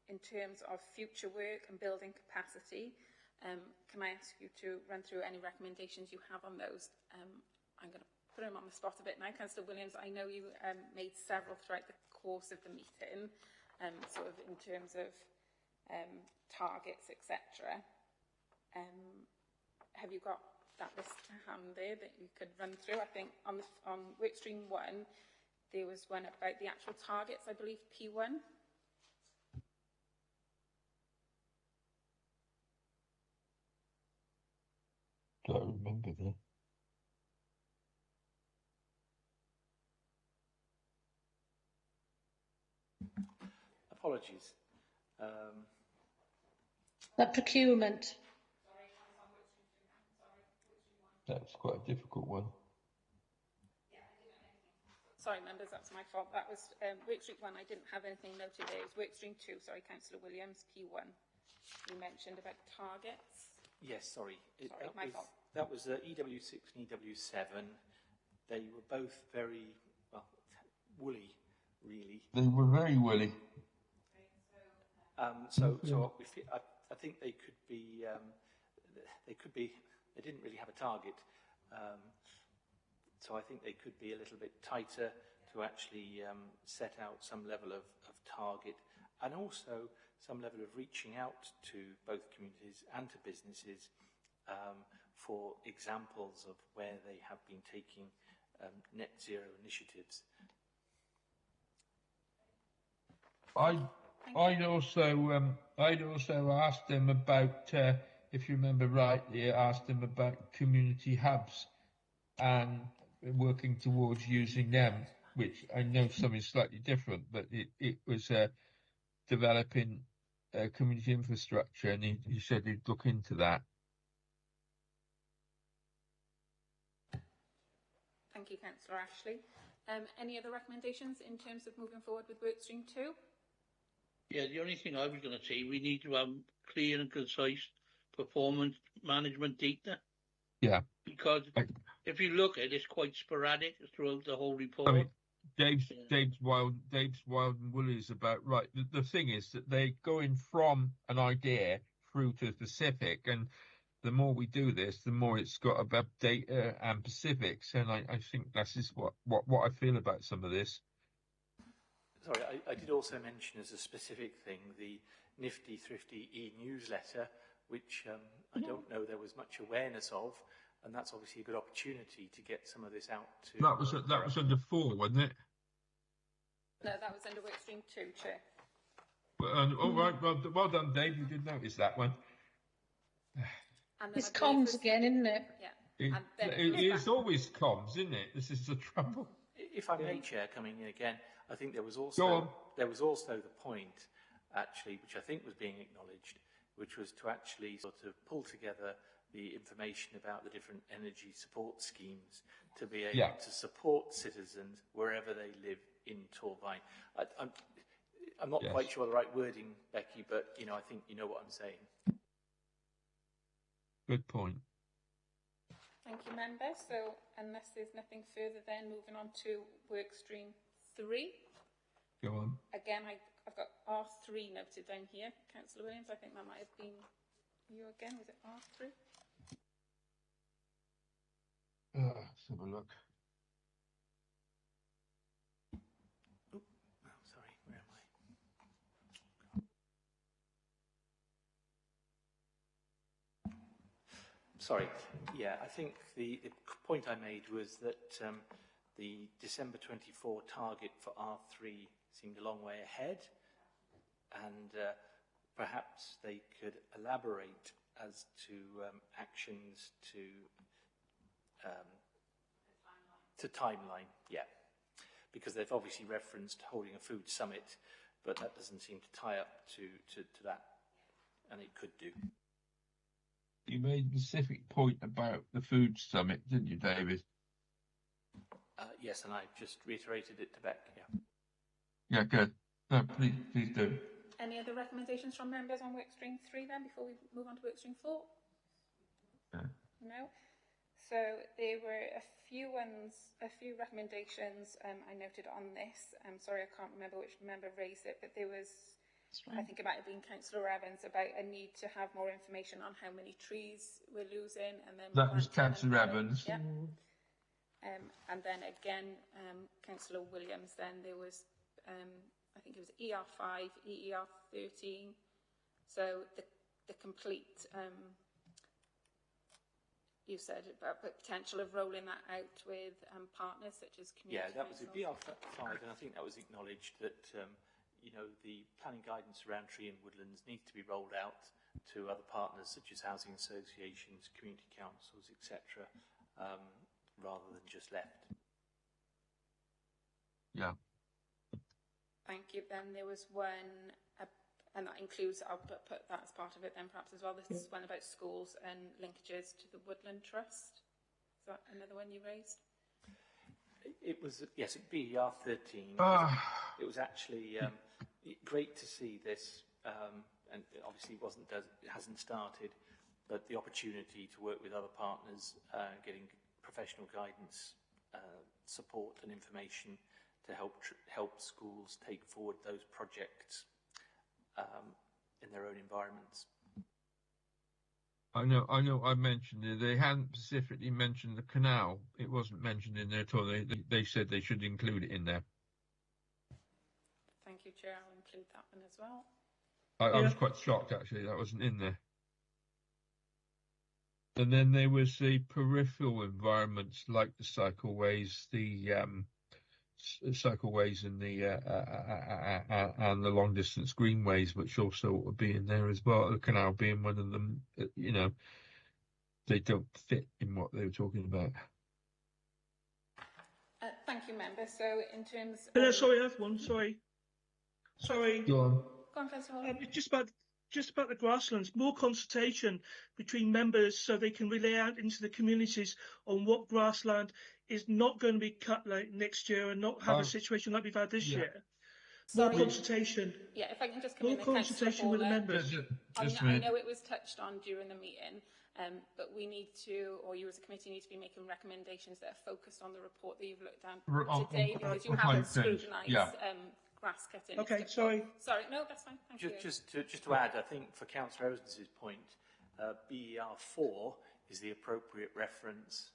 in terms of future work and building capacity, can I ask you to run through any recommendations you have on those? I'm going to put them on the spot a bit now. Councillor Williams, I know you made several throughout the course of the meeting, sort of in terms of targets, etc. Have you got that list to hand there that you could run through? I think on work stream 1, there was one about the actual targets, I believe, P1. Don't remember that. Apologies. The procurement. That's quite a difficult one. Sorry, members, that's my fault. That was work stream 1. I didn't have anything noted there. It was work stream 2. Sorry, Councillor Williams, P1. You mentioned about targets. Yes, sorry. My fault. That was EW6 and EW7. They were both very, woolly, really. They were very woolly. I think they could be. They didn't really have a target, so I think they could be a little bit tighter to actually set out some level of target, and also some level of reaching out to both communities and to businesses for examples of where they have been taking net zero initiatives. I'd also asked them about, if you remember rightly, asked them about community hubs and working towards using them, which I know something slightly different, but it was developing community infrastructure, and he said he'd look into that. Thank you, Councillor Ashley. Any other recommendations in terms of moving forward with work stream 2? Yeah, the only thing I was going to say, we need to have clear and concise performance management data. Yeah. Because if you look at it, it's quite sporadic throughout the whole report. I mean, Dave's wild and woolly is about right. The thing is that they're going from an idea through to specific, and the more we do this, the more it's got about data and specifics, and I think that's just what I feel about some of this. Sorry, I did also mention as a specific thing the Nifty Thrifty e-newsletter, which I don't know there was much awareness of, and that's obviously a good opportunity to get some of this out to... That was under 4, wasn't it? No, that was under work stream 2, Chair. All right, well done, Dave. We did notice that one. It's comms again, isn't it? Yeah. It's always comms, isn't it? This is the trouble. If I may, Chair, coming in again, I think there was also the point, actually, which I think was being acknowledged, which was to actually sort of pull together the information about the different energy support schemes to be able to support citizens wherever they live in Torvine. I'm not quite sure the right wording, Becky, but I think you know what I'm saying. Good point. Thank you, members. So, unless there's nothing further, then moving on to work stream 3. Go on. Again, I've got R3 noted down here. Councillor Williams, I think that might have been you again. Was it R3? Let's have a look. Sorry. Yeah, I think the point I made was that the December 24 target for R3 seemed a long way ahead, and perhaps they could elaborate as to actions to timeline. Yeah, because they've obviously referenced holding a food summit, but that doesn't seem to tie up to that, and it could do. You made a specific point about the food summit, didn't you, David? Yes, and I've just reiterated it to Beck, yeah. Yeah, good. No, please do. Any other recommendations from members on Workstream 3 then, before we move on to Workstream 4? No? So there were a few recommendations I noted on this. I'm sorry, I can't remember which member raised it, but there was, I think it might have been Councillor Evans, about a need to have more information on how many trees we're losing. And then that was Councillor Evans. Yeah. And then again, Councillor Williams, then there was, I think it was ER5, EER13. So the complete, you said about the potential of rolling that out with partners such as community. Yeah, that was a BR5, and I think that was acknowledged that, you know, the planning guidance around tree and woodlands needs to be rolled out to other partners such as housing associations, community councils, etc., rather than just left. Yeah. Thank you. Then there was one, and that includes, I'll put that as part of it then perhaps as well, this is one about schools and linkages to the Woodland Trust. Is that another one you raised? It was, yes, at BER 13. It was actually great to see this, and obviously it hasn't started, but the opportunity to work with other partners, getting professional guidance, support and information to help schools take forward those projects in their own environments. I know. I mentioned it. They hadn't specifically mentioned the canal. It wasn't mentioned in there at all. They said they should include it in there. Thank you, Chair. I'll include that one as well. I was quite shocked actually that wasn't in there. And then there was the peripheral environments like the cycleways, the cycleways and the long distance greenways, which also would be in there as well. The canal being one of them. You know, they don't fit in what they were talking about. Thank you, member. So in terms sorry, I have one. Sorry. Go on. Go on, Councillor. Just about the grasslands, more consultation between members so they can relay out into the communities on what grassland is not going to be cut like next year and not have a situation like we've had this year. More consultation. Yeah, if I can just come in. More consultation with the members. I know it was touched on during the meeting, but we need to, or you as a committee need to be making recommendations that are focused on the report that you've looked at today, because you haven't scrutinised grass cutting. Okay, sorry. Sorry, no, that's fine. Thank you. Just to add, I think for Councillor Evans' point, BER4 is the appropriate reference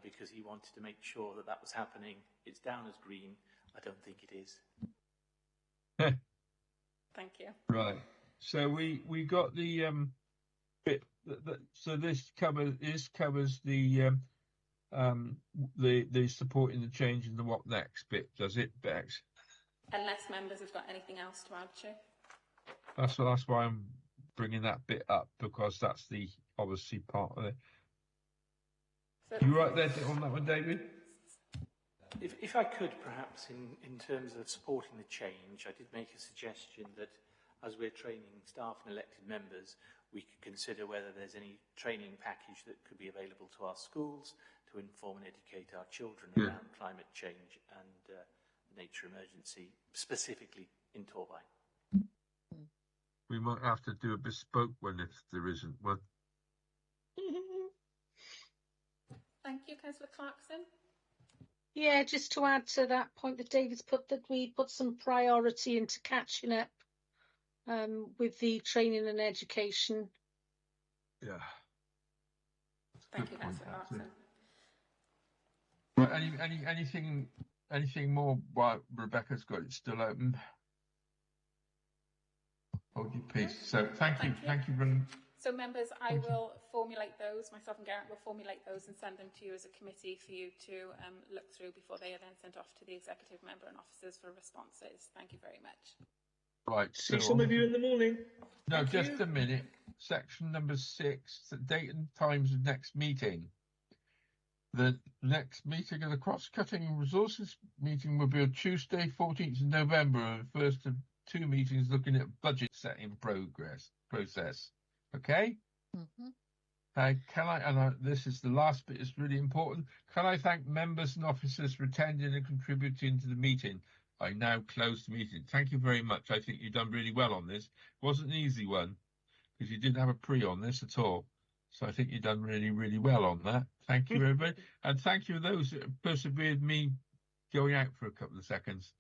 because he wanted to make sure that that was happening. It's down as green. I don't think it is. Thank you. Right. So we got the bit so this covers the supporting the change in the what next bit, does it, Bex? Unless members have got anything else to add, Chair. That's why I'm bringing that bit up, because that's the obviously part of it. So, you right there on that one, David? If I could, perhaps, in terms of supporting the change, I did make a suggestion that as we're training staff and elected members, we could consider whether there's any training package that could be available to our schools to inform and educate our children around climate change and nature emergency, specifically in Torby. We might have to do a bespoke one if there isn't one. Thank you, Councillor Clarkson. Yeah, just to add to that point that David's put, that we put some priority into catching up with the training and education. Yeah. Thank you, Councillor Clarkson. Right, anything more while Rebecca's got it still open? Hold your peace. So thank you So members, I will formulate those, myself and Garrett will formulate those and send them to you as a committee for you to look through before they are then sent off to the executive member and officers for responses. Thank you very much. Right. See some of you in the morning. No, just a minute. Section number 6, the date and times of next meeting. The next meeting of the cross-cutting resources meeting will be on Tuesday, 14th of November, and the first of 2 meetings looking at budget setting process. Okay? Mm-hmm. This is the last bit, it's really important. Can I thank members and officers for attending and contributing to the meeting? I now close the meeting. Thank you very much. I think you've done really well on this. It wasn't an easy one, because you didn't have a pre on this at all. So I think you've done really, really well on that. Thank you, everybody. And thank you to those that persevered me going out for a couple of seconds.